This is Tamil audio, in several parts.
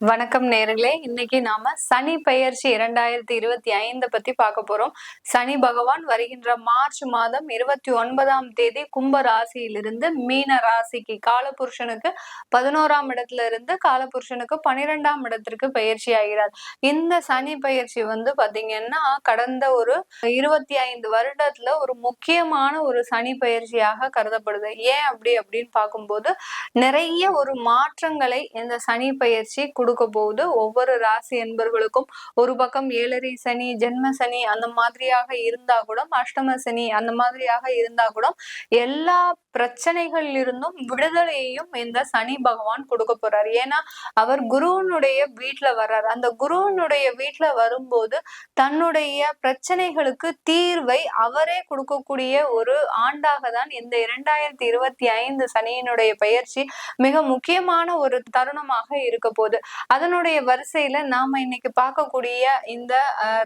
வணக்கம் நேர்களே. இன்னைக்கு நாம சனி பெயர்ச்சி 2025 பத்தி பார்க்க போறோம். சனி பகவான் வருகின்ற மார்ச் மாதம் 29ஆம் தேதி கும்ப ராசியிலிருந்து மீன ராசிக்கு காலபுருஷனுக்கு 11ஆம் இடத்துல இருந்து காலபுருஷனுக்கு 12ஆம் இடத்திற்கு பயிற்சி ஆகிறார். இந்த சனி பயிற்சி பாத்தீங்கன்னா கடந்த ஒரு 25 வருடத்துல ஒரு முக்கியமான ஒரு சனி பயிற்சியாக கருதப்படுது. ஏன் அப்படின்னு பார்க்கும்போது நிறைய ஒரு மாற்றங்களை இந்த சனி பயிற்சி கொடுக்க போகுது. ஒவ்வொரு ராசி என்பர்களுக்கும் ஒரு பக்கம் 7.5 சனி, ஜென்ம சனி அந்த மாதிரியாக இருந்தா கூட, அஷ்டம சனி அந்த மாதிரியாக இருந்தா கூட எல்லா பிரச்சனைகள் இருந்தும் விடுதலையையும் இந்த சனி பகவான் கொடுக்க போறாரு. ஏன்னா அவர் குருவனுடைய வீட்டுல வர்றாரு. அந்த குருவனுடைய வீட்டுல வரும்போது தன்னுடைய பிரச்சனைகளுக்கு தீர்வை அவரே கொடுக்கக்கூடிய ஒரு ஆண்டாக தான் இந்த 2025 சனியினுடைய பயிற்சி மிக முக்கியமான ஒரு தருணமாக இருக்க போகுது. அதனுடைய வரிசையில நாம இன்னைக்கு பார்க்கக்கூடிய இந்த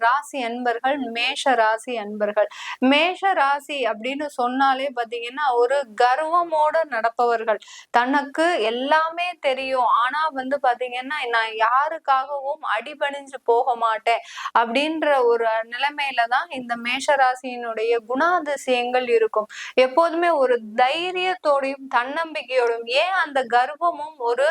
ராசி அன்பர்கள் மேஷ ராசி அன்பர்கள். மேஷ ராசி அப்படின்னு சொன்னாலே பாத்தீங்கன்னா ஒரு கர்வமோட நடப்பவர்கள். தனக்கு எல்லாமே தெரியும், ஆனா பாத்தீங்கன்னா நான் யாருக்காகவும் அடிபணிஞ்சு போக மாட்டேன் அப்படின்ற ஒரு நிலைமையில தான் இந்த மேஷ ராசியினுடைய குணாதிசயங்கள் இருக்கும். எப்போதுமே ஒரு தைரியத்தோடையும் தன்னம்பிக்கையோடும், ஏன் அந்த கர்வமும் ஒரு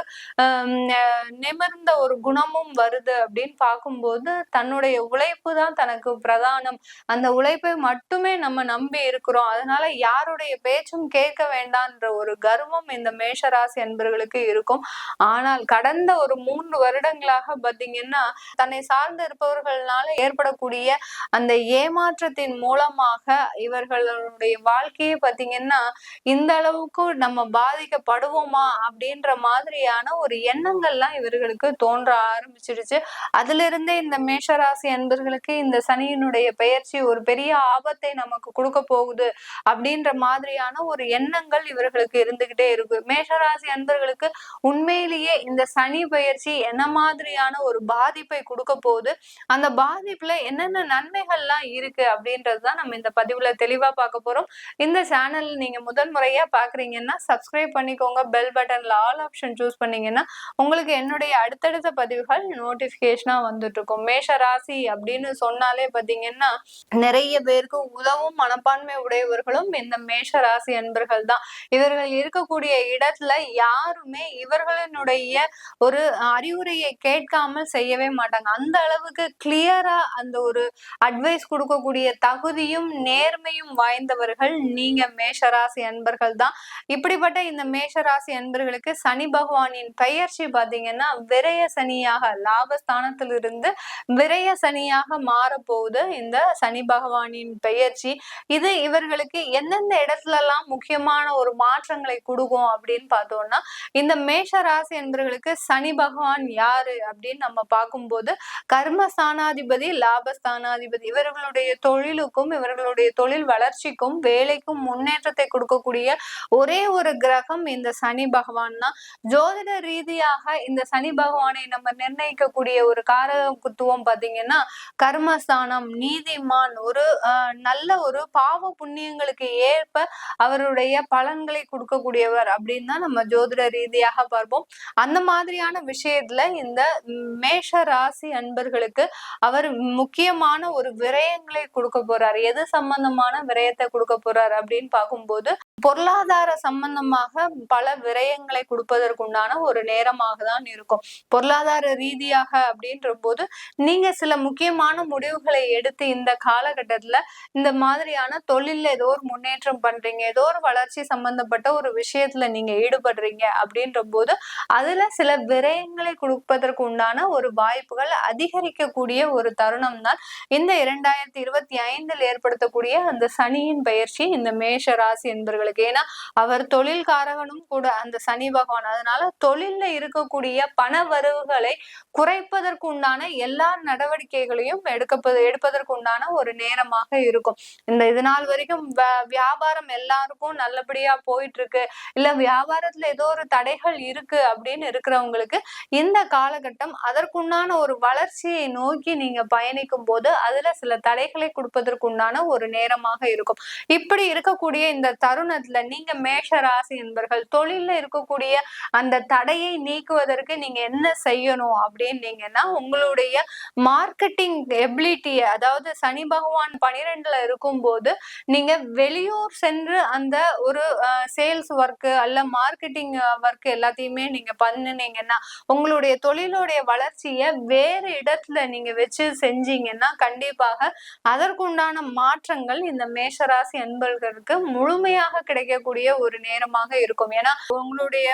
நிமிர்ந்த ஒரு குணமும் வருது அப்படின்னு பார்க்கும்போது தன்னுடைய உழைப்பு தான் தனக்கு பிரதானம். அந்த உழைப்பை மட்டுமே நம்ம நம்பி இருக்கிறோம். அதனால யாருடைய பேச்சும் கேட்க வேண்டாம்ன்ற ஒரு கர்வம் இந்த மேஷராசி அன்பர்களுக்கு இருக்கும். ஆனால் கடந்த ஒரு 3 வருடங்களாக பாத்தீங்கன்னா தன்னை சார்ந்து இருப்பவர்களால ஏற்படக்கூடிய அந்த ஏமாற்றத்தின் மூலமாக இவர்களுடைய வாழ்க்கையை பாத்தீங்கன்னா இந்த அளவுக்கு நம்ம பாதிக்கப்படுவோமா அப்படின்ற மாதிரியான ஒரு எண்ணங்கள்லாம் இவர்களுக்கு தோன்ற ஆரம்பிச்சிடுச்சு. அதுல இருந்தே இந்த மேஷராசி அன்பர்களுக்கு இந்த சனியினுடைய பெயர்ச்சி ஒரு பெரிய ஆபத்தை நமக்கு கொடுக்க போகுது அப்படின்ற மாதிரியான ஒரு எண்ணங்கள் இவர்களுக்கு இருந்துகிட்டே இருக்கு. மேஷராசி அன்பர்களுக்கு உண்மையிலேயே இந்த சனி பெயர்ச்சி என்ன மாதிரியான ஒரு பாதிப்பை கொடுக்க போகுது, அந்த பாதிப்புல என்னென்ன நன்மைகள்லாம் இருக்கு அப்படின்றதுதான் நம்ம இந்த பதிவுல தெளிவா பார்க்க போறோம். இந்த சேனல் நீங்க முதல் முறையா பாக்குறீங்கன்னா சப்ஸ்கிரைப் பண்ணிக்கோங்க. பெல் பட்டன்ல ஆல் ஆப்ஷன் சூஸ் பண்ணீங்கன்னா உங்களுக்கு என்னுடைய அடுத்தடுத்த பதிவுகள் நோட்டிபிகேஷனா வந்துட்டு இருக்கும். மேஷ ராசி அப்படின்னு சொன்னாலே பாத்தீங்கன்னா நிறைய பேருக்கு உதவும் மனப்பான்மை உடையவர்களும் இந்த மேஷ ராசி அன்பர்கள் தான். இவர்கள் இருக்கக்கூடிய இடத்துல யாருமே இவர்களினுடைய ஒரு அறிவுரையை கேட்காமல் செய்யவே மாட்டாங்க. அந்த அளவுக்கு கிளியரா அந்த ஒரு அட்வைஸ் கொடுக்கக்கூடிய தகுதியும் நேர்மையும் வாய்ந்தவர்கள் நீங்க மேஷராசி அன்பர்கள் தான். இப்படிப்பட்ட இந்த மேஷராசி அன்பர்களுக்கு சனி பகவானின் பெயர்ச்சி பாத்தீங்கன்னா விரய சனியாக, லாபஸ்தானத்திலிருந்து விரய சனியாக மாறப்போகுது இந்த சனி பகவானின் பெயர்ச்சி. இது இவர்களுக்கு எந்தெந்த இடத்துல எல்லாம் முக்கியமான ஒரு மாற்றங்களை கொடுக்கும் அப்படின்னு பார்த்தோம்னா, இந்த மேஷ ராசி அன்பர்களுக்கு சனி பகவான் யாரு அப்படின்னு நம்ம பார்க்கும்போது கர்மஸ்தானாதிபதி, லாபஸ்தானாதிபதி. இவர்களுடைய தொழிலுக்கும் இவர்களுடைய தொழில் வளர்ச்சிக்கும் வேலைக்கும் முன்னேற்றத்தை கொடுக்கக்கூடிய ஒரே ஒரு கிரகம் இந்த சனி பகவான் தான். ஜோதிட ரீதியாக இந்த சனி பகவானை நம்ம நிர்ணயிக்கக்கூடிய ஒரு காரகத்துவம் பாத்தீங்கன்னா கர்மஸ்தானம், நீதிமான், ஒரு நல்ல ஒரு பாவ புண்ணியங்களுக்கு ஏற்ப அவருடைய பலன்களை கொடுக்கக்கூடியவர் அப்படின்னு தான் நம்ம ஜோதிட ரீதியாக பார்ப்போம். அந்த மாதிரியான விஷயத்துல இந்த மேஷ ராசி அன்பர்களுக்கு அவர் முக்கியமான ஒரு விரயங்களை கொடுக்க போறாரு. எது சம்பந்தமான விரயத்தை கொடுக்க போறாரு அப்படின்னு பார்க்கும்போது பொருளாதார சம்பந்தமாக பல விரயங்களை கொடுப்பதற்குண்டான ஒரு நேரமாக தான் இருக்கும். பொருளாதார ரீதியாக அப்படின்ற போது நீங்க சில முக்கியமான முடிவுகளை எடுத்து இந்த காலகட்டத்துல இந்த மாதிரியான தொழில்ல ஏதோ ஒரு முன்னேற்றம் பண்றீங்க, ஏதோ ஒரு வளர்ச்சி சம்பந்தப்பட்ட ஒரு விஷயத்துல நீங்க ஈடுபடுறீங்க அப்படின்ற போது அதுல சில விரயங்களை கொடுப்பதற்கு உண்டான ஒரு வாய்ப்புகள் அதிகரிக்கக்கூடிய ஒரு தருணம் தான் இந்த 2025 ஏற்படுத்தக்கூடிய அந்த சனியின் பயிற்சி இந்த மேஷ ராசி என்பவர்களுக்கு. ஏன்னா அவர் தொழில் காரகனும் கூட அந்த சனி பகவான். அதனால தொழில்ல இருக்கக்கூடிய பண வரவுகளை குறைப்பதற்கு உண்டான எல்லா நடவடிக்கைகளையும் எடுப்பதற்கு உண்டான ஒரு நேரமாக இருக்கும். இது நாள் வரைக்கும் வியாபாரம் எல்லாருக்கும் நல்லபடியா போயிட்டு இருக்கு, இல்ல வியாபாரத்துல ஏதோ ஒரு தடைகள் இருக்கு அப்படின்னு இருக்கிறவங்களுக்கு இந்த காலகட்டம் அதற்குண்டான ஒரு வளர்ச்சியை நோக்கி நீங்க பயணிக்கும் போது அதுல சில தடைகளை கொடுப்பதற்குண்டான ஒரு நேரமாக இருக்கும். இப்படி இருக்கக்கூடிய இந்த தருண தருணத்துல நீங்க மேஷ ராசி என்பர்கள் தொழில்ல இருக்கக்கூடிய அந்த தடையை நீக்குவதற்கு நீங்க என்ன செய்யணும் அப்படின்னீங்கன்னா, உங்களுடைய மார்க்கெட்டிங் எபிலிட்டிய, அதாவது சனி பகவான் 12ல இருக்கும்போது நீங்க வெளியூர் சென்று அந்த ஒரு சேல்ஸ் ஒர்க் அல்ல மார்க்கெட்டிங் ஒர்க் எல்லாத்தையுமே நீங்க பண்ணுனீங்கன்னா, உங்களுடைய தொழிலுடைய வளர்ச்சிய வேறு இடத்துல நீங்க வச்சு செஞ்சீங்கன்னா கண்டிப்பாக அதற்குண்டான மாற்றங்கள் இந்த மேஷராசி அன்பர்களுக்கு முழுமையாக கிடைக்கக்கூடிய ஒரு நேரமாக இருக்கும். ஏன்னா உங்களுடைய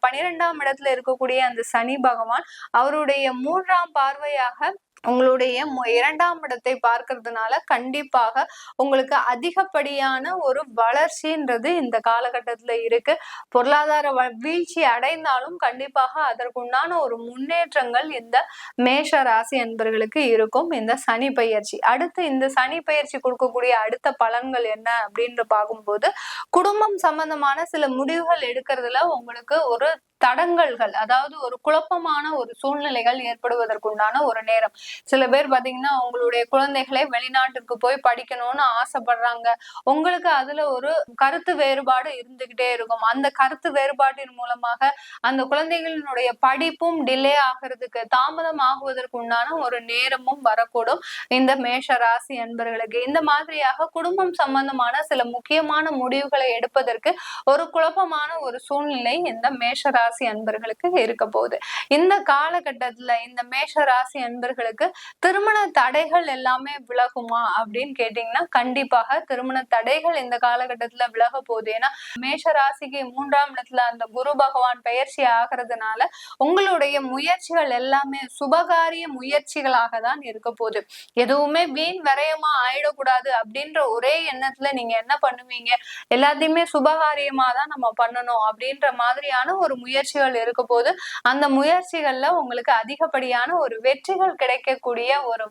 12ஆம் இடத்துல இருக்கக்கூடிய அந்த சனி பகவான் அவருடைய 3ஆம் பார்வையாக உங்களுடைய 2ஆம் இடத்தை பார்க்கறதுனால கண்டிப்பாக உங்களுக்கு அதிகப்படியான ஒரு வளர்ச்சின்றது இந்த காலகட்டத்துல இருக்கு. பொருளாதார வீழ்ச்சி அடைந்தாலும் கண்டிப்பாக அதற்குண்டான ஒரு முன்னேற்றங்கள் இந்த மேஷ ராசி அன்பர்களுக்கு இருக்கும் இந்த சனி பயிற்சி. அடுத்து இந்த சனி பயிற்சி கொடுக்கக்கூடிய அடுத்த பலன்கள் என்ன அப்படின்னு பார்க்கும்போது, குடும்பம் சம்பந்தமான சில முடிவுகள் எடுக்கிறதுல உங்களுக்கு ஒரு தடங்கல்கள், அதாவது ஒரு குழப்பமான ஒரு சூழ்நிலைகள் ஏற்படுவதற்குண்டான ஒரு நேரம். சில பேர் பாத்தீங்கன்னா உங்களுடைய குழந்தைகளை வெளிநாட்டுக்கு போய் படிக்கணும்னு ஆசைப்படுறாங்க. உங்களுக்கு அதுல ஒரு கருத்து வேறுபாடு இருந்துகிட்டே இருக்கும். அந்த கருத்து வேறுபாட்டின் மூலமாக அந்த குழந்தைகளினுடைய படிப்பும் டிலே ஆகிறதுக்கு, தாமதம் ஆகுவதற்கு உண்டான ஒரு நேரமும் வரக்கூடும் இந்த மேஷ ராசி அன்பர்களுக்கு. இந்த மாதிரியாக குடும்பம் சம்பந்தமான சில முக்கியமான முடிவுகளை எடுப்பதற்கு ஒரு குழப்பமான ஒரு சூழ்நிலை இந்த மேஷ ராசி அன்பர்களுக்கு இருக்க போகுது. இந்த காலகட்டத்துல இந்த மேஷ ராசி அன்பர்களுக்கு திருமண தடைகள் எல்லாமே விலகுமா அப்படின்னு கேட்டீங்கன்னா, கண்டிப்பாக திருமண தடைகள் இந்த காலகட்டத்துல விலக போகுது. ஏன்னா மேஷ ராசிக்கு 3ஆம் இடத்துல அந்த குரு பகவான் பெயர்ச்சி ஆகிறதுனால உங்களுடைய முயற்சிகள் எல்லாமே சுபகாரிய முயற்சிகளாக தான் இருக்க போகுது. எதுவுமே வீண் விரயமா ஆயிடக்கூடாது அப்படின்ற ஒரே எண்ணத்துல நீங்க என்ன பண்ணுவீங்க, எல்லாத்தையுமே சுபகாரியமா தான் நம்ம பண்ணணும் அப்படின்ற மாதிரியான ஒரு முயற்சிகள் இருக்க போது அந்த முயற்சிகள்ல உங்களுக்கு அதிகப்படியான ஒரு வெற்றிகள் கிடைக்கக்கூடிய ஒரு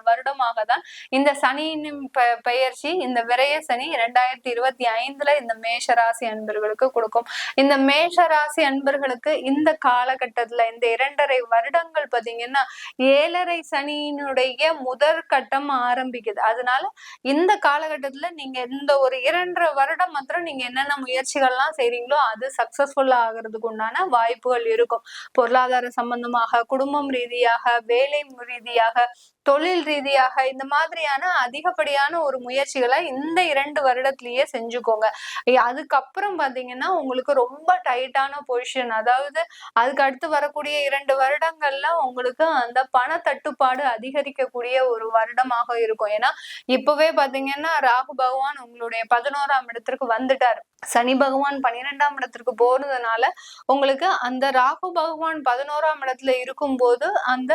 வருடமாக தான் இந்த சனியின் பெயர்ச்சி, இந்த விரய சனி 2025ல இந்த மேஷ ராசி அன்பர்களுக்கு கொடுக்கும். இந்த மேஷ ராசி அன்பர்களுக்கு இந்த காலகட்டத்துல இந்த 2.5 வருடங்கள் பாத்தீங்கன்னா 7.5 சனியினுடைய முதற் கட்டம் ஆரம்பிக்குது. அதனால இந்த காலகட்டத்துல நீங்க இந்த ஒரு 2.5 வருடம் மாத்திரம் நீங்க என்னென்ன முயற்சிகள்லாம் செய்றீங்களோ அது சக்சஸ்ஃபுல்லா ஆகிறதுக்கு உண்டான வாய்ப்புகள் இருக்கும். பொருளாதார சம்பந்தமாக, குடும்பம் ரீதியாக, வேலை ரீதியாக, தொழில் ரீதியாக இந்த மாதிரியான அதிகப்படியான ஒரு முயற்சிகளை இந்த 2 வருடத்திலேயே செஞ்சுக்கோங்க. அதுக்கப்புறம் பாத்தீங்கன்னா உங்களுக்கு ரொம்ப டைட்டான பொசிஷன், அதாவது அதுக்கு அடுத்து வரக்கூடிய 2 வருடங்கள்ல உங்களுக்கு அந்த பண தட்டுப்பாடு அதிகரிக்கக்கூடிய ஒரு வருடமாக இருக்கும். ஏன்னா இப்பவே பாத்தீங்கன்னா ராகு பகவான் உங்களுடைய 11ஆம் இடத்திற்கு வந்துட்டாரு. சனி பகவான் 12ஆம் இடத்திற்கு போறதுனால உங்களுக்கு அந்த ராகு பகவான் 11ஆம் இடத்துல இருக்கும்போது அந்த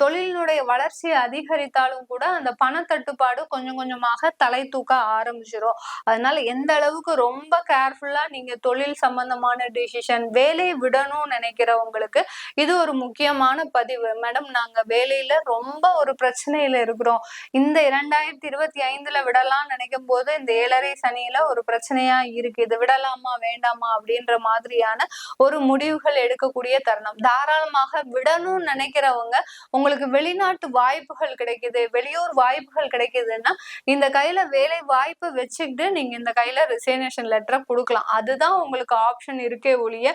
தொழிலினுடைய வளர்ச்சி அதிகரித்தாலும் கூட அந்த பண தட்டுப்பாடு கொஞ்சம் கொஞ்சமாக தலை தூக்க ஆரம்பிச்சிடும். அதனால எந்த அளவுக்கு ரொம்ப கேர்ஃபுல்லா நீங்க தொழில் சம்பந்தமான டிசிஷன், வேலையை விடணும்னு நினைக்கிறவங்களுக்கு இது ஒரு முக்கியமான பதிவு. மேடம் நாங்க வேலையில ரொம்ப ஒரு பிரச்சனையில இருக்கிறோம், இந்த 2025ல விடலாம்னு நினைக்கும் போது இந்த 7.5 சனியில ஒரு பிரச்சனையா இருக்கு, இது விடலாமா வேண்டாமா அப்படின்ற மாதிரியான ஒரு முடிவுகள் எடுக்கக்கூடிய தருணம். தாராளமாக விடணும்னு நினைக்கிறவங்க, உங்களுக்கு வெளிநாட்டு வாய்ப்புகள் கிடைக்குது, வெளியூர் வாய்ப்புகள் கிடைக்குதுன்னா இந்த கையில வேலை வாய்ப்பு வச்சுக்கிட்டு நீங்க இந்த கையில ரிசைனேஷன் லெட்டரை கொடுக்கலாம். அதுதான் உங்களுக்கு ஆப்ஷன் இருக்கே ஒழிய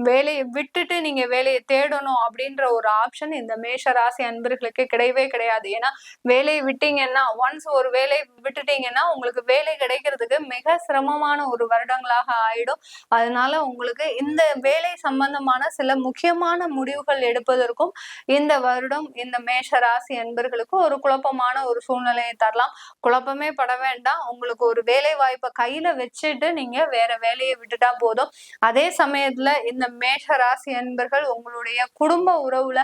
வேலையை விட்டுட்டு நீங்க வேலையை தேடணும் அப்படின்ற ஒரு ஆப்ஷன் இந்த மேஷ ராசி அன்பர்களுக்கு கிடையவே கிடையாது. ஏன்னா வேலையை விட்டீங்கன்னா, ஒன்ஸ் ஒரு வேலையை விட்டுட்டீங்கன்னா உங்களுக்கு வேலை கிடைக்கிறதுக்கு மிக சிரமமான ஒரு வருடங்களாக ஆயிடும். அதனால உங்களுக்கு இந்த வேலை சம்பந்தமான சில முக்கியமான முடிவுகள் எடுப்பதற்கும் இந்த வருடம் இந்த மேஷ ராசி அன்பர்களுக்கு ஒரு குழப்பமான ஒரு சூழ்நிலையை தரலாம். குழப்பமே பட வேண்டாம். உங்களுக்கு ஒரு வேலை வாய்ப்பை கையில வச்சுட்டு நீங்க வேற வேலையை விட்டுட்டா போதும். அதே சமயத்துல இந்த மேஷ ராசி அன்பர்கள் உங்களுடைய குடும்ப உறவுல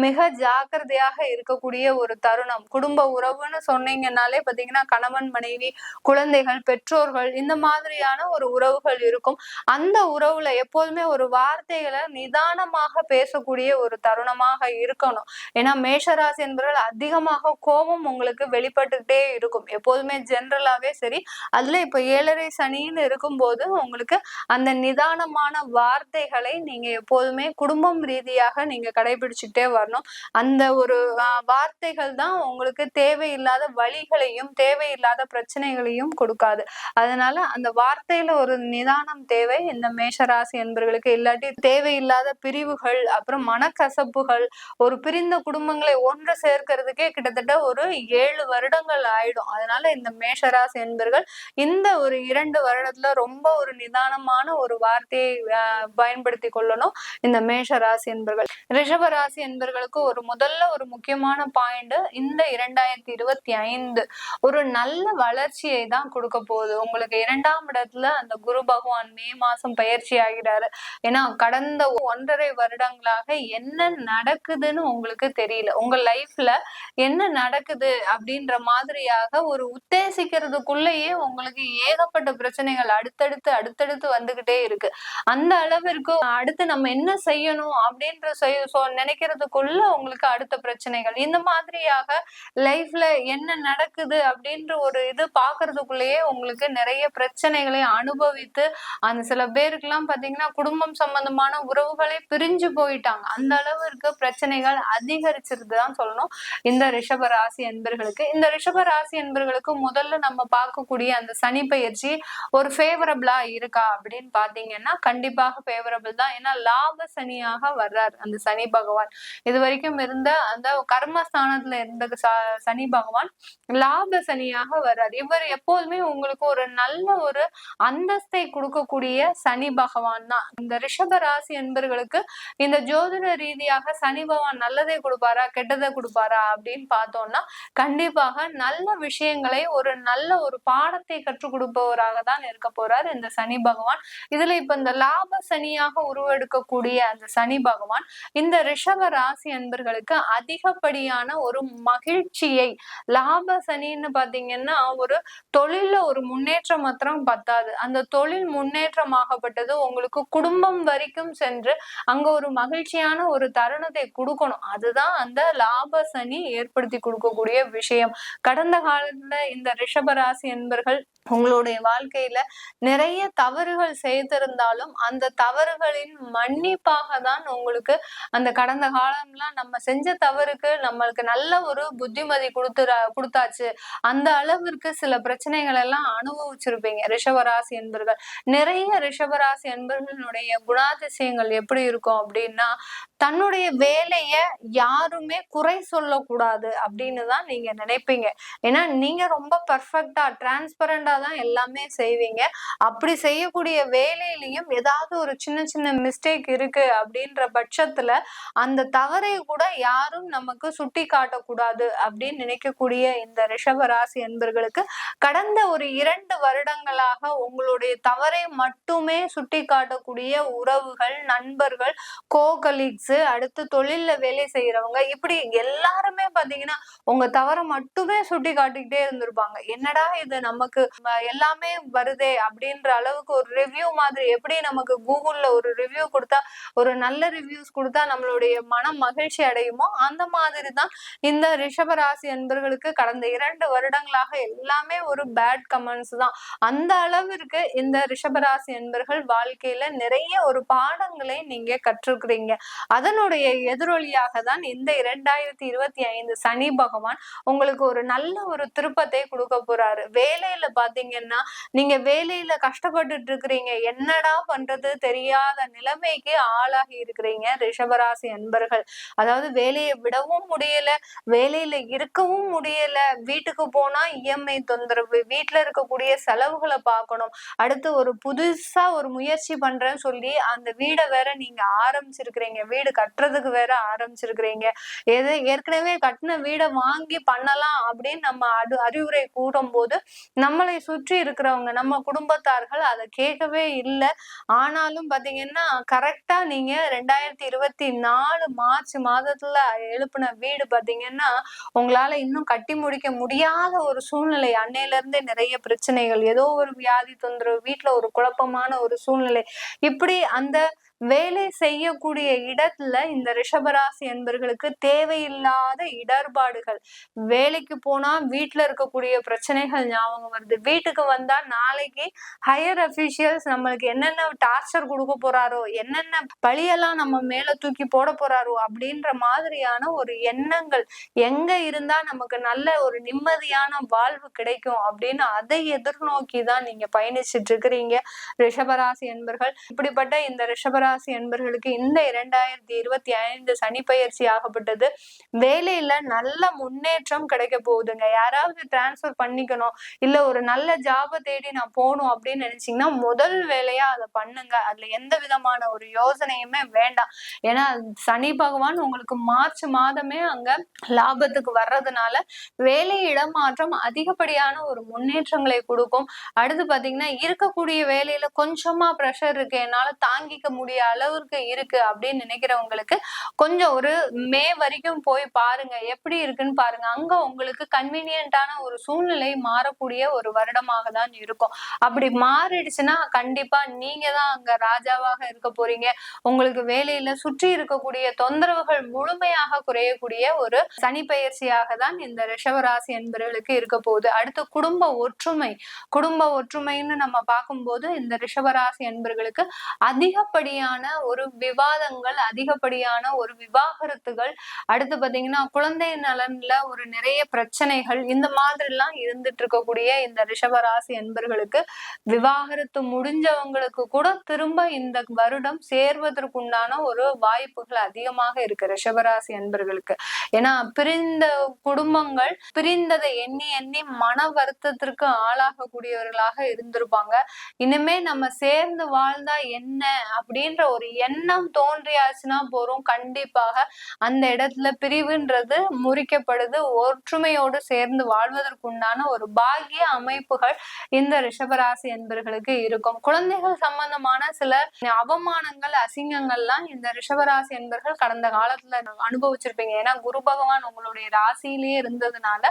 மிக ஜாக்கிரதையாக இருக்கக்கூடிய ஒரு தருணம். குடும்ப உறவுன்னு சொன்னீங்கன்னாலே பாத்தீங்கன்னா கணவன் மனைவி, குழந்தைகள், பெற்றோர்கள் இந்த மாதிரியான ஒரு உறவுகள் இருக்கும். அந்த உறவுல எப்போதுமே ஒரு வார்த்தைகளை நிதானமாக பேசக்கூடிய ஒரு தருணமாக இருக்கணும். ஏன்னா மேஷராசி என்பவர்கள் அதிகமாக கோபம் உங்களுக்கு வெளிப்பட்டுக்கிட்டே இருக்கும். எப்போதுமே ஜென்ரலாவே சரி. அதுல இப்ப 7.5 சனின்னு இருக்கும்போது உங்களுக்கு அந்த நிதானமான வார்த்தைகளை நீங்க எப்போதுமே குடும்பம் ரீதியாக நீங்க கடைபிடிச்சுட்டே வரணும். அந்த ஒரு வார்த்தைகள் தான் உங்களுக்கு தேவையில்லாத வழிகளையும் தேவையில்லாத பிரச்சனைகளையும் கொடுக்காது. அதனால அந்த வார்த்தையில ஒரு நிதானம் தேவை இந்த மேஷராசி என்பவர்களுக்கு. இல்லாட்டி தேவையில்லாத பிரிவுகள், அப்புறம் மனக்கசப்புகள், ஒரு பிரிந்த குடும்பங்களை ஒன்று சேர்க்கிறதுக்கே கிட்டத்தட்ட ஒரு 7 வருடங்கள் ஆயிடும். அதனால இந்த மேஷராசி என்பவர்கள் இந்த ஒரு 2 வருடத்துல ரொம்ப ஒரு நிதானமான ஒரு வார்த்தையை பயன்படுத்தி கொள்ளணும் இந்த மேஷராசி என்பவர்கள். ரிஷபராசி என்பவர்களுக்கு முதல்ல ஒரு முக்கியமான பாயிண்ட், இந்த 2025 ஒரு நல்ல வளர்ச்சியை தான் கொடுக்க போகுது. உங்களுக்கு 2ஆம் இடத்துல அந்த குரு பகவான் மே மாசம் பயிற்சி ஆகிறாரு. ஏன்னா கடந்த 1.5 வருடங்களாக என்ன நடக்குதுன்னு உங்களுக்கு தெரியல. உங்க லைஃப்ல என்ன நடக்குது அப்படின்ற மாதிரியாக ஒரு உத்தேசிக்கிறதுக்குள்ளேயே உங்களுக்கு ஏகப்பட்ட பிரச்சனைகள் அடுத்தடுத்து வந்துகிட்டே இருக்கு. அந்த அளவிற்கு அடுத்து நம்ம என்ன செய்யணும் அப்படின்ற நினைக்கிறதுக்குள்ள உங்களுக்கு அடுத்த பிரச்சனைகள், இந்த மாதிரியாக லைஃப்ல என்ன நடக்குது அப்படின்ற ஒரு இது பாக்குறதுக்குள்ளேயே உங்களுக்கு நிறைய பிரச்சனைகளை அனுபவித்து, அந்த சில பேருக்கு எல்லாம் பாத்தீங்கன்னா குடும்பம் சம்பந்தமான உறவுகளை பிரிஞ்சு போயிட்டாங்க. அந்த அளவிற்கு பிரச்சனைகள் அதிகரிச்சிருதுதான் சொல்லணும் இந்த ரிஷப ராசி என்பர்களுக்கு. இந்த ரிஷப ராசி என்பர்களுக்கு முதல்ல நம்ம பார்க்கக்கூடிய அந்த சனி பயிற்சி ஒரு ஃபேவரபிளா இருக்கா அப்படின்னு பாத்தீங்கன்னா கண்டிப்பாக ஃபேவரபிள் தான். ஏன்னா லாப சனியாக வர்றார் அந்த சனி பகவான். இது வரைக்கும் இருந்த அந்த கர்மஸ்தானத்துல இருந்த சனி பகவான் லாப சனியாக வர்றார். இவர் எப்போதுமே உங்களுக்கு ஒரு நல்ல ஒரு அந்தஸ்தை கொடுக்கக்கூடிய சனி பகவான் தான். இந்த ரிஷப ராசி என்பர்களுக்கு இந்த ஜோதிட ரீதியாக சனி பகவான் நல்லதை கொடுப்பாரா கெட்டதை கொடுப்பாரா அப்படின்னு பார்த்தோம்னா கண்டிப்பாக நல்ல விஷயங்களை ஒரு நல்ல ஒரு பாடத்தை கற்றுக் கொடுப்பவராக தான் இருக்க போறார் இந்த சனி பகவான். இதுல இப்ப இந்த லாப சனியாக உருவெடுக்கக்கூடிய அந்த சனி பகவான் இந்த ரிஷப ராசி என்பர்களுக்கு அதிகப்படியான ஒரு மகிழ்ச்சியை, லாப சனின்னு பாத்தீங்கன்னா ஒரு தொழில்ல ஒரு முன்னேற்றம் மாத்திரம் பத்தாது, அந்த தொழில் முன்னேற்றமாகப்பட்டது உங்களுக்கு குடும்பம் வரைக்கும் சென்று அங்க ஒரு மகிழ்ச்சியான ஒரு தருணத்தை கொடுக்கணும். அதுதான் அந்த லாப சனி ஏற்படுத்தி கொடுக்கக்கூடிய விஷயம். கடந்த காலத்துல இந்த ரிஷபராசி என்பர்கள் உங்களுடைய வாழ்க்கையில நிறைய தவறுகள் செய்திருந்தாலும் அந்த தவறுகளின் மன்னிப்பாக தான் உங்களுக்கு அந்த கடந்த காலம்லாம் நம்ம செஞ்ச தவறுக்கு நம்மளுக்கு நல்ல ஒரு புத்திமதி கொடுத்தாச்சு. அந்த அளவிற்கு சில பிரச்சனைகள் எல்லாம் அனுபவிச்சிருப்பீங்க ரிஷபராசி என்பர்கள். நிறைய ரிஷபராசி என்பர்களுடைய குணாதிசயங்கள் எப்படி இருக்கும் அப்படின்னா, தன்னுடைய வேலைய யாருமே குறை சொல்லக்கூடாது அப்படின்னு தான் நீங்க நினைப்பீங்க. ஏன்னா நீங்க ரொம்ப பர்ஃபெக்டா டிரான்ஸ்பரண்டா தான் எல்லாமே செய்வீங்க. அப்படி செய்யக்கூடிய வேலையிலையும் ஏதாவது ஒரு சின்ன சின்ன மிஸ்டேக் இருக்கு அப்படின்ற பட்சத்துல அந்த தவறை கூட யாரும் நமக்கு சுட்டி காட்டக்கூடாது அப்படின்னு நினைக்கக்கூடிய இந்த ரிஷபராசி என்பர்களுக்கு கடந்த ஒரு 2 வருடங்களாக உங்களுடைய தவறை மட்டுமே சுட்டி காட்டக்கூடிய உறவுகள், நண்பர்கள், கோகலீக்ஸ், அடுத்து தொழில்ல வேலை செய்யறவங்க, இப்படி எல்லாருமே பாத்தீங்கன்னா உங்க தவறை மட்டுமே சுட்டி காட்டிக்கிட்டே இருந்திருப்பாங்க. என்னடா இது நமக்கு எல்லாமே வருதே அப்படின்ற அளவுக்கு ஒரு ரிவ்யூ மாதிரி, எப்படி நமக்கு கூகுள்ல ஒரு ரிவ்யூ கொடுத்தா, ஒரு நல்ல ரிவ்யூஸ் கொடுத்தா நம்மளுடைய மனம் மகிழ்ச்சி அடையுமோ அந்த மாதிரி தான் இந்த ரிஷபராசி என்பர்களுக்கு கடந்த 2 வருடங்களாக எல்லாமே ஒரு பேட் கமெண்ட்ஸ் தான். அந்த அளவிற்கு இந்த ரிஷபராசி என்பர்கள் வாழ்க்கையில நிறைய ஒரு பாடங்களை நீங்க கற்றுக்கிறீங்க. அதனுடைய எதிரொலியாக தான் இந்த 2025 சனி பகவான் உங்களுக்கு ஒரு நல்ல ஒரு திருப்பத்தை கொடுக்க போறாரு. வேலையில பாத்தீங்கன்னா நீங்க வேலையில கஷ்டப்பட்டுட்டு இருக்கிறீங்க, என்னடா பண்றது தெரியாத நிலைமைக்கு ஆளாகி இருக்கிறீங்க ரிஷபராசி அன்பர்கள். அதாவது வேலையை விடவும் முடியல, வேலையில இருக்கவும் முடியல, வீட்டுக்கு போனா இஎம்ஐ தொந்தரவு, வீட்டுல இருக்கக்கூடிய செலவுகளை பார்க்கணும், அடுத்து ஒரு புதுசா ஒரு முயற்சி பண்றேன்னு சொல்லி அந்த வீடை வேற நீங்க ஆரம்பிச்சிருக்கிறீங்க, வீடு கட்டுறதுக்கு வேற ஆரம்பிச்சிருக்கிறீங்க. ஏற்கனவே கட்டின வீடை வாங்கி பண்ணலாம் அப்படின்னு நம்ம அறிவுரை கூறும் போது நம்மளை சுற்றி இருக்கிறவங்க, நம்ம குடும்பத்தார்கள் அதை கேட்கவே இல்லை. ஆனாலும் பாத்தீங்கன்னா கரெக்டா நீங்க 2024 மார்ச் மாதத்துல எழுப்பின வீடு பாத்தீங்கன்னா உங்களால இன்னும் கட்டி முடிக்க முடியாத ஒரு சூழ்நிலை. அன்னையில இருந்தே நிறைய பிரச்சனைகள், ஏதோ ஒரு வியாதி தொந்தரவு, வீட்டுல ஒரு குழப்பமான ஒரு சூழ்நிலை, இப்படி அந்த வேலை செய்யக்கூடிய இடத்துல இந்த ரிஷபராசி என்பர்களுக்கு தேவையில்லாத இடர்பாடுகள், வேலைக்கு போனா வீட்டுல இருக்கக்கூடிய பிரச்சனைகள் ஞாபகம் வருது, வீட்டுக்கு வந்தா நாளைக்கு ஹையர் அபிஷியல்ஸ் நம்மளுக்கு என்னென்ன டார்ச்சர் கொடுக்க போறாரோ, என்னென்ன பழியெல்லாம் நம்ம மேல தூக்கி போட போறாரோ அப்படின்ற மாதிரியான ஒரு எண்ணங்கள், எங்க இருந்தா நமக்கு நல்ல ஒரு நிம்மதியான வாழ்வு கிடைக்கும் அப்படின்னு அதை எதிர்நோக்கி தான் நீங்க பயணிச்சுட்டு இருக்கிறீங்க ரிஷபராசி என்பர்கள். இப்படிப்பட்ட இந்த ரிஷபராசி என்பர்களுக்கு இந்த 2025 சனி பயிற்சி ஆகப்பட்டது வேலையில நல்ல முன்னேற்றம் கிடைக்க போகுதுங்க. யாராவது டிரான்ஸ்பர் பண்ணிக்கணும், இல்ல ஒரு நல்ல ஜாபை தேடி நான் போகணும் அப்படின்னு நினைச்சீங்கன்னா முதல் வேலையா அதை பண்ணுங்க. அதுல எந்த விதமான ஒரு யோசனையுமே வேண்டாம். ஏன்னா சனி பகவான் உங்களுக்கு மார்ச் மாதமே அங்க லாபத்துக்கு வர்றதுனால வேலை இடமாற்றம் அதிகப்படியான ஒரு முன்னேற்றங்களை கொடுக்கும். அடுத்து பாத்தீங்கன்னா இருக்கக்கூடிய வேலையில கொஞ்சமா ப்ரெஷர் இருக்கு, என்னால தாங்கிக்க முடிய அளவுக்கு இருக்கு அப்படின்னு நினைக்கிறவங்களுக்கு கொஞ்சம் ஒரு மே வரைக்கும் போய் பாருங்க, எப்படி இருக்குன்னு பாருங்க. அங்க உங்களுக்கு கன்வீனியன்டான ஒரு சூழ்நிலை மாறக்கூடிய ஒரு வருடமாக தான் இருக்கும். அப்படி மாறிடுச்சுன்னா கண்டிப்பா நீங்க தான் அங்க ராஜாவாக இருக்க போறீங்க. உங்களுக்கு வேலையில சுற்றி இருக்கக்கூடிய தொந்தரவுகள் முழுமையாக குறையக்கூடிய ஒரு சனி பயிற்சியாக தான் இந்த ரிஷபராசி என்பவர்களுக்கு இருக்க போகுது. அடுத்து குடும்ப ஒற்றுமை. குடும்ப ஒற்றுமைன்னு நம்ம பார்க்கும்போது இந்த ரிஷபராசி என்பவர்களுக்கு அதிகப்படியான ஒரு விவாதங்கள், அதிகப்படியான ஒரு விவாகரத்துகள், அடுத்து பாத்தீங்கன்னா குழந்தை நலன்ல ஒரு நிறைய பிரச்சனைகள், இந்த மாதிரி எல்லாம் இருந்துட்டு இருக்கக்கூடிய இந்த ரிஷபராசி என்பவர்களுக்கு விவாகரத்து முடிஞ்சவங்களுக்கு கூட திரும்ப இந்த வருடம் சேர்வதற்குண்டான ஒரு வாய்ப்புகள் அதிகமாக இருக்கு ரிஷபராசி என்பவர்களுக்கு. ஏன்னா பிரிந்த குடும்பங்கள் பிரிந்ததை எண்ணி எண்ணி மன வருத்தத்திற்கு ஆளாகக்கூடியவர்களாக இருந்திருப்பாங்க. இனிமே நம்ம சேர்ந்து வாழ்ந்தா என்ன அப்படின்ற ஒரு எண்ணம் தோன்றியாச்சுன்னா போறோம், கண்டிப்பாக அந்த இடத்துல பிரிவுன்றது முறிக்கப்படுது. ஒற்றுமையோடு சேர்ந்து வாழ்வதற்குண்டான ஒரு பாக்கிய அமைப்புகள் இந்த ரிஷபராசி என்பர்களுக்கு இருக்கும். குழந்தைகள் சம்பந்தமான சில அவமானங்கள், அசிங்கங்கள்லாம் இந்த ரிஷபராசி என்பர்கள் கடந்த காலத்துல அனுபவிச்சிருப்பீங்க. ஏன்னா குரு பகவான் உங்களுடைய ராசியிலேயே இருந்ததுனால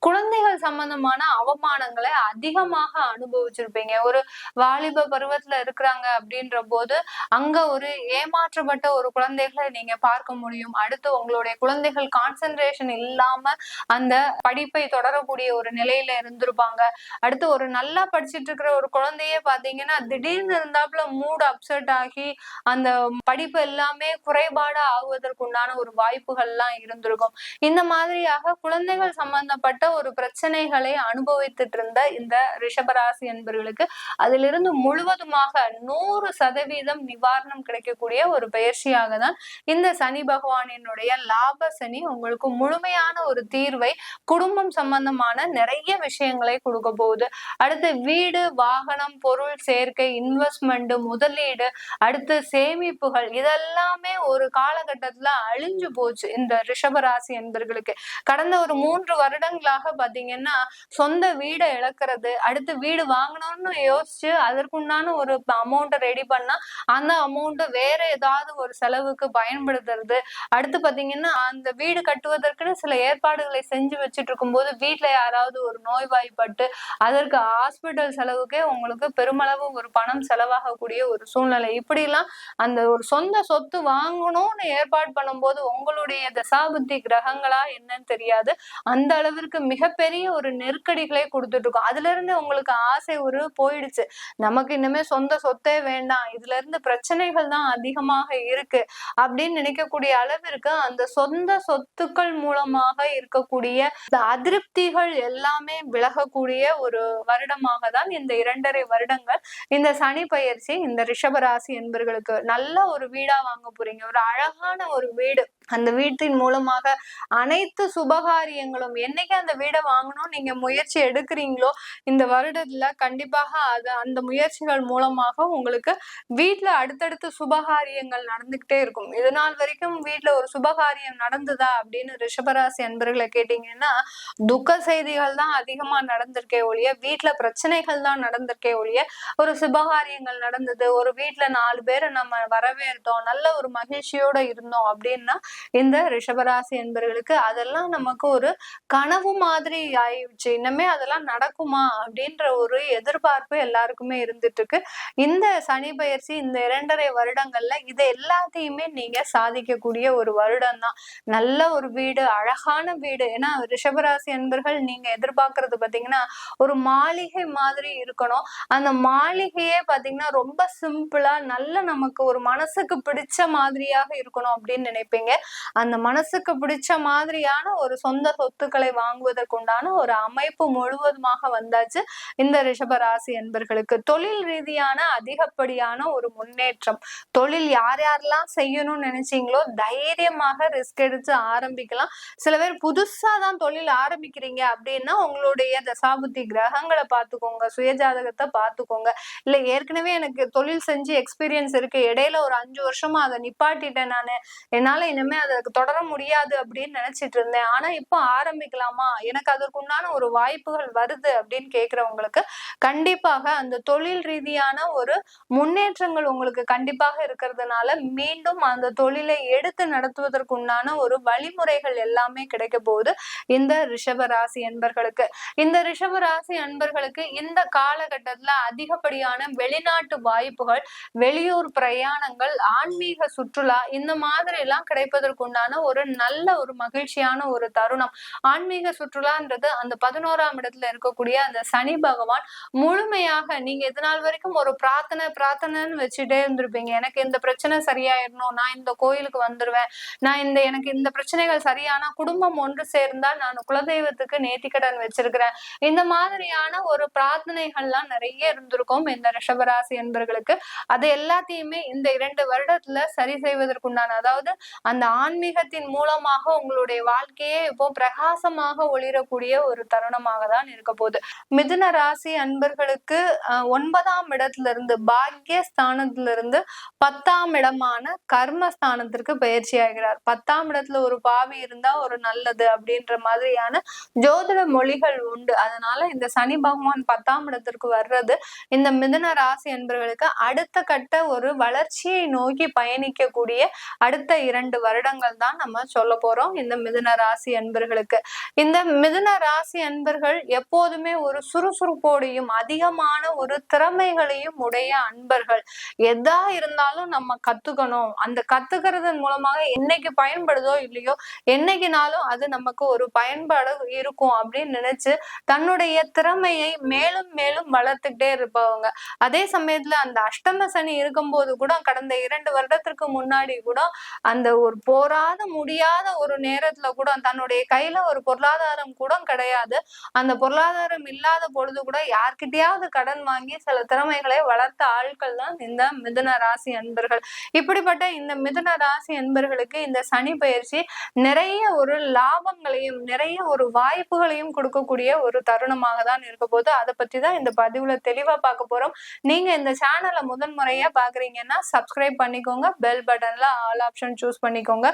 குழந்தைகள் சம்பந்தமான அவமானங்களை அதிகமாக அனுபவிச்சிருப்பீங்க. ஒரு வாலிப பருவத்துல இருக்கிறாங்க அப்படின்ற போது அங்க ஒரு ஏமாற்றப்பட்ட ஒரு குழந்தைகளை நீங்க பார்க்க முடியும். அடுத்து உங்களுடைய குழந்தைகள் கான்சென்ட்ரேஷன் இல்லாம அந்த படிப்பை தொடரக்கூடிய ஒரு நிலையில இருந்திருப்பாங்க. அடுத்து ஒரு நல்லா படிச்சுட்டு இருக்கிற ஒரு குழந்தையே பாத்தீங்கன்னா திடீர்னு இருந்தாப்புல மூட் அப்செட் ஆகி அந்த படிப்பு எல்லாமே குறைபாடு ஆகுவதற்குண்டான ஒரு வாய்ப்புகள் எல்லாம் இருந்திருக்கும். இந்த மாதிரியாக குழந்தைகள் சம்பந்தப்பட்ட ஒரு பிரச்சனைகளை அனுபவித்துட்டு இருந்த இந்த ரிஷபராசி என்பவர்களுக்கு அதிலிருந்து முழுவதுமாக 100% நிவாரணம் கிடைக்கக்கூடிய ஒரு பயிற்சியாக தான் இந்த சனி பகவானினுடைய லாப சனி உங்களுக்கு முழுமையான ஒரு தீர்வை, குடும்பம் சம்பந்தமான நிறைய விஷயங்களை கொடுக்க போகுது. அடுத்து வீடு, வாகனம், பொருள் சேர்க்கை, இன்வெஸ்ட்மெண்ட், முதலீடு, அடுத்து சேமிப்புகள், இதெல்லாமே ஒரு காலகட்டத்துல அழிஞ்சு போச்சு இந்த ரிஷபராசி என்பர்களுக்கு. கடந்த ஒரு 3 வருடங்களாக பாத்தீங்கன்னா சொந்த வீடை இழக்கிறது, அடுத்து வீடு வாங்கணும்னு யோசிச்சு அதற்குண்டான ஒரு அமௌண்ட்டை ரெடி பண்ணா அந்த அமௌண்ட் வேற ஏதாவது ஒரு செலவுக்கு பயன்படுத்துறது, அடுத்து பாத்தீங்கன்னா அந்த வீடு கட்டுவதற்குன்னு சில ஏற்பாடுகளை செஞ்சு வச்சுட்டு இருக்கும் போது வீட்டுல யாராவது ஒரு நோய்வாய்ப்பட்டு அதற்கு ஹாஸ்பிட்டல் செலவுக்கே உங்களுக்கு பெருமளவு ஒரு பணம் செலவாகக்கூடிய ஒரு சூழ்நிலை. இப்படி எல்லாம் அந்த ஒரு சொந்த சொத்து வாங்கணும்னு ஏற்பாடு பண்ணும்போது உங்களுடைய தசாபுத்தி கிரகங்களா என்னன்னு தெரியாது, அந்த அளவிற்கு மிகப்பெரிய ஒரு நெருக்கடிகளை கொடுத்துட்டு இருக்கோம். அதுல இருந்து உங்களுக்கு ஆசை ஒரு போயிடுச்சு, நமக்கு இனிமே சொந்த சொத்தே வேண்டாம், இதுல இருந்து பிரச்சனைகள் தான் அதிகமாக இருக்கு அப்படின்னு நினைக்கக்கூடிய அளவிற்கு அந்த சொந்த சொத்துக்கள் மூலமாக இருக்கக்கூடிய அதிருப்திகள் எல்லாமே விலகக்கூடிய ஒரு வருடமாக தான் இந்த 2.5 வருடங்கள் இந்த சனி பயிற்சி இந்த ரிஷபராசி என்பவர்களுக்கு. நல்ல ஒரு வீடா வாங்க போறீங்க, ஒரு அழகான ஒரு வீடு, அந்த வீட்டின் மூலமாக அனைத்து சுபகாரியங்களும், என்னைக்கு அந்த வீடை வாங்கணும் நீங்க முயற்சி எடுக்கிறீங்களோ இந்த வருடத்துல கண்டிப்பாக அந்த முயற்சிகள் மூலமாக உங்களுக்கு வீட்டுல அடுத்தடுத்து சுபகாரியங்கள் நடந்துகிட்டே இருக்கும். இது நாள் வரைக்கும் வீட்டுல ஒரு சுபகாரியம் நடந்ததா அப்படின்னு ரிஷபராசி அன்பர்களை கேட்டீங்கன்னா துக்க செய்திகள் தான் அதிகமா நடந்திருக்கே ஒழிய வீட்டுல பிரச்சனைகள் தான் நடந்திருக்கே ஒழிய ஒரு சுபகாரியங்கள் நடந்தது, ஒரு வீட்டுல 4 பேரை நம்ம வரவேற்றோம், நல்ல ஒரு மகிழ்ச்சியோட இருந்தோம் அப்படின்னா இந்த ரிஷபராசி என்பர்களுக்கு. அதெல்லாம் நமக்கு ஒரு கனவு மாதிரி ஆயிடுச்சு. இன்னமே அதெல்லாம் நடக்குமா அப்படின்ற ஒரு எதிர்பார்ப்பு எல்லாருக்குமே இருந்துட்டு இருக்கு. இந்த சனி பயிற்சி இந்த 2.5 வருடங்கள்ல இதை எல்லாத்தையுமே நீங்க சாதிக்கக்கூடிய ஒரு வருடம் தான். நல்ல ஒரு வீடு, அழகான வீடு. ஏன்னா ரிஷபராசி அன்பர்கள் நீங்க எதிர்பார்க்கறது பாத்தீங்கன்னா ஒரு மாளிகை மாதிரி இருக்கணும். அந்த மாளிகையே பாத்தீங்கன்னா ரொம்ப சிம்பிளா நல்ல நமக்கு ஒரு மனசுக்கு பிடிச்ச மாதிரியாக இருக்கணும் அப்படின்னு நினைப்பீங்க. அந்த மனசுக்கு பிடிச்ச மாதிரியான ஒரு சொந்த சொத்துக்களை வாங்குவதற்குண்டான ஒரு அமைப்பு முழுவதுமாக வந்தாச்சு இந்த ரிஷபராசி என்பர்களுக்கு. தொழில் ரீதியான அதிகப்படியான ஒரு முன்னேற்றம். தொழில் யார் யாரெல்லாம் செய்யணும்னு நினைச்சீங்களோ தைரியமாக ரிஸ்க் எடுத்து ஆரம்பிக்கலாம். சில பேர் புதுசா தான் தொழில் ஆரம்பிக்கிறீங்க அப்படின்னா உங்களுடைய தசாபுத்தி கிரகங்களை பார்த்துக்கோங்க, சுயஜாதகத்தை பார்த்துக்கோங்க. இல்ல ஏற்கனவே எனக்கு தொழில் செஞ்சு எக்ஸ்பீரியன்ஸ் இருக்கு, இடையில ஒரு 5 வருஷமா அதை நிப்பாட்டிட்டேன், நானு என்னால இனிமே அதுக்கு தொடர முடியாது அப்படின்னு நினைச்சிட்டு இருந்தேன், ஆனா இப்போ ஆரம்பிக்கலாமா, எனக்கு அதற்குண்டான ஒரு வாய்ப்புகள் வருது அப்படின்னு கேக்குறவங்களுக்கு கண்டிப்பாக அந்த தொழில் ரீதியான ஒரு முன்னேற்றங்கள் உங்களுக்கு கண்டிப்பாக இருக்கிறதுனால மீண்டும் அந்த தொழிலை எடுத்து நடத்துவதற்குண்டான ஒரு வழிமுறைகள் எல்லாமே கிடைக்க போகுது இந்த ரிஷபராசி அன்பர்களுக்கு. இந்த ரிஷபராசி அன்பர்களுக்கு இந்த காலகட்டத்துல அதிகப்படியான வெளிநாட்டு வாய்ப்புகள், வெளியூர் பிரயாணங்கள், ஆன்மீக சுற்றுலா இந்த மாதிரி எல்லாம் கிடைப்பதற்குண்டான ஒரு நல்ல ஒரு மகிழ்ச்சியான ஒரு தருணம். ஆன்மீக சுற்றுலான்றது அந்த 11ஆம் இடத்துல இருக்கக்கூடிய அந்த சனி பகவான் முழுமையாக நீங்க இது நாள் வரைக்கும் ஒரு பிரார்த்தனைன்னு வச்சுட்டே இருந்திருப்பீங்க. எனக்கு இந்த பிரச்சனை சரியாயிடணும், நான் இந்த கோயிலுக்கு வந்துருவேன், நான் எனக்கு இந்த பிரச்சனைகள் சரியானா குடும்பம் ஒன்று சேர்ந்தா நான் குலதெய்வத்துக்கு நேர்த்திக்கடன் வச்சிருக்கிறேன். இந்த மாதிரியான ஒரு பிரார்த்தனைகள்லாம் நிறைய இருந்திருக்கும் இந்த ரிஷபராசி என்பர்களுக்கு. அது எல்லாத்தையுமே இந்த 2 வருடத்துல சரி செய்வதற்குண்டான, அதாவது அந்த ஆன்மீகத்தின் மூலமாக உங்களுடைய வாழ்க்கையே இப்போ பிரகாசமாக ஒளிரக்கூடிய ஒரு தருணமாக தான் இருக்க போகுது. மிதுன ராசி அன்பர்களுக்கு 9ஆம் இடத்துல இருந்து பாக்கியஸ்தானத்துல இருந்து 10ஆம் இடமான கர்மஸ்தானத்திற்கு பயிற்சி ஆகிறார். 10ஆம் இடத்துல ஒரு பாவி இருந்தா ஒரு நல்லது அப்படின்ற மாதிரியான ஜோதிட மொழிகள் உண்டு. அதனால இந்த சனி பகவான் 10ஆம் இடத்திற்கு வர்றது இந்த மிதுன ராசி அன்பர்களுக்கு அடுத்த கட்ட ஒரு வளர்ச்சியை நோக்கி பயணிக்கக்கூடிய அடுத்த 2 வருடங்கள் தான் நம்ம சொல்ல போறோம் இந்த மிதுன ராசி அன்பர்களுக்கு. இந்த மிதுன ராசி அன்பர்கள் எப்போதுமே ஒரு சுறுசுறுப்போடையும் அதிகமான ஒரு திறமைகளையும் உடைய அன்பர்கள். எதா இருந்தாலும் நம்ம கத்துக்கணும், அந்த கத்துக்கிறதன் மூலமாக என்னைக்கு பயன்படுதோ இல்லையோ என்னைக்குனாலும் அது நமக்கு ஒரு பயன்பாடு இருக்கும் அப்படின்னு நினைச்சு தன்னுடைய திறமையை மேலும் மேலும் வளர்த்துக்கிட்டே இருப்பவங்க. அதே சமயத்துல அந்த அஷ்டம சனி இருக்கும்போது கூட கடந்த 2 வருடத்திற்கு முன்னாடி கூட அந்த ஒரு போராத முடியாத ஒரு நேரத்துல கூட தன்னுடைய கையில ஒரு பொருளாதாரம் கூட கிடையாது, அந்த பொருளாதாரம் இல்லாத பொழுது கூட யார்கிட்டயாவது கடன் வாங்கி சில திறமைகளை வளர்த்த ஆட்கள் தான் இந்த மிதுன ராசி அன்பர்கள். இப்படிப்பட்ட இந்த மிதுன ராசி அன்பர்களுக்கு இந்த சனி பயிற்சி நிறைய ஒரு லாபங்களையும் நிறைய ஒரு வாய்ப்புகளையும் கொடுக்கக்கூடிய ஒரு தருணமாக தான் இருக்க போது. அதை பத்தி தான் இந்த பதிவுல தெளிவா பார்க்க போறோம். நீங்க இந்த சேனலை முதன்முறையா பாக்குறீங்கன்னா சப்ஸ்கிரைப் பண்ணிக்கோங்க, பெல் பட்டன்ல ஆல் ஆப்ஷன் சூஸ் பண்ணிக்கோங்க.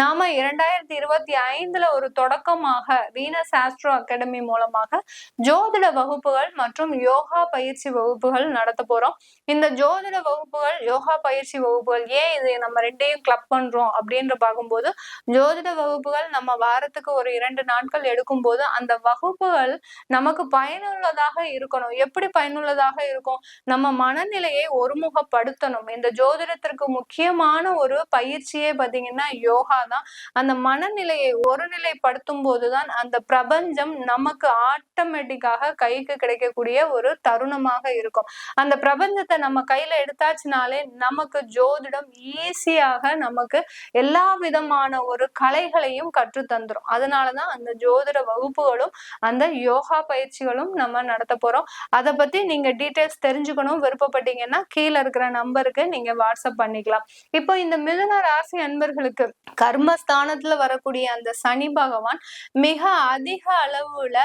நாம 2025ல ஒரு தொடக்கமாக வீனஸ் ஆஸ்ட்ரோ அகாடமி மூலமாக ஜோதிட வகுப்புகள் மற்றும் யோகா பயிற்சி வகுப்புகள் நடத்த போறோம். இந்த ஜோதிட வகுப்புகள், யோகா பயிற்சி வகுப்புகள் ஏன் இது நம்ம 2யும் கிளப் பண்றோம் அப்படின்னு பார்க்கும்போது, ஜோதிட வகுப்புகள் நம்ம வாரத்துக்கு ஒரு 2 நாட்கள் எடுக்கும் போது அந்த வகுப்புகள் நமக்கு பயனுள்ளதாக இருக்கணும். எப்படி பயனுள்ளதாக இருக்கும்? நம்ம மனநிலையை ஒருமுகப்படுத்தணும். இந்த ஜோதிடத்திற்கு முக்கியமான ஒரு பயிற்சியே பாத்தீங்கன்னா யோகா தான். அந்த மனநிலையை ஒருநிலைப்படுத்தும் போதுதான் அந்த பிரபஞ்சம் நமக்கு ஆட்டோமேட்டிக்காக கைக்கு கிடைக்கக்கூடிய ஒரு தருணமாக இருக்கும். அந்த பிரபஞ்சத்தை நம்ம கையில எடுத்தாச்சுனாலே நமக்கு ஜோதிடம் ஈஸியாக நமக்கு எல்லா விதமான ஒரு கலைகளையும் கற்று தந்துரும். அதனாலதான் அந்த ஜோதிட வகுப்புகளும் அந்த யோகா பயிற்சிகளும் நம்ம நடத்த போறோம். அதை பத்தி நீங்க டீட்டெயில்ஸ் தெரிஞ்சுக்கணும் விருப்பப்பட்டீங்கன்னா கீழே இருக்கிற நம்பருக்கு நீங்க வாட்ஸ்அப் பண்ணிக்கலாம். இப்போ இந்த மிதுன ராசி அன்பர்களுக்கு கர்மஸ்தானத்துல வரக்கூடிய அந்த சனி பகவான் மிக அதிக அளவுல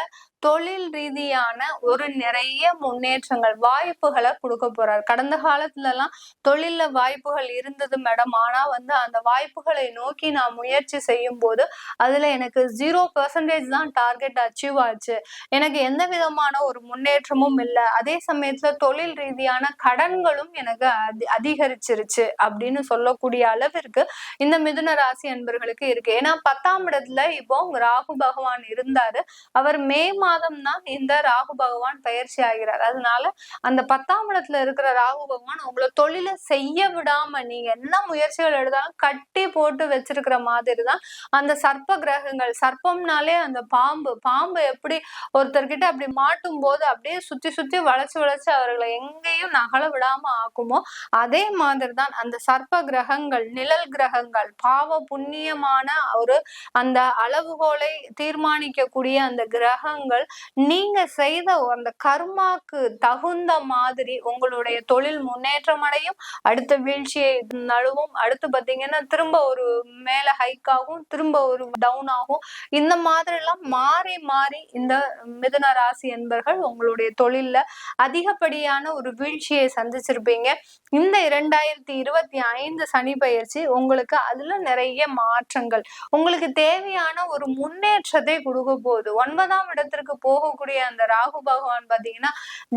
தொழில் ரீதியான ஒரு நிறைய முன்னேற்றங்கள் வாய்ப்புகளை கொடுக்க போறாரு. கடந்த காலத்துல எல்லாம் தொழில்ல வாய்ப்புகள் இருந்தது மேடம். ஆனா அந்த வாய்ப்புகளை நோக்கி நான் முயற்சி செய்யும் போது அதுல எனக்கு 0% தான் டார்கெட் அச்சீவ் ஆச்சு. எனக்கு எந்த விதமான ஒரு முன்னேற்றமும் இல்லை. அதே சமயத்துல தொழில் ரீதியான கடன்களும் எனக்கு அதிகரிச்சிருச்சு அப்படின்னு சொல்லக்கூடிய அளவிற்கு இந்த மிதுன ராசி அன்பர்களுக்கு இருக்கு. ஏன்னா 10ஆம் இடத்துல இப்போ ராகு பகவான் இருந்தாரு. அவர் மே மாதம் தான் இந்த ராகு பகவான் பயிற்சி ஆகிறார். அதனால அந்த 10ஆம் இடத்துல இருக்கிற ராகு பகவான் உங்களை தொழில செய்ய விடாம நீங்க என்ன முயற்சிகள் எடுத்தாலும் கட்டி போட்டு வச்சிருக்கிற மாதிரி தான் அந்த சர்ப்ப கிரகங்கள். சர்ப்பம்னாலே அந்த பாம்பு எப்படி ஒருத்தர்கிட்ட அப்படி மாட்டும் போது அப்படியே சுத்தி சுத்தி வளைச்சு வளைச்சு அவர்களை எங்கேயும் நகல விடாம ஆக்குமோ, அதே மாதிரிதான் அந்த சர்ப்ப கிரகங்கள், நிழல் கிரகங்கள், பாவ புண்ணியமான ஒரு அந்த அளவுகோலை தீர்மானிக்கக்கூடிய அந்த கிரகங்கள் நீங்க செய்த அந்த கர்மாக்கு தகுந்த மாதிரி உங்களுடைய தொழில் முன்னேற்றம் அடையும், அடுத்த வீழ்ச்சியை நழுவும், அடுத்து பாத்தீங்கன்னா திரும்ப ஒரு மேல ஹைக் ஆகும், திரும்ப ஒரு டவுன் ஆகும். இந்த மாதிரி எல்லாம் மாறி மாறி இந்த மிதுன ராசி என்பர்கள் உங்களுடைய தொழில்ல அதிகப்படியான ஒரு வீழ்ச்சியை சந்திச்சிருப்பீங்க. இந்த 2025 சனி பயிற்சி உங்களுக்கு அதுல நிறைய மாற்றங்கள், உங்களுக்கு தேவையான ஒரு முன்னேற்றத்தை கொடுக்க போகுது. 9ஆம் இடத்திற்கு போகக்கூடிய அந்த ராகு பகவான் பாத்தீங்கன்னா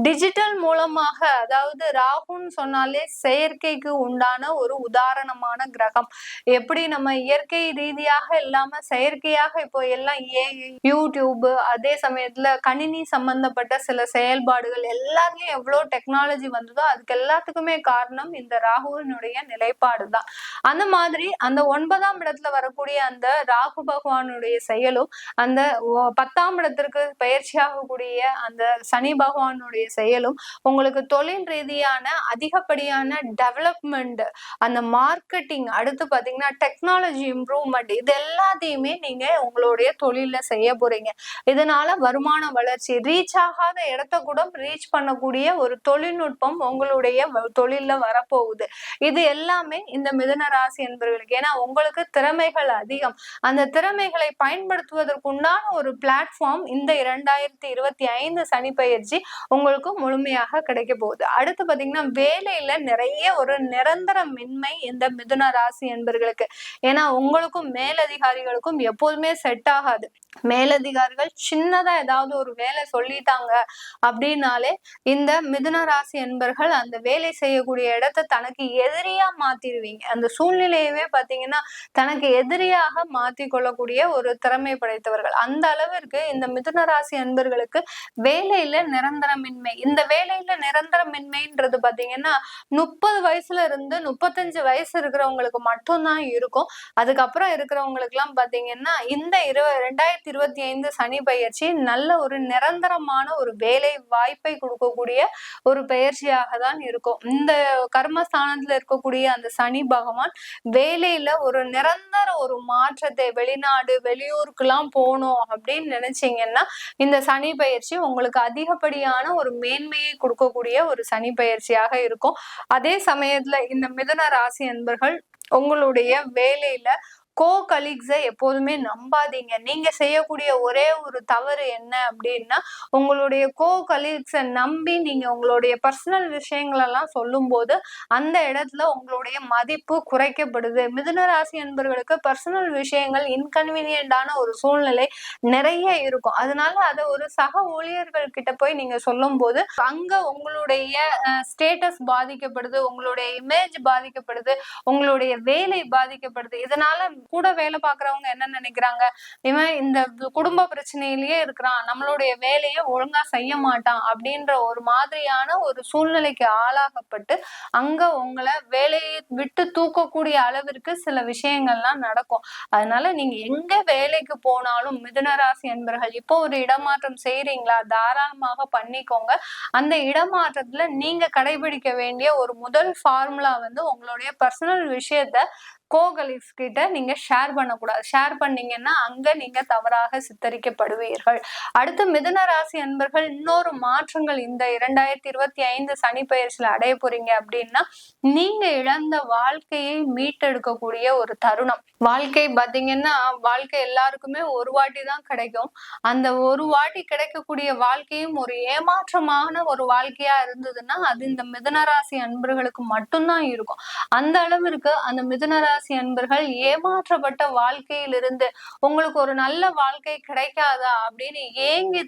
டிஜிட்டல் மூலமாக, அதாவது ராகுன்னு சொன்னாலே செயற்கைக்கு உண்டான ஒரு உதாரணமான கிரகம். எப்படி நம்ம இயற்கை ரீதியாக இல்லாம செயற்கையாக இப்போ எல்லாம் யூடியூப், அதே சமயத்துல கணினி சம்பந்தப்பட்ட சில செயல்பாடுகள் எல்லாத்துலயும் எவ்வளவு டெக்னாலஜி வந்ததோ அதுக்கு எல்லாத்துக்குமே காரணம் இந்த ராகுவினுடைய நிலைப்பாடு தான். அந்த மாதிரி அந்த 9ஆம் இடத்துல வரக்கூடிய அந்த ராகு பகவானுடைய செயலும், அந்த 10ஆம் இடத்திற்கு பயிற்சியாகக்கூடிய அந்த சனி பகவானுடைய செயலும் உங்களுக்கு தொழில் ரீதியான அதிகப்படியான டெவலப்மெண்ட், அந்த மார்க்கெட்டிங், அடுத்து பாத்தீங்கன்னா டெக்னாலஜி இம்ப்ரூவ்மெண்ட், இது எல்லாத்தையுமே நீங்க உங்களுடைய தொழில செய்ய போறீங்க. இதனால வருமான வளர்ச்சி, ரீச் ஆகாத இடத்த கூட ரீச் பண்ணக்கூடிய ஒரு தொழில்நுட்பம் உங்களுடைய தொழில்ல வரப்போகுது. இது எல்லாமே இந்த மிதுன ராசி என்பவர்களுக்கு. ஏன்னா உங்களுக்கு திறமைகள் அதிகம். அந்த திறமைகளை பயன்படுத்துவதற்குண்டான ஒரு பிளாட்ஃபார்ம் இந்த 2025 சனி பயிற்சி உங்களுக்கு முழுமையாக கிடைக்க போகுது. அடுத்து பாத்தீங்கன்னா வேலையில நிறைய ஒரு நிரந்தரமின்மை இந்த மிதுன ராசி என்பவர்களுக்கு. ஏன்னா உங்களுக்கும் மேலதிகாரிகளுக்கும் எப்போதுமே செட் ஆகாது. மேலதிகாரிகள் சின்னதா ஏதாவது ஒரு வேலை சொல்லிட்டாங்க அப்படின்னாலே இந்த மிதுன ராசி என்பர்கள் அந்த வேலை செய்யக்கூடிய இடத்தை தனக்கு எதிரியா மாத்திடுவீங்க. அந்த சூழ்நிலையவே பாத்தீங்கன்னா தனக்கு எதிரியாக மாத்தி கொள்ளக்கூடிய ஒரு திறமை படைத்தவர்கள். அந்த அளவிற்கு இந்த மிதுன ராசி அன்பர்களுக்கு வேலையில நிரந்தரமின்மை. இந்த வேலையில நிரந்தரமின்மைன்றது பாத்தீங்கன்னா 30 வயசுல இருந்து 35 வயசு இருக்கிறவங்களுக்கு மட்டும்தான் இருக்கும். அதுக்கப்புறம் இருக்கிறவங்களுக்கு எல்லாம் பாத்தீங்கன்னா இந்த 2025 சனி பயிற்சி நல்ல ஒரு நிரந்தரமான ஒரு வேலை வாய்ப்பை கொடுக்கக்கூடிய ஒரு பயிற்சியாக தான் இருக்கும். இந்த கர்மஸ்தானத்துல இருக்கக்கூடிய அந்த சனி பகவான் வேலையில ஒரு நிரந்தர ஒரு மாற்றத்தை, வெளிநாடு வெளியூருக்கு எல்லாம் போகணும் அப்படின்னு நினைச்சீங்கன்னா இந்த சனி பயிற்சி உங்களுக்கு அதிகப்படியான ஒரு மேன்மையை கொடுக்கக்கூடிய ஒரு சனி பயிற்சியாக இருக்கும். அதே சமயத்துல இந்த மிதுன ராசி அன்பர்கள் உங்களுடைய வேலையில கலீக்ஸை எப்போதுமே நம்பாதீங்க. நீங்க செய்யக்கூடிய ஒரே ஒரு தவறு என்ன அப்படின்னா உங்களுடைய கலீக்ஸை நம்பி நீங்க உங்களுடைய பர்சனல் விஷயங்கள் எல்லாம் சொல்லும் போது அந்த இடத்துல உங்களுடைய மதிப்பு குறைக்கப்படுது. மிதுன ராசி என்பவர்களுக்கு பர்சனல் விஷயங்கள் இன்கன்வீனியன்டான ஒரு சூழ்நிலை நிறைய இருக்கும். அதனால அதை ஒரு சக ஊழியர்கள் கிட்ட போய் நீங்க சொல்லும் போது அங்க உங்களுடைய ஸ்டேட்டஸ் பாதிக்கப்படுது, உங்களுடைய இமேஜ் பாதிக்கப்படுது, உங்களுடைய வேலை பாதிக்கப்படுது. இதனால கூட வேலை பாக்குறவங்க என்ன நினைக்கிறாங்க, இவன் இந்த குடும்ப பிரச்சனையிலேயே இருக்கிறான், நம்மளுடைய வேலையை ஒழுங்கா செய்ய மாட்டான் அப்படின்ற ஒரு மாதிரியான ஒரு சூழ்நிலைக்கு ஆளாகப்பட்டு அங்க உங்களை வேலையை விட்டு தூக்கக்கூடிய அளவிற்கு சில விஷயங்கள்லாம் நடக்கும். அதனால நீங்க எங்க வேலைக்கு போனாலும் மிதுனராசி என்பர்கள் இப்போ ஒரு இடமாற்றம் செய்யறீங்களா, தாராளமாக பண்ணிக்கோங்க. அந்த இடமாற்றத்துல நீங்க கடைபிடிக்க வேண்டிய ஒரு முதல் ஃபார்முலா உங்களுடைய பர்சனல் விஷயத்த கோகலிஸ் கிட்ட நீங்க ஷேர் பண்ணக்கூடாது. ஷேர் பண்ணீங்கன்னா அங்க நீங்க தவறாக சித்தரிக்கப்படுவீர்கள். அடுத்து மிதுன ராசி அன்பர்கள் இன்னொரு மாற்றங்கள் இந்த 2025 சனி பெயர்ச்சியில அடைய போறீங்க அப்படின்னா, நீங்க இழந்த வாழ்க்கையை மீட்டெடுக்கக்கூடிய ஒரு தருணம். வாழ்க்கை பாத்தீங்கன்னா, வாழ்க்கை எல்லாருக்குமே ஒரு வாட்டி தான் கிடைக்கும். அந்த ஒரு வாட்டி கிடைக்கக்கூடிய வாழ்க்கையும் ஒரு ஏமாற்றமான ஒரு வாழ்க்கையா இருந்ததுன்னா, அது இந்த மிதுன ராசி அன்பர்களுக்கு மட்டும்தான் இருக்கும். அந்த அளவிற்கு அந்த மிதுன ராசி அன்பர்கள் ஏமாற்றப்பட்ட வாழ்க்கையிலிருந்து உங்களுக்கு ஒரு நல்ல வாழ்க்கை கிடைக்காதா அப்படின்னு ஏங்கி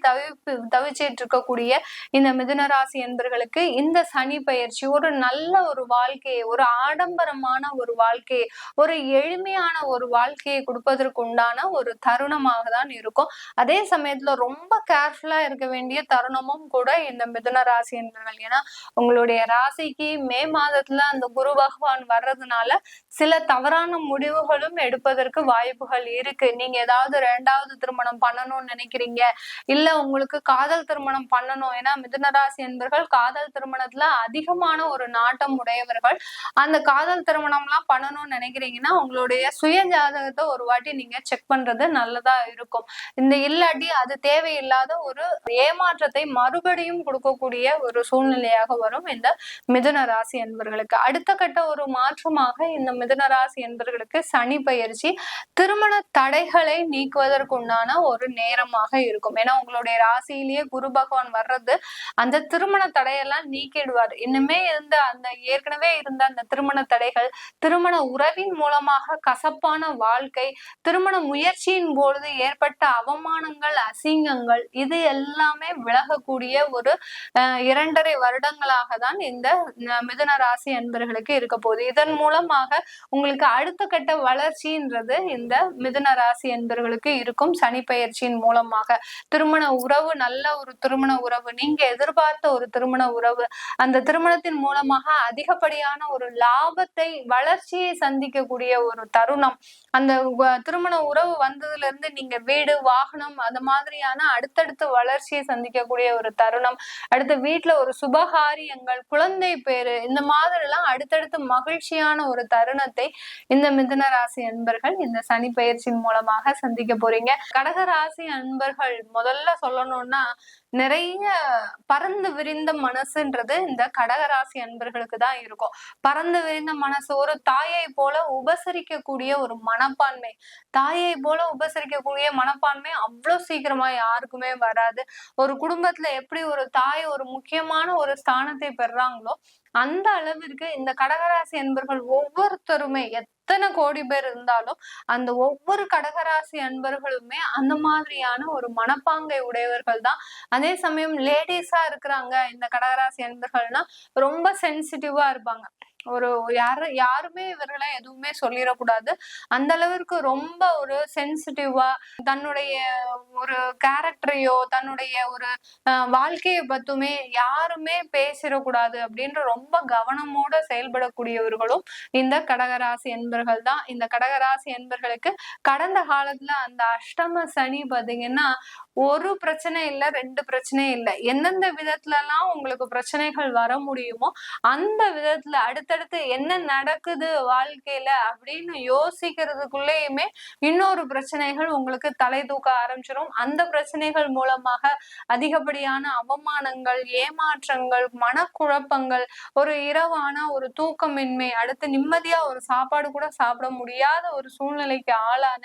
தவிச்சிட்டு இருக்கக்கூடிய இந்த மிதுன ராசி அன்பர்களுக்கு இந்த சனி பெயர்ச்சி ஒரு நல்ல ஒரு வாழ்க்கையை, ஒரு ஆடம்பரமான ஒரு வாழ்க்கையை, ஒரு எளிமையான ஒரு வாழ்க்கையை கொடுப்பதற்கு உண்டான ஒரு தருணமாக தான் இருக்கும். அதே சமயத்துல ரொம்ப கேர்ஃபுல்லா இருக்க வேண்டிய தருணமும் கூட இந்த மிதுன ராசி அன்பர்கள். ஏன்னா உங்களுடைய ராசிக்கு மே மாதத்துல அந்த குரு பகவான் வர்றதுனால சில தவறான முடிவுகளும் எடுப்பதற்கு வாய்ப்புகள் இருக்கு. நீங்க ஏதாவது 2வது திருமணம் பண்ணணும்னு நினைக்கிறீங்க, இல்ல உங்களுக்கு காதல் திருமணம் பண்ணணும். ஏன்னா மிதுனராசி என்பர்கள் காதல் திருமணத்துல அதிகமான ஒரு நாட்டம் உடையவர்கள். அந்த காதல் திருமணம் எல்லாம் பண்ணணும்னு நினைக்கிறீங்கன்னா உங்களுடைய சுய ஜாதகத்தை ஒரு வாட்டி நீங்க செக் பண்றது நல்லதா இருக்கும். இந்த இல்லாட்டி அது தேவையில்லாத ஒரு ஏமாற்றத்தை மறுபடியும் கொடுக்கக்கூடிய ஒரு சூழ்நிலையாக வரும் இந்த மிதுன ராசி என்பர்களுக்கு. அடுத்த கட்ட ஒரு மாற்றமாக இந்த மிதுன ராசி என்பர்களுக்கு சனி பெயர்ச்சி திருமண தடைகளை நீக்குவதற்குண்டான ஒரு நேரமாக இருக்கும். ஏன்னா உங்களுடைய ராசியிலேயே குரு பகவான் வர்றது அந்த திருமண தடையெல்லாம் நீக்கிடுவார். இன்னுமே ஏற்கனவே இருந்த அந்த திருமண தடைகள், திருமண உறவின் மூலமாக கசப்பான வாழ்க்கை, திருமண முயற்சியின் பொழுது ஏற்பட்ட அவமானங்கள், அசிங்கங்கள், இது எல்லாமே விலகக்கூடிய ஒரு 2.5 வருடங்களாக தான் இந்த மிதுன ராசி அன்பர்களுக்கு இருக்க போகுது. இதன் மூலமாக உங்களுக்கு அடுத்த கட்ட வளர்ச்சின்றது இந்த மிதுன ராசி அன்பர்களுக்கு இருக்கும். சனி பெயர்ச்சியின் மூலமாக திருமண உறவு, நல்ல ஒரு திருமண உறவு, நீங்க எதிர்பார்த்த ஒரு திருமண உறவு, அந்த திருமணத்தின் மூலமாக அதிகப்படியான ஒரு லாபத்தை, வளர்ச்சியை சந்திக்கக்கூடிய ஒரு தருணம். அந்த திருமண உறவு வந்ததுல இருந்து நீங்க வீடு, வாகனம், அந்த மாதிரியான அடுத்தடுத்து வளர்ச்சியை சந்திக்கக்கூடிய ஒரு தருணம். அடுத்த வீட்டுல ஒரு சுபகாரியங்கள், குழந்தை பேரு, இந்த மாதிரி எல்லாம் அடுத்தடுத்து மகிழ்ச்சியான ஒரு தருணத்தை இந்த மிதுன ராசி அன்பர்கள் இந்த சனி பெயர்ச்சியின் மூலமாக சந்திக்க போறீங்க. கடக ராசி அன்பர்கள் முதல்ல சொல்லணும்னா, நிறைய பறந்து விரிந்த மனசுன்றது இந்த கடகராசி அன்பர்களுக்கு தான் இருக்கும். பறந்து விரிந்த மனசு, ஒரு தாயை போல உபசரிக்கக்கூடிய ஒரு மனப்பான்மை, தாயை போல உபசரிக்கக்கூடிய மனப்பான்மை அவ்வளவு சீக்கிரமா யாருக்குமே வராது. ஒரு குடும்பத்துல எப்படி ஒரு தாய் ஒரு முக்கியமான ஒரு ஸ்தானத்தை பெறாங்களோ அந்த அளவிற்கு இந்த கடகராசி அன்பர்கள் ஒவ்வொருத்தருமே, எத்தனை கோடி பேர் இருந்தாலும் அந்த ஒவ்வொரு கடகராசி அன்பர்களுமே அந்த மாதிரியான ஒரு மனப்பாங்கை உடையவர்கள் தான். அதே சமயம் லேடிஸா இருக்கிறாங்க இந்த கடகராசி அன்பர்கள்னா ரொம்ப சென்சிட்டிவா இருப்பாங்க. யாருமே இவர்களை எதுவுமே சொல்லிடக்கூடாது. அந்த அளவிற்கு ரொம்ப ஒரு சென்சிட்டிவா தன்னுடைய ஒரு கேரக்டரையோ தன்னுடைய ஒரு வாழ்க்கையை பத்துமே யாருமே பேசிடக்கூடாது அப்படின்ற ரொம்ப கவனமோட செயல்படக்கூடியவர்களும் இந்த கடகராசி என்பர்கள் தான். இந்த கடகராசி என்பர்களுக்கு கடந்த காலத்துல அந்த அஷ்டம சனி பாத்தீங்கன்னா ஒரு பிரச்சனை இல்ல, 2 பிரச்சனை இல்லை, எந்தெந்த விதத்துல எல்லாம் உங்களுக்கு பிரச்சனைகள் வர முடியுமோ அந்த விதத்துல அடுத்தடுத்து என்ன நடக்குது வாழ்க்கையில அப்படின்னு யோசிக்கிறதுக்குள்ளேயுமே இன்னொரு பிரச்சனைகள் உங்களுக்கு தலை தூக்க ஆரம்பிச்சிடும். அந்த பிரச்சனைகள் மூலமாக அதிகப்படியான அவமானங்கள், ஏமாற்றங்கள், மனக்குழப்பங்கள், ஒரு இரவான ஒரு தூக்கமின்மை, அடுத்து நிம்மதியா ஒரு சாப்பாடு கூட சாப்பிட முடியாத ஒரு சூழ்நிலைக்கு ஆளான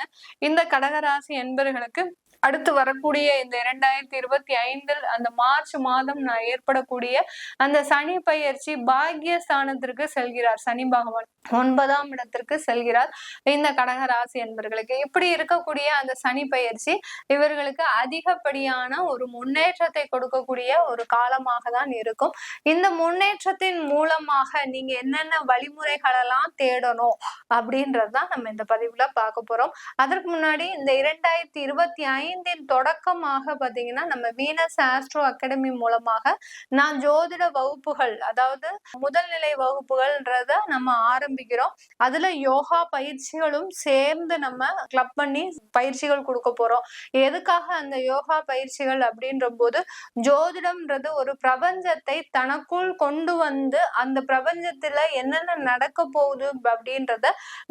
இந்த கடகராசி என்பர்களுக்கு அடுத்து வரக்கூடிய இந்த 2025 அந்த மார்ச் மாதம் ஏற்படக்கூடிய அந்த சனி பெயர்ச்சி பாக்கியஸ்தானத்திற்கு செல்கிறார். சனி பகவான் 9ஆம் இடத்திற்கு செல்கிறார் இந்த கடகராசி என்பர்களுக்கு. இப்படி இருக்கக்கூடிய அந்த சனி பெயர்ச்சி இவர்களுக்கு அதிகப்படியான ஒரு முன்னேற்றத்தை கொடுக்கக்கூடிய ஒரு காலமாக தான் இருக்கும். இந்த முன்னேற்றத்தின் மூலமாக நீங்க என்னென்ன வழிமுறைகள் எல்லாம் தேடணும் அப்படின்றதுதான் நம்ம இந்த பதிவுல பார்க்க போறோம். அதற்கு முன்னாடி இந்த 2025 2025 தொடக்கமாக பாத்தீங்கன்னா நம்ம வீனஸ் ஆஸ்ட்ரோ அகாடமி மூலமாக நான் ஜோதிட வகுப்புகள், அதாவது முதல் நிலை வகுப்புகள்ன்றத நம்ம ஆரம்பிக்கிறோம். அதுல யோகா பயிற்சிகளும் சேர்ந்து நம்ம கிளப் பண்ணி பயிற்சிகள் கொடுக்க போறோம். எதுக்காக அந்த யோகா பயிற்சிகள் அப்படின்ற போது, ஜோதிடம்ன்றது ஒரு பிரபஞ்சத்தை தனக்குள் கொண்டு வந்து அந்த பிரபஞ்சத்துல என்னென்ன நடக்க போகுது அப்படின்றத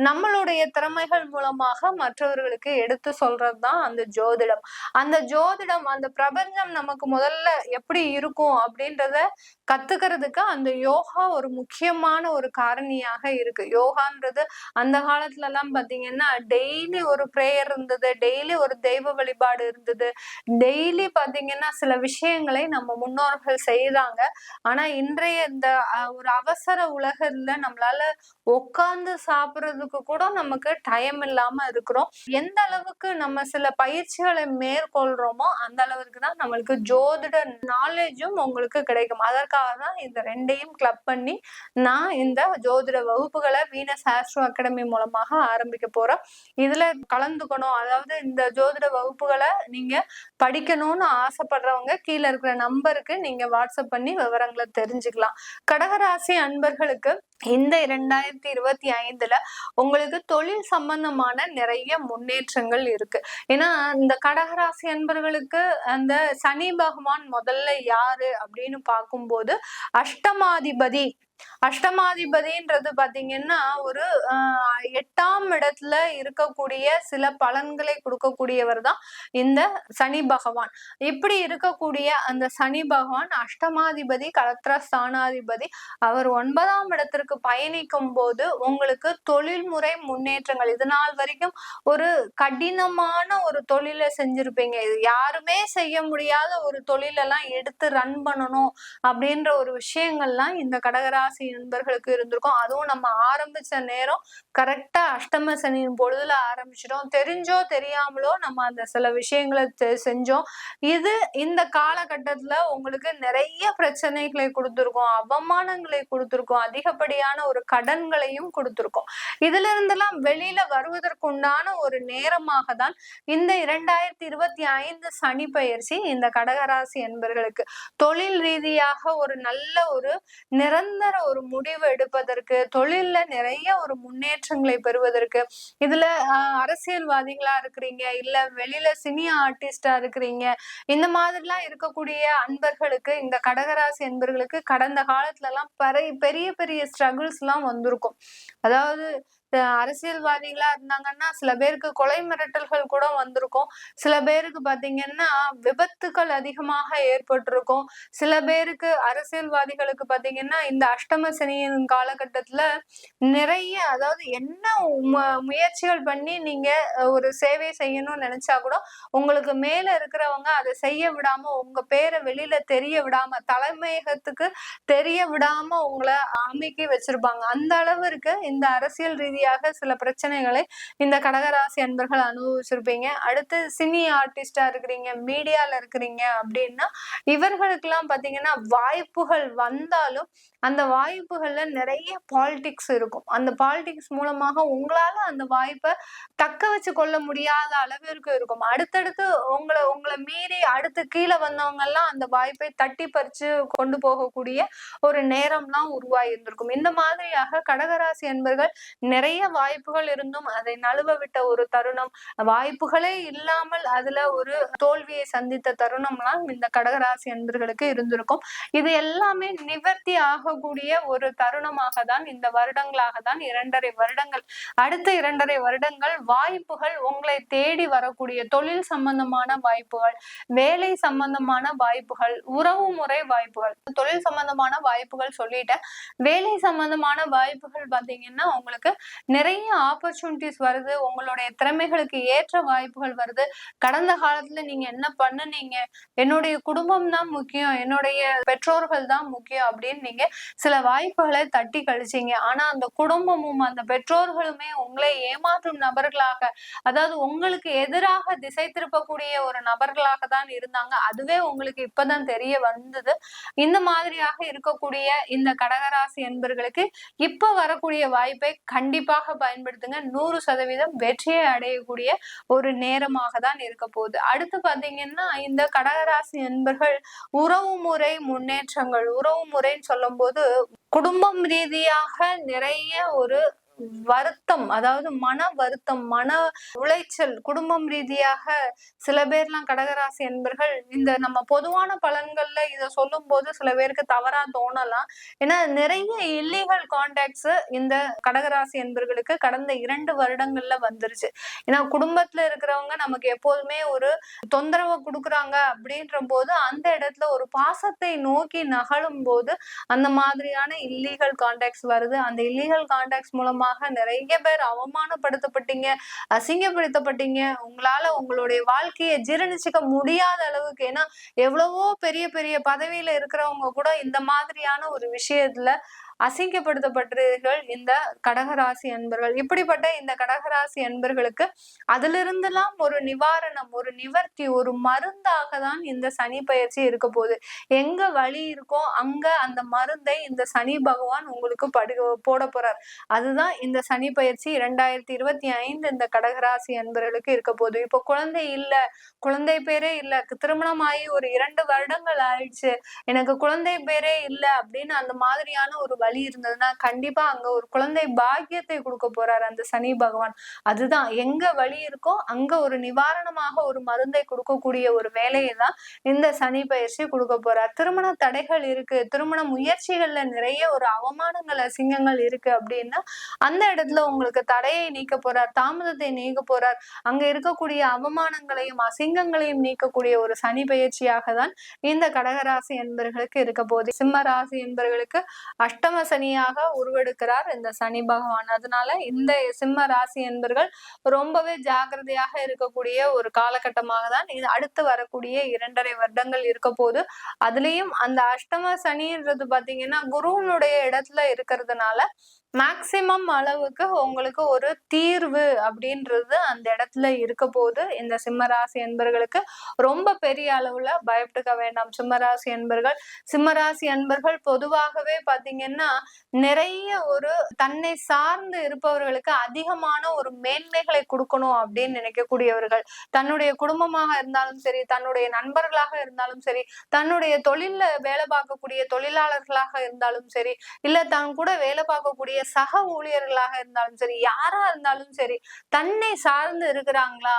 நம்மளுடைய திறமைகள் மூலமாக மற்றவர்களுக்கு எடுத்து சொல்றதுதான் அந்த ஜோதிடம். அந்த ஜோதிடம், அந்த பிரபஞ்சம் நமக்கு முதல்ல எப்படி இருக்கும் அப்படின்றத கத்துக்கிறதுக்கு அந்த யோகா ஒரு முக்கியமான ஒரு காரணியாக இருக்கு. யோகான்றது அந்த காலத்துல எல்லாம் பாத்தீங்கன்னா டெய்லி ஒரு பிரேயர் இருந்தது, டெய்லி ஒரு தெய்வ வழிபாடு இருந்தது, டெய்லி பாத்தீங்கன்னா சில விஷயங்களை நம்ம முன்னோர்கள் செய்தாங்க. ஆனா இன்றைய இந்த ஒரு அவசர உலகத்துல நம்மளால உட்கார்ந்து சாப்பிடுறதுக்கு கூட நமக்கு டைம் இல்லாம இருக்கிறோம். எந்த அளவுக்கு நம்ம சில பயிற்சிகளை மேற்கொள்றோமோ அந்த அளவுக்கு தான் நம்மளுக்கு ஜோதிட நாலேஜும் உங்களுக்கு கிடைக்கும். அதற்காக தான் இந்த ரெண்டையும் கிளப் பண்ணி நான் இந்த ஜோதிட வகுப்புகளை வீனஸ் ஆஸ்ட்ரோ அகாடமி மூலமாக ஆரம்பிக்க போறேன். இதுல கலந்துக்கணும், அதாவது இந்த ஜோதிட வகுப்புகளை நீங்க படிக்கணும்னு ஆசைப்படுறவங்க கீழே இருக்கிற நம்பருக்கு நீங்க வாட்ஸ்அப் பண்ணி விவரங்களை தெரிஞ்சுக்கலாம். கடகராசி அன்பர்களுக்கு இந்த 2025 உங்களுக்கு தொழில் சம்பந்தமான நிறைய முன்னேற்றங்கள் இருக்கு. ஏன்னா இந்த கடகராசி அன்பர்களுக்கு அந்த சனி பகவான் முதல்ல யாரு அப்படின்னு பார்க்கும்போது அஷ்டமாதிபதி. அஷ்டமாதிபதின்றது பாத்தீங்கன்னா ஒரு 8ஆம் இடத்துல இருக்கக்கூடிய சில பலன்களை கொடுக்கக்கூடியவர் தான் இந்த சனி பகவான். இப்படி இருக்கக்கூடிய அந்த சனி பகவான் அஷ்டமாதிபதி, கலத்திரஸ்தானாதிபதி, அவர் 9ஆம் இடத்திற்கு பயணிக்கும் போது உங்களுக்கு தொழில்முறை முன்னேற்றங்கள், இது நாள் வரைக்கும் ஒரு கடினமான ஒரு தொழிலை செஞ்சிருப்பீங்க, இது யாருமே செய்ய முடியாத ஒரு தொழிலெல்லாம் எடுத்து ரன் பண்ணணும் அப்படின்ற ஒரு விஷயங்கள்லாம் இந்த கடகராசி நண்பர்களுக்கு இருந்திருக்கும். அதுவும் நம்ம ஆரம்பிச்ச நேரம் கரெக்டா அஷ்டம சனியின் பொழுதுல ஆரம்பிச்சிட்டோம். தெரிஞ்சோ தெரியாமலோ நம்ம அந்த சில விஷயங்களை செஞ்சோம். இது இந்த காலகட்டத்துல உங்களுக்கு நிறைய பிரச்சனைகளை கொடுத்திருக்கோம், அவமானங்களை கொடுத்திருக்கோம், அதிகப்படியான ஒரு கடன்களையும் கொடுத்திருக்கோம். இதுல இருந்தெல்லாம் வெளியில வருவதற்குண்டான ஒரு நேரமாக தான் இந்த 2025 சனி பயிற்சி இந்த கடகராசி என்பர்களுக்கு தொழில் ரீதியாக ஒரு நல்ல ஒரு நிரந்தர ஒரு முடிவு எடுப்பதற்கு, தொழில்ல நிறைய ஒரு முன்னேற்றங்களை பெறுவதற்கு, இதுல அரசியல்வாதிகளா இருக்கிறீங்க, இல்ல வெளியில சினி ஆர்டிஸ்டா இருக்கிறீங்க, இந்த மாதிரிலாம் இருக்கக்கூடிய அன்பர்களுக்கு, இந்த கடகராசி அன்பர்களுக்கு கடந்த காலத்துல எல்லாம் பெரிய பெரிய ஸ்ட்ரகிள்ஸ் எல்லாம் வந்திருக்கும். அதாவது அரசியல்வாதிகளா இருந்தாங்கன்னா சில பேருக்கு கொலை மிரட்டல்கள் கூட வந்திருக்கும். சில பேருக்கு பாத்தீங்கன்னா விபத்துக்கள் அதிகமாக ஏற்பட்டிருக்கும். சில பேருக்கு அரசியல்வாதிகளுக்கு பாத்தீங்கன்னா இந்த அஷ்டம சனியின் காலகட்டத்துல நிறைய, அதாவது என்ன முயற்சிகள் பண்ணி நீங்க ஒரு சேவை செய்யணும்னு நினைச்சா கூட உங்களுக்கு மேல இருக்கிறவங்க அதை செய்ய விடாம, உங்க பேரை வெளியில தெரிய விடாம, தலைமையகத்துக்கு தெரிய விடாம உங்களை அமைக்கி வச்சிருப்பாங்க. அந்த அளவிற்கு இந்த அரசியல் ரீதியாக சில பிரச்சனைகளை இந்த கடகராசி அன்பர்கள் அனுபவிச்சிருப்பீங்க. அடுத்து சினி ஆர்டிஸ்டா இருக்கிறீங்க, மீடியால இருக்கிறீங்க அப்படின்னா இவர்களுக்கு எல்லாம் பாத்தீங்கன்னா வாய்ப்புகள் வந்தாலும் அந்த வாய்ப்புகள்ல நிறைய பாலிடிக்ஸ் இருக்கும். அந்த பாலிடிக்ஸ் மூலமாக உங்களால அந்த வாய்ப்பை தக்க வச்சு கொள்ள முடியாத அளவிற்கு இருக்கும். அடுத்தடுத்து உங்களை மீறி அடுத்து கீழே வந்தவங்க எல்லாம் அந்த வாய்ப்பை தட்டி பறிச்சு கொண்டு போகக்கூடிய ஒரு நேரம்லாம் உருவாகி இருந்திருக்கும். இந்த மாதிரியாக கடகராசி என்பர்கள் நிறைய வாய்ப்புகள் இருந்தும் அதை நழுவ விட்ட ஒரு தருணம், வாய்ப்புகளே இல்லாமல் அதுல ஒரு தோல்வியை சந்தித்த தருணம்லாம் இந்த கடகராசி என்பர்களுக்கு இருந்திருக்கும். இது எல்லாமே நிவர்த்தி ஆகக்கூடிய ஒரு தருணமாக தான் இந்த வருடங்களாக தான் 2.5 வருடங்கள், அடுத்த 2.5 வருடங்கள் வாய்ப்புகள் உங்களை தேடி வரக்கூடிய தொழில் சம்பந்தமான வாய்ப்புகள், வேலை சம்பந்தமான வாய்ப்புகள், உறவு முறை வாய்ப்புகள், தொழில் சம்பந்தமான வாய்ப்புகள் சொல்லிட்டேன். வேலை சம்பந்தமான வாய்ப்புகள் பாத்தீங்கன்னா உங்களுக்கு நிறைய ஆப்பர்ச்சுனிட்டிஸ் வருது, உங்களுடைய திறமைகளுக்கு ஏற்ற வாய்ப்புகள் வருது. கடந்த காலத்துல நீங்க என்ன பண்ணுனீங்க, என்னுடைய குடும்பம் தான் முக்கியம், என்னுடைய பெற்றோர்கள் தான் முக்கியம் அப்படின்னு நீங்க சில வாய்ப்புகளை தட்டி கழிச்சீங்க. ஆனா அந்த குடும்பமும் அந்த பெற்றோர்களுமே உங்களை ஏமாற்றும் நபர்களாக, அதாவது உங்களுக்கு எதிராக திசை திருப்பக்கூடிய ஒரு நபர்களாக தான் இருந்தாங்க. அதுவே உங்களுக்கு இப்பதான் தெரிய வந்தது. இந்த மாதிரியாக இருக்கக்கூடிய இந்த கடகராசி என்பர்களுக்கு இப்ப வரக்கூடிய வாய்ப்பை கண்டிப்பா கண்டிப்பாக பயன்படுத்துங்க. 100% வெற்றியை அடையக்கூடிய ஒரு நேரமாக தான் இருக்க போகுது. அடுத்து பாத்தீங்கன்னா இந்த கடகராசி என்பர்கள் உறவுமுறை முன்னேற்றங்கள், உறவுமுறைன்னு சொல்லும் போது குடும்பம் ரீதியாக நிறைய ஒரு வருத்தம், அதாவது மன வருத்தம், மன உளைச்சல், குடும்பம் ரீதியாக சில பேர்லாம் கடகராசி என்பர்கள் இந்த நம்ம பொதுவான பலன்கள்ல இத சொல்லும் போது சில பேருக்கு தவறா தோணலாம். ஏன்னா நிறைய இல்லீகல் கான்டாக்ட்ஸ் இந்த கடகராசி என்பர்களுக்கு கடந்த 2 வருடங்கள்ல வந்துருச்சு. ஏன்னா குடும்பத்துல இருக்கிறவங்க நமக்கு எப்போதுமே ஒரு தொந்தரவு கொடுக்குறாங்க அப்படின்ற போது அந்த இடத்துல ஒரு பாசத்தை நோக்கி நகலும் போது அந்த மாதிரியான இல்லீகல் கான்டாக்ட்ஸ் வருது. அந்த இல்லீகல் கான்டாக்ட்ஸ் மூலமாக நிறைய பேர் அவமானப்படுத்தப்பட்டீங்க, அசிங்கப்படுத்தப்பட்டீங்க. உங்களால உங்களுடைய வாழ்க்கையை ஜீரணிச்சுக்க முடியாத அளவுக்கு, ஏன்னா எவ்வளவோ பெரிய பெரிய பதவியில இருக்கிறவங்க கூட இந்த மாதிரியான ஒரு விஷயத்துல அசிங்கப்படுத்தப்பட்டீர்கள் இந்த கடகராசி அன்பர்கள். இப்படிப்பட்ட இந்த கடகராசி அன்பர்களுக்கு அதிலிருந்தெல்லாம் ஒரு நிவாரணம், ஒரு நிவர்த்தி, ஒரு மருந்தாக தான் இந்த சனி பயிற்சி இருக்க போகுது. எங்க வலி இருக்கோ அங்க அந்த மருந்தை இந்த சனி பகவான் உங்களுக்கு போட போறார். அதுதான் இந்த சனி பயிற்சி 2025 இந்த கடகராசி அன்பர்களுக்கு இருக்க போகுது. இப்ப குழந்தை இல்ல, குழந்தை பேரே இல்ல, திருமணம் ஆகி ஒரு 2 வருடங்கள் ஆயிடுச்சு, எனக்கு குழந்தை பேரே இல்ல அப்படின்னு அந்த மாதிரியான ஒரு வழி இருந்ததுன்னா கண்டிப்பா அங்க ஒரு குழந்தை பாக்கியத்தை கொடுக்க போறாரு அந்த சனி பகவான். அதுதான் எங்க வழி இருக்கோ அங்க ஒரு நிவாரணமாக ஒரு மருந்தை கொடுக்கக்கூடிய ஒரு வேலையை தான் இந்த சனி பயிற்சி கொடுக்க போறார். திருமண தடைகள் இருக்கு, திருமண முயற்சிகள்ல நிறைய ஒரு அவமானங்கள், அசிங்கங்கள் இருக்கு அப்படின்னா அந்த இடத்துல உங்களுக்கு தடையை நீக்க போறார், தாமதத்தை நீக்க போறார். அங்க இருக்கக்கூடிய அவமானங்களையும் அசிங்கங்களையும் நீக்கக்கூடிய ஒரு சனி பயிற்சியாக தான் இந்த கடகராசி என்பர்களுக்கு இருக்க போகுது. சிம்ம ராசி என்பர்களுக்கு அஷ்டம சனியாக உருவெடுக்கிறார் இந்த சனி பகவான். அதனால இந்த சிம்ம ராசி என்பர்கள் ரொம்பவே ஜாக்கிரதையாக இருக்கக்கூடிய ஒரு காலகட்டமாக தான் இது அடுத்து வரக்கூடிய 2.5 வருடங்கள் இருக்க போது. அதுலயும் அந்த அஷ்டம சனின்றது பாத்தீங்கன்னா குருவனுடைய இடத்துல இருக்கிறதுனால மேக்சிமம் அளவுக்கு உங்களுக்கு ஒரு தீர்வு அப்படின்றது அந்த இடத்துல இருக்க போது. இந்த சிம்மராசி என்பர்களுக்கு ரொம்ப பெரிய அளவுல பயப்பட்டுக்க வேண்டாம். சிம்மராசி என்பர்கள், சிம்மராசி என்பர்கள் பொதுவாகவே பாத்தீங்கன்னா நிறைய ஒரு தன்னை சார்ந்து இருப்பவர்களுக்கு அதிகமான ஒரு மேன்மைகளை கொடுக்கணும் அப்படின்னு நினைக்கக்கூடியவர்கள். தன்னுடைய குடும்பமாக இருந்தாலும் சரி, தன்னுடைய நண்பர்களாக இருந்தாலும் சரி, தன்னுடைய தொழில்ல வேலை பார்க்கக்கூடிய தொழிலாளர்களாக இருந்தாலும் சரி, இல்ல தான் கூட வேலை பார்க்கக்கூடிய சக ஊழியர்களாக இருந்தாலும் சரி, யாரா இருந்தாலும் சரி, தன்னை சார்ந்து இருக்கிறாங்களா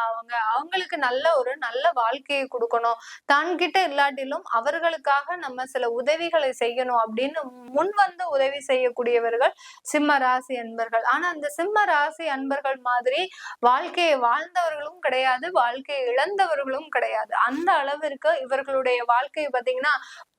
அவங்களுக்கு நல்ல வாழ்க்கையை கொடுக்கணும், தான்கிட்ட இல்லாட்டிலும் அவர்களுக்காக நம்ம சில உதவிகளை செய்யணும் அப்படின்னு முன் வந்து உதவி செய்யக்கூடியவர்கள் சிம்ம ராசி அன்பர்கள். ஆனா அந்த சிம்ம ராசி அன்பர்கள் மாதிரி வாழ்க்கையை வாழ்ந்தவர்களும் கிடையாது, வாழ்க்கையை இழந்தவர்களும் கிடையாது. அந்த அளவிற்கு இவர்களுடைய வாழ்க்கை பாத்தீங்கன்னா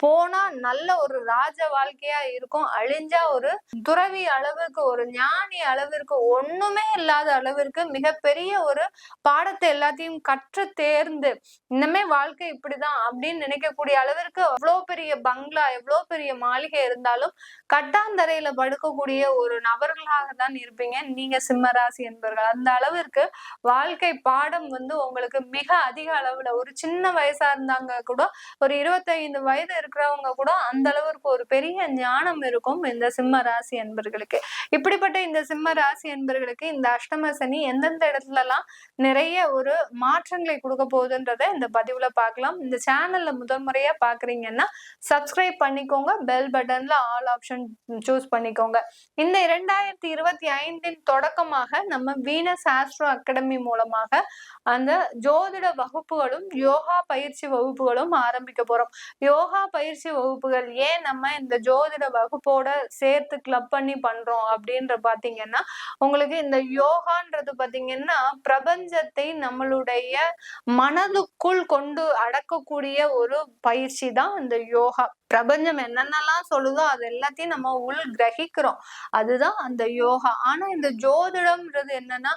போனா நல்ல ஒரு ராஜ வாழ்க்கையா இருக்கும், அழிஞ்சா ஒரு துறவி அளவுக்கு, ஒரு ஞானி அளவிற்கு, ஒண்ணுமே இல்லாத அளவிற்கு மிகப்பெரிய ஒரு பாடத்தை எல்லாத்தையும் கற்று தேர்ந்து இன்னமே வாழ்க்கை இப்படிதான் அப்படின்னு நினைக்கக்கூடிய அளவிற்கு எவ்வளவு பெரிய பங்களா, எவ்வளவு பெரிய மாளிகை இருந்தாலும் கட்டாந்தரையில படுக்கக்கூடிய ஒரு நபர்களாக தான் இருப்பீங்க நீங்க சிம்மராசி என்பவர்கள். அந்த அளவிற்கு வாழ்க்கை பாடம் வந்து உங்களுக்கு மிக அதிக அளவுல, ஒரு சின்ன வயசா இருந்தாங்க கூட, ஒரு 25 வயது இருக்கிறவங்க கூட அந்த அளவிற்கு ஒரு பெரிய ஞானம் இருக்கும் இந்த சிம்ம ராசி என்பர்களுக்கு. இப்படிப்பட்ட இந்த சிம்ம ராசி என்பர்களுக்கு இந்த அஷ்டம சனி எந்தெந்த இடத்துல எல்லாம் நிறைய ஒரு மாற்றங்களை கொடுக்க போகுதுன்றத இந்த பதிவுல பார்க்கலாம். இந்த சேனல்ல முதல் முறையா பாக்குறீங்கன்னா சப்ஸ்கிரைப் பண்ணிக்கோங்க, பெல் பட்டன்ல ஆல் ஆப்ஷன் சூஸ் பண்ணிக்கோங்க. இந்த 2025 தொடக்கமாக நம்ம வீனஸ் ஆஸ்ட்ரோ அகாடமி மூலமாக அந்த ஜோதிட வகுப்புகளும் யோகா பயிற்சி வகுப்புகளும் ஆரம்பிக்க போறோம். யோகா பயிற்சி வகுப்புகள் ஏன் நம்ம இந்த ஜோதிட வகுப்போட சேர்த்து கிளப் பண்ணி பண்றோம் அப்படின்ற பாத்தீங்கன்னா, உங்களுக்கு இந்த யோகான்றது பாத்தீங்கன்னா பிரபஞ்சத்தை நம்மளுடைய மனதுக்குள் கொண்டு அடக்கக்கூடிய ஒரு பயிற்சி தான் இந்த யோகா. பிரபஞ்சம் என்னென்னலாம் சொல்லுதோ அது எல்லாத்தையும் நம்ம உள் கிரகிக்கிறோம், அதுதான் அந்த யோகா. ஆனா இந்த ஜோதிடம்ன்றது என்னன்னா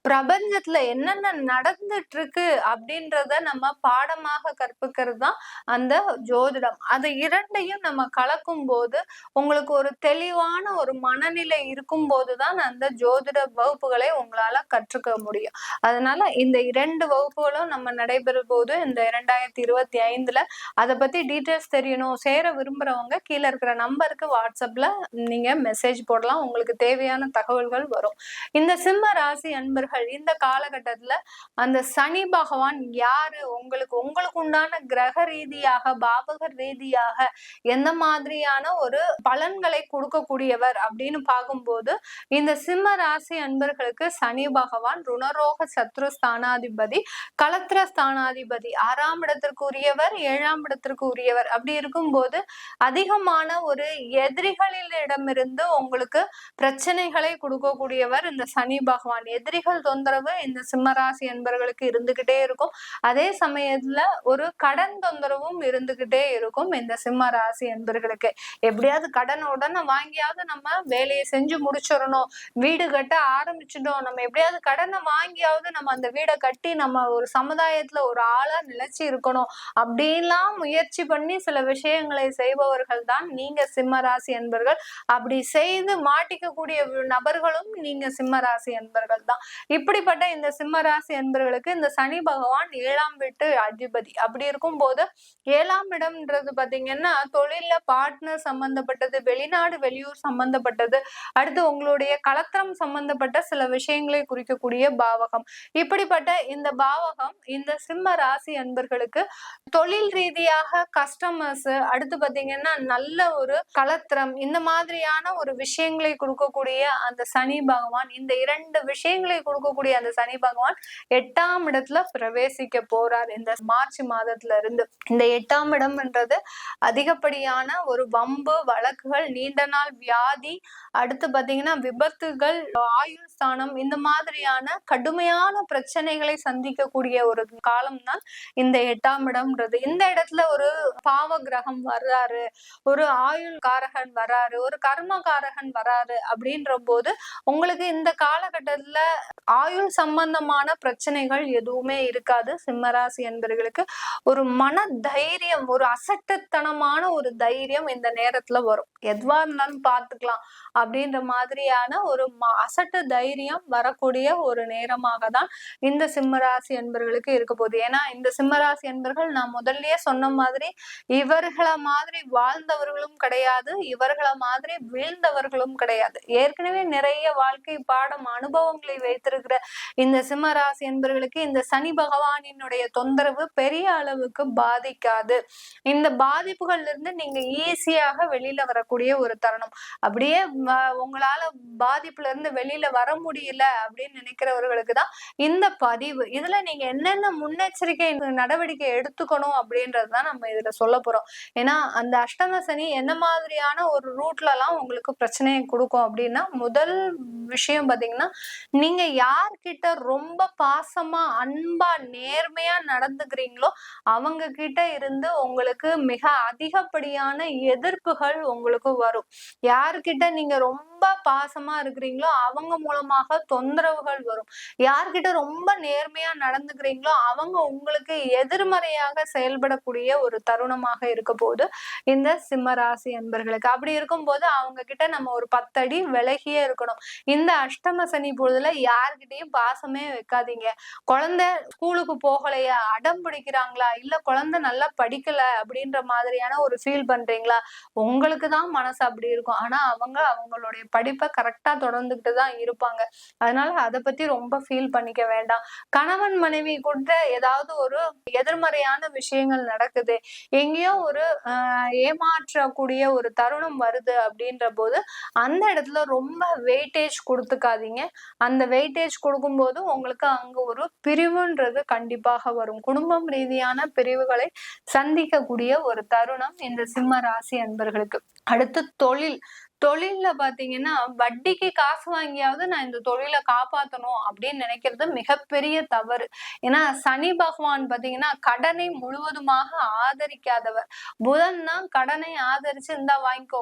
பிரபஞ்சத்துல என்னென்ன நடந்துட்டு இருக்கு அப்படின்றத நம்ம பாடமாக கற்பிக்கிறது தான் அந்த ஜோதிடம். அது இரண்டையும் நம்ம கலக்கும் போது உங்களுக்கு ஒரு தெளிவான ஒரு மனநிலை இருக்கும் போதுதான் அந்த ஜோதிட வகுப்புகளை உங்களால கற்றுக்க முடியும். அதனால இந்த 2 வகுப்புகளும் நம்ம நடைபெறும் போது இந்த 2025ல அதை பத்தி டீட்டெயில்ஸ் தெரியணும், சேர விரும்புறவங்க கீழே இருக்கிற நம்பருக்கு வாட்ஸ்அப்ல நீங்க மெசேஜ் போடலாம். உங்களுக்கு தேவையான தகவல்கள் வரும். இந்த சிம்ம ராசி அன்பர்கள் இந்த காலகட்டத்துல அந்த சனி பகவான் யாரு, உங்களுக்கு உண்டான கிரக ரீதியாக பாவக ரீதியாக எந்த மாதிரியான ஒரு பலன்களை கொடுக்கக்கூடியவர் அப்படின்னு பார்க்கும்போது இந்த சிம்ம ராசி அன்பர்களுக்கு சனி பகவான் ருணரோக சத்ரு ஸ்தானாதிபதி, களத்திர ஸ்தானாதிபதி, 6ஆம் இடத்திற்கு உரியவர், 7ஆம் இடத்திற்கு உரியவர். அப்படி இருக்கும்போது அதிகமான ஒரு எதிரிகளிடமிருந்து உங்களுக்கு பிரச்சனைகளை கொடுக்கக்கூடியவர் இந்த சனி பகவான். எதிரிகள் தொந்தரவு இந்த சிம்மராசி என்பவர்களுக்கு இருந்துகிட்டே இருக்கும். அதே சமயத்துல ஒரு கடன் தொந்தரவும் இருந்துகிட்டே இருக்கும் இந்த சிம்ம ராசி என்பவர்களுக்கு. எப்படியாவது கடன் உடனே வாங்கியாவது நம்ம வேலையை செஞ்சு முடிச்சிடணும், வீடு கட்ட ஆரம்பிச்சிட்டோம், நம்ம எப்படியாவது கடனை வாங்கியாவது நம்ம அந்த வீடை கட்டி நம்ம ஒரு சமுதாயத்துல ஒரு ஆளா நிலைச்சு இருக்கணும் அப்படின்லாம் முயற்சி பண்ணி சில விஷயங்களை செய்பவர்கள் தான் நீங்க சிம்ம ராசி என்பவர்கள். அப்படி செய்து மாட்டிக்கக்கூடிய நபர்களும் நீங்க சிம்ம ராசி என்பவர்கள் தான். இப்படிப்பட்ட இந்த சிம்ம ராசி என்பவர்களுக்கு இந்த சனி பகவான் 7ஆம் வீட்டு அதிபதி. அப்படி இருக்கும் போது 7ஆம் இடம்ன்றது பாத்தீங்கன்னா தொழில பார்ட்னர் சம்பந்தப்பட்டது, வெளிநாடு வெளியூர் சம்பந்தப்பட்டது, அடுத்து உங்களுடைய கலத்திரம் சம்பந்தப்பட்ட சில விஷயங்களை குறிக்கக்கூடிய பாவகம். இப்படிப்பட்ட இந்த பாவகம் இந்த சிம்ம ராசி அன்பர்களுக்கு தொழில் ரீதியாக கஸ்டமர்ஸ், அடுத்து பாத்தீங்கன்னா நல்ல ஒரு கலத்திரம், இந்த மாதிரியான ஒரு விஷயங்களை கொடுக்கக்கூடிய அந்த சனி பகவான், இந்த 2 விஷயங்களை கொடுக்கக்கூடிய அந்த சனி பகவான் 8ஆம் இடத்துல பிரவேசிக்க போறார் இந்த மார்ச் மாதத்துல இருந்து. இந்த 8ஆம் இடம்ன்றது அதிகப்படியான ஒரு வம்பு வழக்குகள், நீண்ட நாள் வியாதி, அடுத்து பாத்தீங்கன்னா விபத்துகள், ஆயுள் ஸ்தானம், இந்த மாதிரியான கடுமையான பிரச்சனைகளை சந்திக்கக்கூடிய ஒரு காலம் தான் இந்த 8ஆம் இடம்ன்றது. இந்த இடத்துல ஒரு பாவ கிரகம் வர்றாரு, ஒரு ஆயுள் காரகன் வராரு, ஒரு கர்ம காரகன் வராரு அப்படின்ற போது உங்களுக்கு இந்த காலகட்டத்துல ஆயுள் சம்பந்தமான பிரச்சனைகள் எதுவுமே இருக்காது. சிம்மராசி என்பவர்களுக்கு ஒரு மன தைரியம், ஒரு அசட்டுத்தனமான ஒரு தைரியம் இந்த நேரத்துல வரும். எதுவா இருந்தாலும் பார்த்துக்கலாம் அப்படின்ற மாதிரியான ஒரு அசட்டு தைரியம் வரக்கூடிய ஒரு நேரமாக தான் இந்த சிம்மராசி என்பவர்களுக்கு இருக்க போகுது. ஏன்னா இந்த சிம்மராசி என்பவர்கள் நான் முதல்லயே சொன்ன மாதிரி இவர்களை மாதிரி வாழ்ந்தவர்களும் கிடையாது, இவர்களை மாதிரி வீழ்ந்தவர்களும் கிடையாது. ஏற்கனவே நிறைய வாழ்க்கை பாடம் அனுபவங்களை வைத்திருக்கிற இந்த சிம்மராசி என்பவர்களுக்கு இந்த சனி பகவானினுடைய தொந்தரவு பெரிய அளவுக்கு பாதிக்காது. இந்த பாதிப்புகள்ல இருந்து நீங்க ஈஸியாக வெளியில வரக்கூடிய ஒரு தருணம். அப்படியே உங்களால பாதிப்புல இருந்து வெளியில வர முடியல அப்படின்னு நினைக்கிறவர்களுக்கு தான் இந்த பதிவு. இதுல நீங்க என்னென்ன முன்னெச்சரிக்கை நடவடிக்கை எடுத்துக்கணும் அப்படின்றதுதான் நம்ம இதுல சொல்ல போறோம். ஏன்னா அந்த அஷ்டம சனி என்ன மாதிரியான ஒரு ரூட்ல எல்லாம் உங்களுக்கு பிரச்சனையை கொடுக்கும் அப்படின்னா, முதல் விஷயம் பாத்தீங்கன்னா, நீங்க யார்கிட்ட ரொம்ப பாசமா அன்பா நேர்மையா நடந்துக்கிறீங்களோ அவங்க கிட்ட இருந்து உங்களுக்கு மிக அதிகப்படியான எதிர்ப்புகள் உங்களுக்கு வரும். யார்கிட்ட நீங்க ரொம்ப பாசமா இருக்கிறீங்களோ அவங்க மூலமாக தொந்தரவுகள் வரும். யார்கிட்ட ரொம்ப நேர்மையா நடந்துக்கிறீங்களோ அவங்க உங்களுக்கு எதிர்மறையாக செயல்படக்கூடிய ஒரு தருணமாக இருக்க போது இந்த சிம்மராசி என்பர்களுக்கு. அப்படி இருக்கும்போது அவங்க கிட்ட நம்ம ஒரு 10 அடி விலகியே இருக்கணும். இந்த அஷ்டம சனி பொழுதுல யார்கிட்டையும் பாசமே வைக்காதீங்க. குழந்தை ஸ்கூலுக்கு போகலையா, அடம் பிடிக்கிறாங்களா, இல்ல குழந்தை நல்லா படிக்கல அப்படின்ற மாதிரியான ஒரு ஃபீல் பண்றீங்களா, உங்களுக்கு தான் மனசு அப்படி இருக்கும். ஆனா அவங்க அவங்களுடைய படிப்பை கரெக்டா தொடர்ந்துகிட்டு தான் இருப்பாங்க. அதனால அதை பத்தி ரொம்ப ஃபீல் பண்ணிக்க வேண்டாம். கணவன் மனைவி கூட ஏதாவது ஒரு எதிர்மறையான விஷயங்கள் நடக்குது, எங்கேயோ ஒரு ஏமாற்றக்கூடிய ஒரு தருணம் வருது அப்படின்ற போது அந்த இடத்துல ரொம்ப வெயிட்டேஜ் கொடுத்துக்காதீங்க. அந்த வெயிட்டேஜ் கொடுக்கும்போது உங்களுக்கு அங்க ஒரு பிரிவுன்றது கண்டிப்பாக வரும். குடும்பம் ரீதியான பிரிவுகளை சந்திக்கக்கூடிய ஒரு தருணம் இந்த சிம்ம ராசி அன்பர்களுக்கு. அடுத்து தொழில்ல பாத்தீங்கன்னா வட்டிக்கு காசு வாங்கியாவது நான் இந்த தொழிலை காப்பாத்தணும் அப்படின்னு நினைக்கிறது மிகப்பெரிய தவறு. ஏன்னா சனி பகவான் பாத்தீங்கன்னா கடனை முழுவதுமாக ஆதரிக்காதவர். புதன் தான் கடனை ஆதரிச்சு இந்தா வாங்கிக்கோ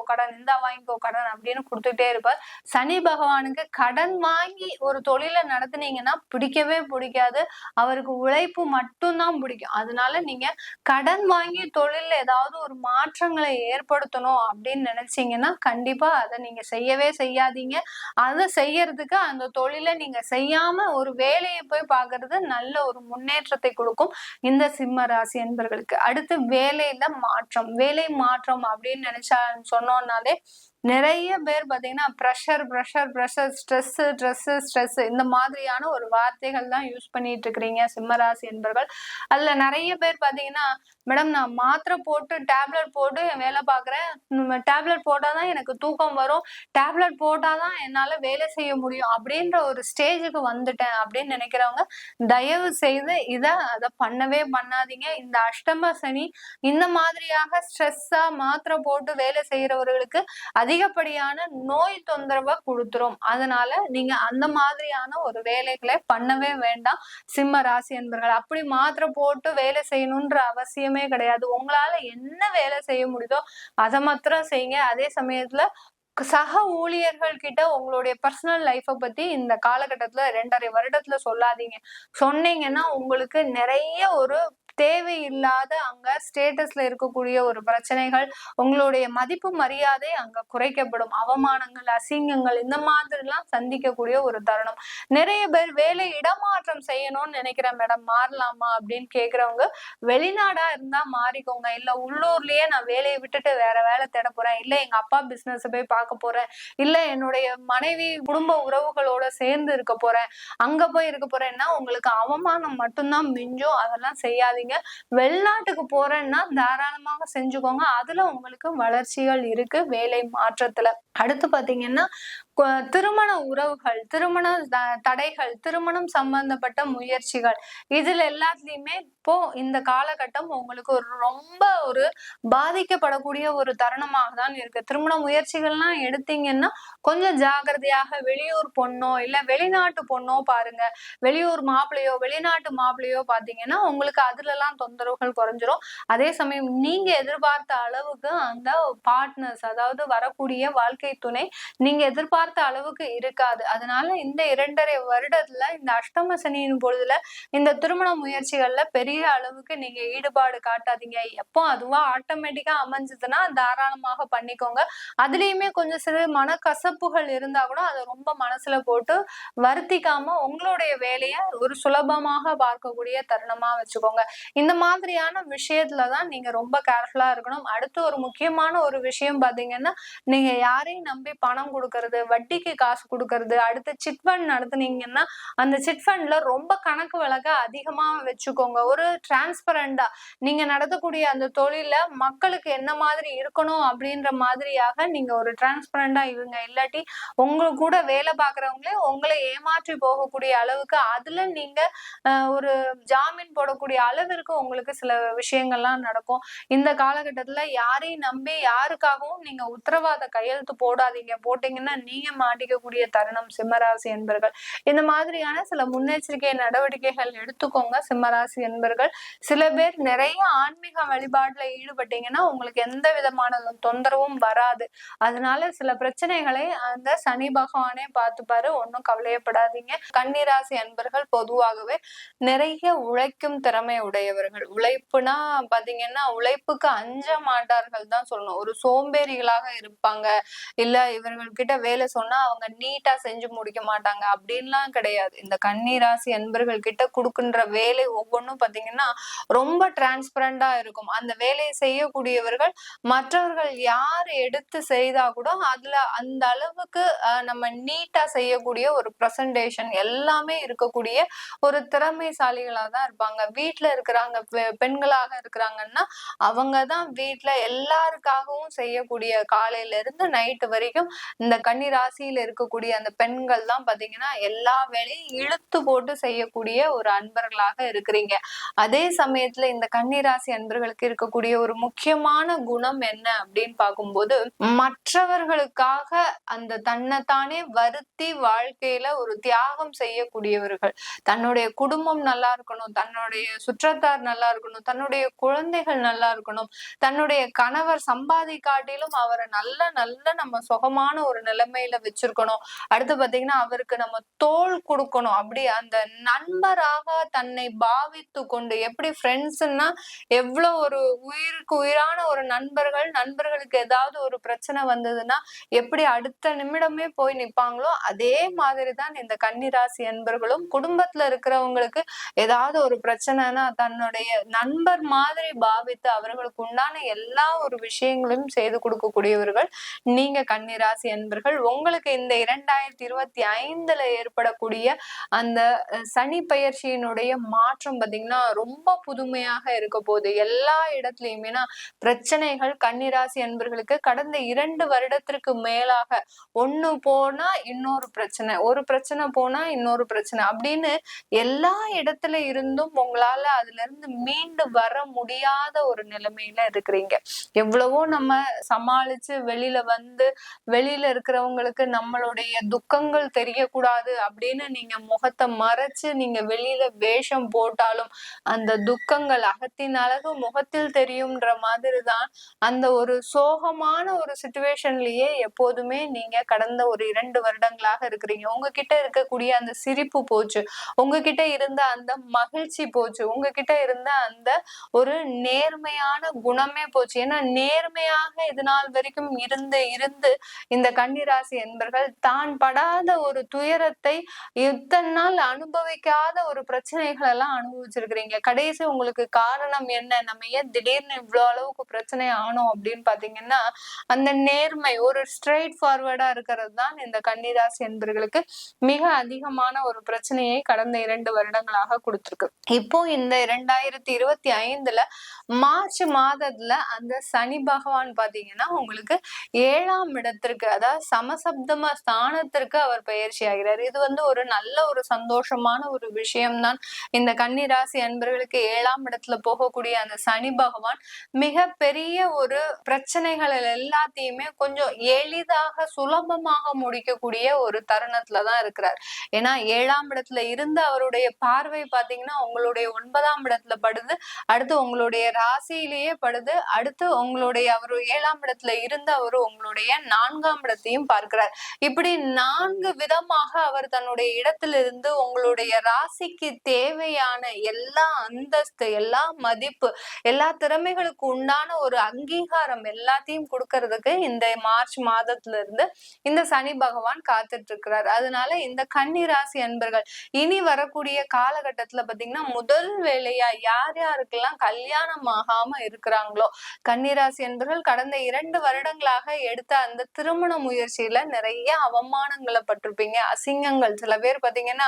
கடன் அப்படின்னு கொடுத்துட்டே இருப்பார். சனி பகவானுக்கு கடன் வாங்கி ஒரு தொழிலை நடத்துனீங்கன்னா பிடிக்கவே பிடிக்காது. அவருக்கு உழைப்பு மட்டும்தான் பிடிக்கும். அதனால நீங்க கடன் வாங்கி தொழில்ல ஏதாவது ஒரு மாற்றங்களை ஏற்படுத்தணும் அப்படின்னு நினைச்சீங்கன்னா கண்டிப்பா அதை நீங்க செய்யவே செய்யாதீங்க. அதை செய்யறதுக்கு அந்த தொழிலை நீங்க செய்யாம ஒரு வேலையை போய் பாக்குறது நல்ல ஒரு முன்னேற்றத்தை கொடுக்கும் இந்த சிம்ம ராசி என்பர்களுக்கு. அடுத்து வேலை மாற்றம் அப்படின்னு நினைச்சா சொன்னோம்னாலே நிறைய பேர் பாத்தீங்கன்னா ப்ரெஷர் ஸ்ட்ரெஸ் இந்த மாதிரியான ஒரு வார்த்தைகள் தான் யூஸ் பண்ணிட்டு இருக்கிறீங்க சிம்மராசி என்பர்கள். அதுல நிறைய பேர் பாத்தீங்கன்னா மேடம் நான் மாத்திரை போட்டு டேப்லெட் போட்டு வேலை பாக்குறேன், டேப்லெட் போட்டாதான் எனக்கு தூக்கம் வரும், டேப்லெட் போட்டாதான் என்னால வேலை செய்ய முடியும் அப்படின்ற ஒரு ஸ்டேஜுக்கு வந்துட்டேன் அப்படின்னு நினைக்கிறவங்க தயவு செய்து அதை பண்ணவே பண்ணாதீங்க. இந்த அஷ்டம சனி இந்த மாதிரியாக ஸ்ட்ரெஸ்ஸா மாத்திரை போட்டு வேலை செய்யறவர்களுக்கு அதிகப்படியான நோய் தொந்தரவை கொடுத்துரும். அதனால நீங்க அந்த மாதிரியான ஒரு வேலைகளை பண்ணவே வேண்டாம் சிம்ம ராசி என்பர்கள். அப்படி மாத்திரை போட்டு வேலை செய்யணும்ன்ற அவசியமே கிடையாது. உங்களால என்ன வேலை செய்ய முடியுதோ அதை மாத்திரம் செய்யுங்க. அதே சமயத்துல சக ஊழியர்கள் கிட்ட உங்களுடைய பர்சனல் லைஃப பத்தி இந்த காலகட்டத்துல 2.5 வருடத்துல சொல்லாதீங்க. சொன்னீங்கன்னா உங்களுக்கு நிறைய ஒரு தேவையில்லாத அங்க ஸ்டேட்டஸ்ல இருக்கக்கூடிய ஒரு பிரச்சனைகள், உங்களுடைய மதிப்பு மரியாதை அங்க குறைக்கப்படும். அவமானங்கள், அசிங்கங்கள் இந்த மாதிரி எல்லாம் சந்திக்கக்கூடிய ஒரு தருணம். நிறைய பேர் வேலை இடமாற்றம் செய்யணும்னு நினைக்கிறேன் மேடம், மாறலாமா அப்படின்னு கேக்குறவங்க வெளிநாடா இருந்தா மாறிக்கோங்க. இல்ல உள்ளூர்லயே நான் வேலையை விட்டுட்டு வேற வேலை தேட போறேன், இல்ல எங்க அப்பா பிசினஸ் போய் பார்க்க போறேன், இல்ல என்னுடைய மனைவி குடும்ப உறவுகளோட சேர்ந்து இருக்க போறேன், அங்க போய் இருக்க போறேன்னா உங்களுக்கு அவமானம் மட்டும்தான் மிஞ்சும். அதெல்லாம் செய்யாதீங்க. வெளிநாட்டுக்கு போறேன்னா தாராளமாக செஞ்சுக்கோங்க. அதுல உங்களுக்கு வளர்ச்சிகள் இருக்கு வேலை மாற்றத்துல. அடுத்து பாத்தீங்கன்னா திருமண உறவுகள், திருமண தடைகள், திருமணம் சம்பந்தப்பட்ட முயற்சிகள், இதுல எல்லாத்துலயுமே இப்போ இந்த காலகட்டம் உங்களுக்கு ரொம்ப ஒரு பாதிக்கப்படக்கூடிய ஒரு தருணமாக தான் இருக்கு. திருமண முயற்சிகள்லாம் எடுத்தீங்கன்னா கொஞ்சம் ஜாகிரதையாக வெளியூர் பொண்ணோ இல்ல வெளிநாட்டு பொண்ணோ பாருங்க. வெளியூர் மாப்பிள்ளையோ வெளிநாட்டு மாப்பிள்ளையோ பாத்தீங்கன்னா உங்களுக்கு அதுல எல்லாம் தொந்தரவுகள் குறைஞ்சிரும். அதே சமயம் நீங்க எதிர்பார்த்த அளவுக்கு அந்த பார்ட்னர்ஸ், அதாவது வரக்கூடிய வாழ்க்கை துணை நீங்க எதிர்பார்த்த அளவுக்கு இருக்காது. அதனால இந்த 2.5 வருடத்துல இந்த அஷ்டம சனியின் பொழுதுல இந்த திருமண முயற்சிகள்ல பெரிய அளவுக்கு நீங்க ஈடுபாடு காட்டாதீங்க. எப்போ அதுவா ஆட்டோமேட்டிக்கா அமைஞ்சதுன்னா தாராளமாக பண்ணிக்கோங்க. அதுலயுமே கொஞ்சம் சிறு மனக்கசப்புகள் இருந்தா கூட அதை ரொம்ப மனசுல போட்டு வருத்திக்காம உங்களுடைய வேலையை ஒரு சுலபமாக பார்க்கக்கூடிய தருணமா வச்சுக்கோங்க. இந்த மாதிரியான விஷயத்துலதான் நீங்க ரொம்ப கேர்ஃபுல்லா இருக்கணும். அடுத்து ஒரு முக்கியமான ஒரு விஷயம் பாத்தீங்கன்னா, நீங்க யாரையும் நம்பி பணம் கொடுக்கறது, வட்டிக்கு காசு கொடுக்கறது, அடுத்து சிட் ஃபண்ட் நடத்துனீங்கன்னா அந்த சிட் ஃபண்ட்ல ரொம்ப கணக்கு வழக்க அதிகமா வச்சுக்கோங்க. ஒரு டிரான்ஸ்பரண்டா நீங்க நடத்தக்கூடிய அந்த தொழில மக்களுக்கு என்ன மாதிரி இருக்கணும் அப்படின்ற மாதிரியாக நீங்க ஒரு டிரான்ஸ்பரண்டா இருங்க. இல்லாட்டி உங்க கூட வேலை பார்க்கறவங்களே உங்களை ஏமாற்றி போகக்கூடிய அளவுக்கு அதுல நீங்க ஒரு ஜாமீன் போடக்கூடிய அளவிற்கு உங்களுக்கு சில விஷயங்கள்லாம் நடக்கும். இந்த காலகட்டத்துல யாரையும் நம்பி யாருக்காகவும் நீங்க உத்தரவாத கையெழுத்து போடாதீங்க. போட்டீங்கன்னா நீங்க மாட்டிக்கக்கூடிய தருணம் சிம்மராசி என்பர்கள். இந்த மாதிரியான சில முன்னெச்சரிக்கை நடவடிக்கைகள் எடுத்துக்கோங்க சிம்மராசி என்பர்கள். சில பேர் நிறைய ஆன்மீக வழிபாட்டுல ஈடுபட்டீங்கன்னா உங்களுக்கு எந்த விதமான தொந்தரவும் வராது. அதனால சில பிரச்சனைகளை அந்த சனி பகவானே பார்த்துப்பாரு, ஒன்னும் கவலையப்படாதீங்க. கன்னிராசி அன்பர்கள் பொதுவாகவே நிறைய உழைக்கும் திறமை உடையவர்கள். உழைப்புனா பாத்தீங்கன்னா உழைப்புக்கு அஞ்ச மாட்டார்கள் தான் சொல்லணும். ஒரு சோம்பேறிகளாக இருப்பாங்க, இல்ல இவர்கள்கிட்ட வேலை சொன்னா அவங்க நீட்டா செஞ்சு முடிக்க மாட்டாங்க அப்படின்லாம் கிடையாது. இந்த கன்னிராசி அன்பர்கள் கிட்ட கொடுக்கின்ற வேலை ஒவ்வொன்றும் பாத்தீங்கன்னா ரொம்ப டிரான்ஸ்பரண்டா இருக்கும். அந்த வேலையை செய்யக்கூடியவர்கள் மற்றவர்கள் யார் எடுத்து செய்தா கூட அதுல அந்த அளவுக்கு நம்ம நீட்டா செய்யக்கூடிய ஒரு பிரசன்டேஷன் எல்லாமே இருக்கக்கூடிய ஒரு திறமைசாலிகளா தான் இருப்பாங்க. வீட்டுல இருக்கிறாங்க பெண்களாக இருக்கிறாங்கன்னா அவங்கதான் வீட்டுல எல்லாருக்காகவும் செய்யக்கூடிய, காலையில இருந்து நைட்டு வரைக்கும் இந்த கன்னிராசி ராசியில இருக்கக்கூடிய அந்த பெண்கள் தான் பாத்தீங்கன்னா எல்லா வேலையும் இழுத்து போட்டு செய்யக்கூடிய ஒரு அன்பர்களாக இருக்கிறீங்க. அதே சமயத்துல இந்த கன்னி ராசி அன்பர்களுக்கு இருக்கக்கூடிய ஒரு முக்கியமான குணம் என்ன அப்படின்னு பார்க்கும்போது, மற்றவர்களுக்காக அந்த தன்னைத்தானே வருத்தி வாழ்க்கையில ஒரு தியாகம் செய்யக்கூடியவர்கள். தன்னுடைய குடும்பம் நல்லா இருக்கணும், தன்னுடைய சுற்றத்தார் நல்லா இருக்கணும், தன்னுடைய குழந்தைகள் நல்லா இருக்கணும், தன்னுடைய கணவர் சம்பாதிக்காட்டிலும் அவரை நல்ல நல்ல நம்ம சுகமான ஒரு நிலைமையில வச்சிருக்கணும். அடுத்து பாத்தீங்கன்னா அவருக்கு நம்ம தோள் கொடுக்கணும். அப்படி அந்த நண்பராக தன்னை பாவித்து கொண்டு, எப்படி ஃப்ரெண்ட்ஸ்ன்னா எவ்வளவு ஒரு உயிருக்கு உயிரான ஒரு நண்பர்கள், நண்பர்களுக்கு ஏதாவது ஒரு பிரச்சனை வந்ததுன்னா எப்படி அடுத்த நிமிடமே போய் நிப்பாங்களோ அதே மாதிரிதான் இந்த கன்னிராசி அன்பர்களும் குடும்பத்துல இருக்கிறவங்களுக்கு ஏதாவது ஒரு பிரச்சனைனா தன்னுடைய நண்பர் மாதிரி பாவித்து அவர்களுக்கு உண்டான எல்லா ஒரு விஷயங்களையும் செய்து கொடுக்கக்கூடியவர்கள் நீங்க கன்னிராசி அன்பர்கள். உங்களுக்கு இந்த 2025ல ஏற்படக்கூடிய அந்த சனி பெயர்ச்சியினுடைய மாற்றம் பாத்தீங்கன்னா ரொம்ப புதுமையாக இருக்க போகுது. எல்லா இடத்துலயுமே பிரச்சனைகள் கன்னிராசி அன்பர்களுக்கு கடந்த 2 வருடத்திற்கு மேலாக ஒண்ணு போனா இன்னொரு பிரச்சனை, ஒரு பிரச்சனை போனா இன்னொரு பிரச்சனை அப்படின்னு எல்லா இடத்துல இருந்தும் உங்களால அதுல இருந்து மீண்டு வர முடியாத ஒரு நிலைமையில இருக்கிறீங்க. எவ்வளவோ நம்ம சமாளிச்சு வெளியில வந்து வெளியில இருக்கிறவங்களுக்கு நம்மளுடைய துக்கங்கள் தெரியக்கூடாது அப்படின்னு நீங்க முகத்தை மறைச்சு நீங்க வெளியில வேஷம் போட்டாலும் அந்த துக்கங்கள் அகத்தின் அழகு முகத்தில் தெரியும்ன்ற மாதிரிதான் அந்த ஒரு சோகமான ஒரு சிச்சுவேஷன்லயே எப்போதுமே நீங்க கடந்த ஒரு 2 வருடங்களாக இருக்கிறீங்க. உங்ககிட்ட இருக்கக்கூடிய அந்த சிரிப்பு போச்சு, உங்ககிட்ட இருந்த அந்த மகிழ்ச்சி போச்சு, உங்ககிட்ட இருந்த அந்த ஒரு நேர்மையான குணமே போச்சு. ஏன்னா நேர்மையாக இது நாள் வரைக்கும் இருந்து இருந்து இந்த கன்னிராசி என்பர்கள் தான் படாத ஒரு துயரத்தை இத்தனை நாள் அனுபவிக்காத ஒரு பிரச்சனைகள் எல்லாம் அனுபவிச்சிருக்கிறீங்க. கடைசி உங்களுக்கு காரணம் என்ன, நம்ம ஏன் திடீர்னு இவ்வளவு அளவுக்கு பிரச்சனை ஆனோம் அப்படின்னு பாத்தீங்கன்னா அந்த நேர்மை, ஒரு ஸ்ட்ரெயிட் ஃபார்வர்டா இருக்கிறது தான் இந்த கன்னிராசி என்பர்களுக்கு மிக அதிகமான ஒரு பிரச்சனையை கடந்த 2 வருடங்களாக கொடுத்திருக்கு. இப்போ இந்த 2025ல மார்ச் மாதத்துல அந்த சனி பகவான் பாத்தீங்கன்னா உங்களுக்கு 7ஆம் இடத்திற்கு, அதாவது சமசப்தம ஸ்தானத்திற்கு அவர் பயிற்சி ஆகிறார். இது ஒரு நல்ல ஒரு சந்தோஷமான ஒரு விஷயம்தான். இந்த கன்னிராசி அன்பர்களுக்கு 7ஆம் இடத்துல போகக்கூடிய அந்த சனி பகவான் மிக பெரிய ஒரு பிரச்சனைகள் எல்லாத்தையுமே கொஞ்சம் எளிதாக சுலபமாக முடிக்கக்கூடிய ஒரு தருணத்துலதான் இருக்கிறார். ஏன்னா 7ஆம் இடத்துல இருந்து அவருடைய பார்வை பாத்தீங்கன்னா உங்களுடைய 9ஆம் இடத்துல படுது, அடுத்து உங்களுடைய ராசியிலேயே படுது, அடுத்து உங்களுடைய அவரு 7ஆம் இடத்துல இருந்து அவரு உங்களுடைய 4ஆம் இடத்தையும் பார்க்கிறார். இப்படி 4 விதமாக அவர் தன்னுடைய இடத்திலிருந்து உங்களுடைய ராசிக்கு தேவையான எல்லா அந்தஸ்து, எல்லா மதிப்பு, எல்லா திறமைகளுக்கு உண்டான ஒரு அங்கீகாரம் எல்லாத்தையும் கொடுக்கறதுக்கு இந்த மார்ச் மாதத்துல இருந்து இந்த சனி பகவான் காத்துட்டு இருக்கிறார். அதனால இந்த கன்னி ராசி அன்பர்கள் இனி வரக்கூடிய காலகட்டத்துல பாத்தீங்கன்னா முதல் வேலையா யார் யாருக்கெல்லாம் கல்யாணம் ஆகாம இருக்கிறாங்களோ, கன்னிராசி அன்பர்கள் கடந்த 2 வருடங்களாக எடுத்த அந்த திருமண முயற்சியில நிறைய அவமானங்களை பட்டிருப்பீங்க, அசிங்கங்கள். சில பேர் பாத்தீங்கன்னா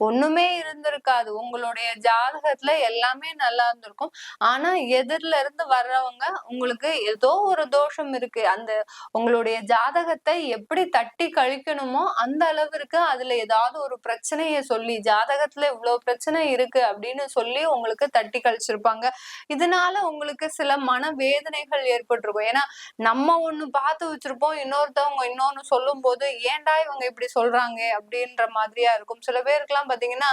ஒண்ணுமே இருந்திருக்காது, உங்களுடைய ஜாதகத்துல எல்லாமே நல்லா இருந்திருக்கும், ஆனா எதிரில இருந்து வர்றவங்க உங்களுக்கு ஏதோ ஒரு தோஷம் இருக்கு, அந்த உங்களுடைய ஜாதகத்தை எப்படி தட்டி கழிக்கணுமோ அந்த அளவிற்கு அதுல ஏதாவது ஒரு பிரச்சனைய சொல்லி, ஜாதகத்துல இவ்வளவு பிரச்சனை இருக்கு அப்படின்னு சொல்லி உங்களுக்கு தட்டி கழிச்சிருப்பாங்க. இதனால உங்களுக்கு சில மன வேதனைகள் ஏற்பட்டிருக்கும். ஏன்னா நம்ம ஒண்ணு பார்த்து வச்சிருப்போம், இன்னொருத்தவங்க இன்னொன்னு சொல்லும் போது ஏன்டா இவங்க இப்படி சொல்றாங்க அப்படின்ற மாதிரியா இருக்கும். சில பேருக்குலாம் பாத்தீங்கன்னா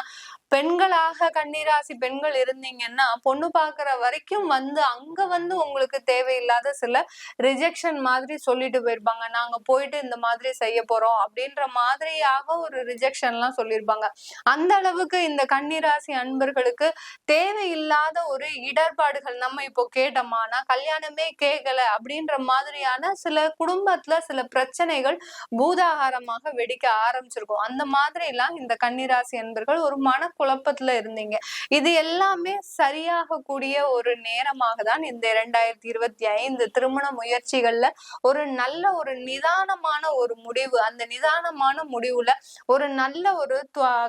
பெண்களாக கன்னிராசி பெண்கள் இருந்தீங்கன்னா பொண்ணு பாக்குற வரைக்கும் அங்க உங்களுக்கு தேவையில்லாத சில ரிஜெக்ஷன் மாதிரி சொல்லிட்டு போயிருப்பாங்க. நாங்க போயிட்டு இந்த மாதிரி செய்ய போறோம் அப்படின்ற மாதிரியாக ஒரு ரிஜெக்ஷன் எல்லாம் சொல்லியிருப்பாங்க. அந்த அளவுக்கு இந்த கன்னிராசி அன்பர்களுக்கு தேவையில்லாத ஒரு இடர்பாடுகள் நம்ம இப்போ கேட்டோமா, நான் கல்யாணமே கேட்கல அப்படின்ற மாதிரியான சில குடும்பத்துல சில பிரச்சனைகள் பூதாகாரமாக வெடிக்க ஆரம்பிச்சிருக்கும். அந்த மாதிரி எல்லாம் இந்த கன்னிராசி அன்பர்கள் ஒரு மனக்குழப்பத்துல இருந்தீங்க. இது எல்லாமே சரியாக கூடிய ஒரு நேரமாக தான் இந்த 2025 திருமண முயற்சிகள்ல ஒரு நல்ல ஒரு நிதானமான ஒரு முடிவு, அந்த நிதானமான முடிவுல ஒரு நல்ல ஒரு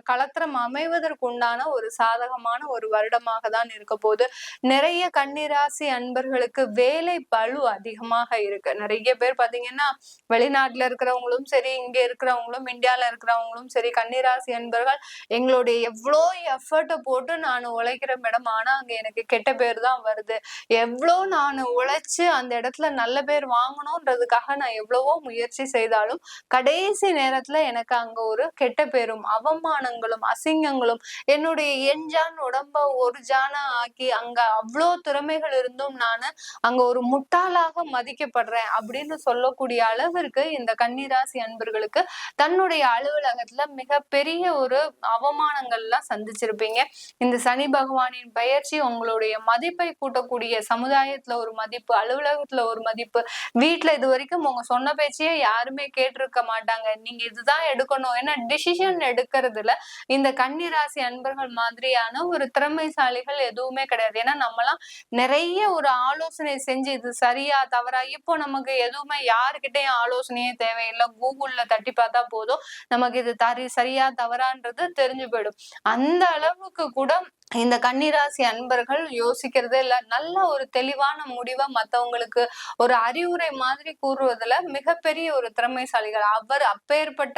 களத்திரம் அமைவதற்கு உண்டான ஒரு சாதகமான ஒரு வருடமாக தான் இருக்க போது. நிறைய கன்னிராசி அன்பர்களுக்கு வேலை பளு அதிகமாக இருக்கு. நிறைய பேர் பாத்தீங்கன்னா வெளிநாட்டுல இருக்கிறவங்க இருக்கிறவங்களும் சரி, இங்க இருக்கிறவங்களும், இந்தியால இருக்கிறவங்களும் சரி, கன்னிராசி அன்பர்கள் எங்களுடைய எவ்வளோ எஃபர்ட்டை போட்டு நான் உழைக்கிறேன் மேடம், ஆனா அங்க எனக்கு கெட்ட பேர் தான் வருது. எவ்வளோ நான் உழைச்சு அந்த இடத்துல நல்ல பேர் வாங்கணும்ன்றதுக்காக நான் எவ்வளவோ முயற்சி செய்தாலும் கடைசி நேரத்துல எனக்கு அங்க ஒரு கெட்ட பேரும் அவமானங்களும் அசிங்கங்களும் என்னுடைய எண்ஜான் உடம்ப ஒரு ஜானா ஆக்கி அங்க அவ்வளோ திறமைகள் இருந்தும் நானு அங்க ஒரு முட்டாளாக மதிக்கப்படுறேன் அப்படின்னு சொல்லக்கூடிய அளவிற்கு இந்த கன்னிராசி அன்பர்களுக்கு தன்னுடைய அலுவலகத்துல மிகப்பெரிய ஒரு அவமானங்கள்லாம் சந்திச்சிருப்பீங்க. இந்த சனி பகவானின் பெயர்ச்சி உங்களுடைய மதிப்பை கூட்டக்கூடிய சமுதாயத்துல ஒரு மதிப்பு, அலுவலகத்துல ஒரு மதிப்பு, வீட்டுல இது வரைக்கும் உங்க சொன்ன பேச்சையே யாருமே கேட்டிருக்க மாட்டாங்க. நீங்க இதுதான் எடுக்கணும். ஏன்னா டிசிஷன் எடுக்கிறதுல இந்த கன்னிராசி அன்பர்கள் மாதிரியான ஒரு திறமைசாலிகள் எதுவுமே கிடையாது. ஏன்னா நம்மலாம் நிறைய ஒரு ஆலோசனை செஞ்சு இது சரியா தவறா, இப்போ நமக்கு எதுவுமே யாருக்கிட்டையும் ஆலோசனையே தேவையில்லை. கூகுள்ல தட்டி பார்த்தா போதும், நமக்கு இது சரியா தவறான்றது தெரிஞ்சு போயிடும். அந்த அளவுக்கு கூட இந்த கன்னிராசி அன்பர்கள் யோசிக்கிறதே இல்ல. நல்ல ஒரு தெளிவான முடிவை மத்தவங்களுக்கு ஒரு அறிவுரை மாதிரி கூறுவதுல மிகப்பெரிய ஒரு திறமைசாலிகள். அப்பேற்பட்ட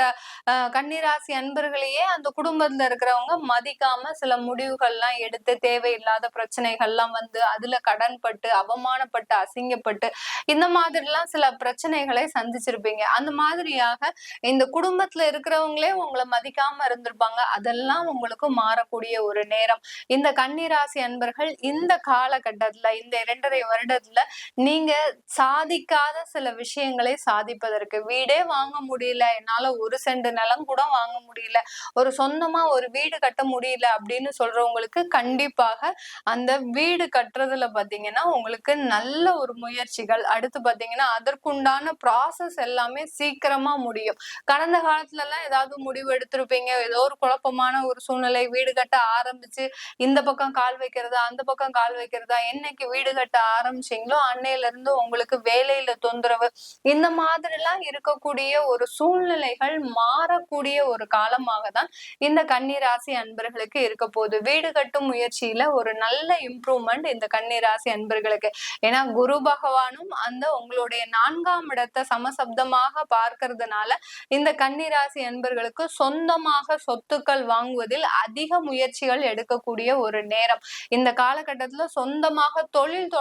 கன்னிராசி அன்பர்களையே அந்த குடும்பத்துல இருக்கிறவங்க மதிக்காம சில முடிவுகள்லாம் எடுத்து தேவையில்லாத பிரச்சனைகள்லாம் வந்து அதுல கடன்பட்டு அவமானப்பட்டு அசிங்கப்பட்டு இந்த மாதிரிலாம் சில பிரச்சனைகளை சந்திச்சிருப்பீங்க. அந்த மாதிரியாக இந்த குடும்பத்துல இருக்கிறவங்களே உங்களை மதிக்காம இருந்திருப்பாங்க. அதெல்லாம் உங்களுக்கு மாறக்கூடிய ஒரு நேரம். இந்த கன்னிராசி அன்பர்கள் இந்த காலகட்டத்துல இந்த 2.5 வருடத்துல நீங்க சாதிக்காத சில விஷயங்களை சாதிப்பதற்கு, வீடே வாங்க முடியல, என்னால 1 சென்ட் நிலம் கூட வாங்க முடியல, ஒரு சொந்தமா ஒரு வீடு கட்ட முடியல அப்படின்னு சொல்றவங்களுக்கு கண்டிப்பாக அந்த வீடு கட்டுறதுல பாத்தீங்கன்னா உங்களுக்கு நல்ல ஒரு முயற்சிகள், அடுத்து பாத்தீங்கன்னா அதற்குண்டான ப்ராசஸ் எல்லாமே சீக்கிரமா முடியும். கடந்த காலத்துல எல்லாம் ஏதாவது முடிவு எடுத்திருப்பீங்க, ஏதோ ஒரு குழப்பமான ஒரு சூழ்நிலை, வீடு கட்ட ஆரம்பிச்சு இந்த பக்கம் கால் வைக்கிறதா அந்த பக்கம் கால் வைக்கிறதா, என்னைக்கு வீடு கட்ட ஆரம்பிச்சீங்களோ அன்னையில இருந்து உங்களுக்கு வேலையில தொந்தரவு, இந்த மாதிரி எல்லாம் இருக்கக்கூடிய ஒரு சூழ்நிலைகள் மாறக்கூடிய ஒரு காலமாக தான் இந்த கன்னிராசி அன்பர்களுக்கு இருக்க போகுது. வீடு கட்டும் முயற்சியில ஒரு நல்ல இம்ப்ரூவ்மெண்ட் இந்த கன்னிராசி அன்பர்களுக்கு. ஏன்னா குரு பகவானும் அந்த உங்களுடைய 4ஆம் இடத்தை சமசப்தமாக பார்க்கறதுனால இந்த கன்னிராசி அன்பர்களுக்கு சொந்தமாக சொத்துக்கள் வாங்குவதில் அதிக முயற்சிகள் எடுக்கக்கூடிய ஒரு நேரம். இந்த காலகட்டத்துல சொந்தமாக தொழில்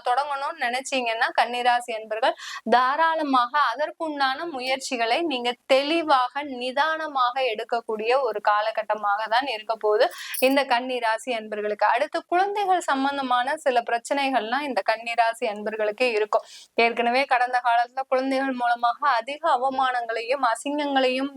தொடங்கணும்னு நினைச்சீங்கன்னா கன்னிராசி அன்பர்கள் தாராளமாக அதற்குண்டான முயற்சிகளை நீங்க தெளிவாக நிதானமாக எடுக்கக்கூடிய ஒரு காலகட்டமாக தான் இருக்க போகுது இந்த கன்னிராசி அன்பர்களுக்கு. அடுத்து குழந்தைகள் சம்பந்தமான சில பிரச்சனைகள்லாம் இந்த கன்னிராசி அன்பர்களுக்கு இருக்கும். ஏற்கனவே கடந்த காலத்துல குழந்தைகள் மூலமாக அதிக அவமானங்களையும் அசிங்கங்களையும்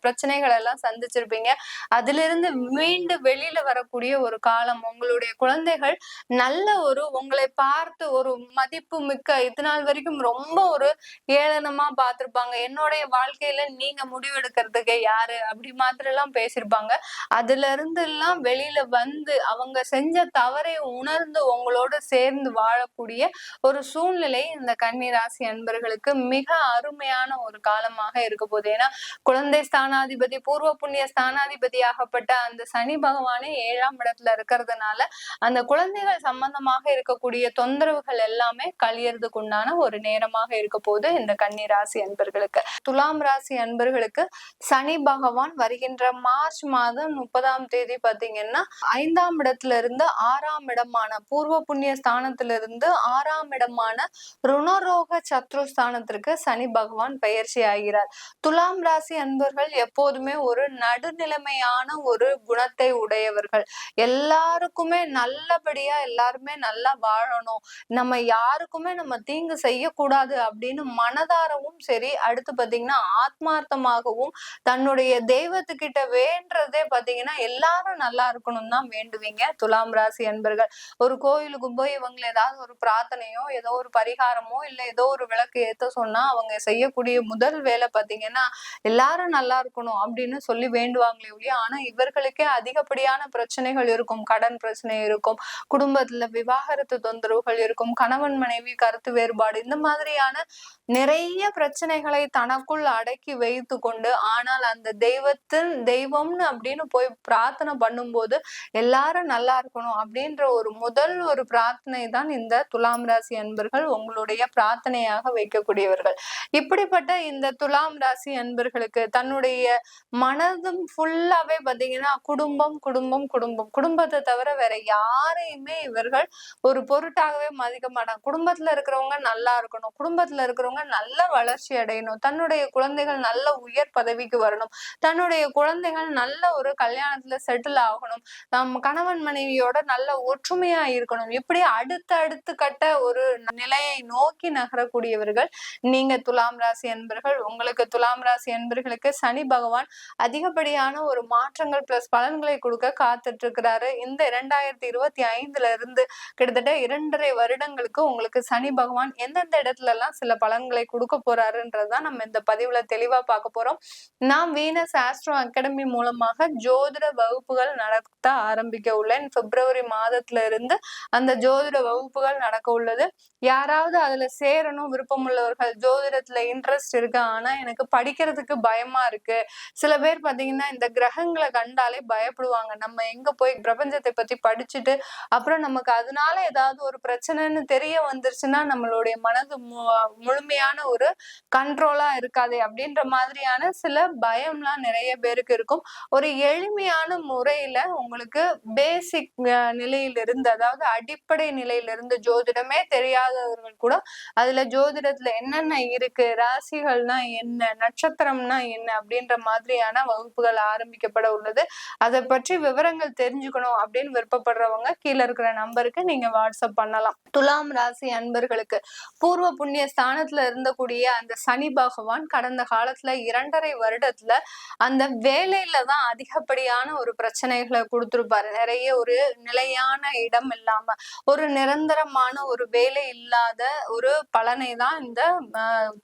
பிரச்சனைகள் எல்லாம் சந்திச்சிருப்பீங்க. அதுல இருந்து மீண்டு வெளியில வரக்கூடிய ஒரு காலம். உங்களுடைய குழந்தைகள் நல்ல ஒரு உங்களை பார்த்து ஒரு மதிப்பு மிக்க, இது நாள் வரைக்கும் ரொம்ப ஒரு ஏளனமா பார்த்திருப்பாங்க, என்னுடைய வாழ்க்கையில நீங்க முடிவெடுக்கிறதுக்கு யாரு அப்படி மாதிரி எல்லாம் பேசியிருப்பாங்க. அதுல இருந்து எல்லாம் வெளியில வந்து அவங்க செஞ்ச தவறை உணர்ந்து உங்களோட சேர்ந்து வாழக்கூடிய ஒரு சூழ்நிலை இந்த கன்னிராசி அன்பர்களுக்கு மிக அருமையான ஒரு காலமாக இருக்க போகுது. ஏன்னா குழந்தை ஸ்தானாதிபதி பூர்வ புண்ணிய ஸ்தானாதிபதியாகப்பட்ட அந்த சனி பகவானே 7ஆம் இடத்துல இருக்கிறதுனால அந்த குழந்தைகள் சம்பந்தமாக இருக்கக்கூடிய தொந்தரவுகள் எல்லாமே கழியறதுக்கு உண்டான ஒரு நேரமாக இருக்க போது இந்த கன்னிராசி அன்பர்களுக்கு. துலாம் ராசி அன்பர்களுக்கு சனி பகவான் வருகின்ற மார்ச் மாதம் 30ஆம் தேதி பாத்தீங்கன்னா 5ஆம் இடத்துல இருந்து 6ஆம் இடமான பூர்வ புண்ணிய ஸ்தானத்திலிருந்து 6ஆம் இடமான ருணரோக சத்ருஸ்தானத்திற்கு சனி பகவான் பயிற்சி ஆகிறார். துலாம் ராசி அன்பர்கள் எப்போதுமே ஒரு நடுநிலைமையான ஒரு குணத்தை உடையவர்கள். எல்லாருக்குமே நல்லபடியா எல்லாருமே நல்லா வாழணும், நம்ம யாருக்குமே நம்ம தீங்கு செய்யக்கூடாது அப்படின்னு மனதாரவும் சரி, அடுத்து பாத்தீங்கன்னா ஆத்மார்த்தமாகவும் தன்னுடைய தெய்வத்துக்கிட்ட வேண்டதே பாத்தீங்கன்னா எல்லாரும் நல்லா இருக்கணும் தான் வேண்டுவீங்க துலாம் ராசி அன்பர்கள். ஒரு கோயிலுக்கு போய் இவங்க ஏதாவது ஒரு பிரார்த்தனையோ ஏதோ ஒரு பரிகாரமோ இல்ல ஏதோ ஒரு விளக்கு ஏத்த சொன்னா அவங்க செய்யக்கூடிய முதல் வேலை பாத்தீங்கன்னா எல்லாரும் நல்லா இருக்கணும் அப்படின்னு சொல்லி வேண்டுவாங்களே ஒழிய, ஆனா இவர்களுக்கே அதிகப்படியான பிரச்சனைகள் இருக்கும், கடன் பிரச்சனை இருக்கும், குடும்பத்துல விவாகரத்து தொந்தரவுகள் இருக்கும், கணவன் மனைவி கருத்து வேறுபாடு, இந்த மாதிரியான நிறைய பிரச்சனைகளை தனக்குள் அடக்கி வைத்து கொண்டு, ஆனால் அந்த தெய்வம்னு அப்படின்னு போய் பிரார்த்தனை பண்ணும்போது எல்லாரும் நல்லா இருக்கணும் அப்படின்ற ஒரு பிரார்த்தனை தான் இந்த துலாம் ராசி அன்பர்கள் உங்களுடைய பிரார்த்தனையாக வைக்கக்கூடியவர்கள். இப்படிப்பட்ட இந்த துலாம் ராசி அன்பர்களுக்கு தன்னுடைய மனதும் ஃபுல்லாவே பாத்தீங்கன்னா குடும்பம் குடும்பம் குடும்பம் குடும்பத்தை தவிர வேற யாரையுமே இவர்கள் ஒரு பொருட்டாகவே மதிக்க மாட்டாங்க. குடும்பத்துல இருக்கிறவங்க நல்லா இருக்கணும், குடும்பத்துல இருக்கிறவங்க நல்ல வளர்ச்சி அடையணும், தன்னுடைய குழந்தைகள் நல்ல உயர் பதவிக்கு வரணும், தன்னுடைய குழந்தைகள் நல்ல ஒரு கல்யாணத்துல செட்டில் ஆகணும், நம்ம கணவன் மனைவியோட நல்ல ஒற்றுமையா இருக்கணும். இப்படி அடுத்து கட்ட ஒரு நிலையை நோக்கி நகரக்கூடியவர்கள் நீங்க துலாம் ராசி அன்பர்கள். உங்களுக்கு துலாம் ராசி அன்பர்களுக்கு சனி பகவான் அதிகப்படியான ஒரு மாற்றங்கள் பிளஸ் பலன்களை கொடுக்க காத்துட்டு இருக்கிறாரு. இந்த 2025 இருந்து கிட்டத்தட்ட 2.5 வருடங்களுக்கு உங்களுக்கு சனி பகவான் எந்தெந்த இடத்துல எல்லாம் சில பலன்களை கொடுக்க போறாருன்றதுதான் நம்ம இந்த பதிவுல தெளிவா பார்க்க போறோம். நான் வீனஸ் ஆஸ்ட்ரோ அகாடமி மூலமாக ஜோதிட வகுப்புகள் நடத்த ஆரம்பிக்க உள்ளேன். பிப்ரவரி மாதத்துல இருந்து அந்த ஜோதிட வகுப்புகள் நடக்க உள்ளது. யாராவது அதுல சேரணும் விருப்பம் உள்ளவர்கள், ஜோதிடத்துல இன்ட்ரெஸ்ட் இருக்கு ஆனா எனக்கு படிக்கிறதுக்கு பயமா இருக்கு, சில பேர் பாத்தீங்கன்னா இந்த கிரகங்களை கண்டாலே பயப்படுவாங்க, நம்ம எங்க போய் பிரபஞ்சத்தை பத்தி படிச்சுட்டு அப்புறம் நமக்கு அதனால ஏதாவது ஒரு பிரச்சனைன்னு தெரிய வந்துருச்சுன்னா நம்மளுடைய மனது முழுமையான ஒரு கண்ட்ரோலா இருக்காது அப்படின்ற மாதிரியான சில பயம்லாம் நிறைய பேருக்கு இருக்கும். ஒரு எளிமையான முறையில உங்களுக்கு பேசிக் நிலையிலிருந்து, அதாவது அடிப்படை நிலையிலிருந்து, ஜோதிடமே தெரியாதவர்கள் கூட அதுல ஜோதிடத்துல என்னென்ன இருக்கு, ராசிகள்னா என்ன, நட்சத்திரம்னா என்ன அப்படின்ற மாதிரியான வகுப்புகள் ஆரம்பிக்கப்பட உள்ளது. அதை பற்றி விவரங்கள் தெரிஞ்சுக்கணும் அப்படின்னு விருப்பப்படுறவங்க கீழே இருக்கிற நம்பருக்கு நீங்க வாட்ஸ்அப் பண்ணலாம். துலாம் ராசி அன்பர்களுக்கு பூர்வ புண்ணிய ஸ்தானத்துல இருந்தக்கூடிய அந்த சனி பகவான் கடந்த காலத்துல 2.5 வருடத்துல அந்த வேலையில தான் அதிகப்படியான ஒரு பிரச்சனைகளை கொடுத்திருப்பாரு. நிறைய ஒரு நிலையான இடம் இல்லாம ஒரு நிரந்தரமான ஒரு வேலை இல்லாத ஒரு பலனை தான் இந்த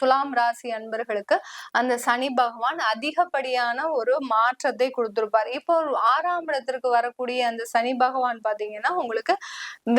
துலாம் ராசி அன்பர்களுக்கு அந்த சனி பகவான் அதிகப்படியான ஒரு மாற்றத்தை கொடுத்திருப்பாரு. இப்போ 6ஆம் இடத்திற்கு வரக்கூடிய அந்த சனி பகவான் பாத்தீங்கன்னா உங்களுக்கு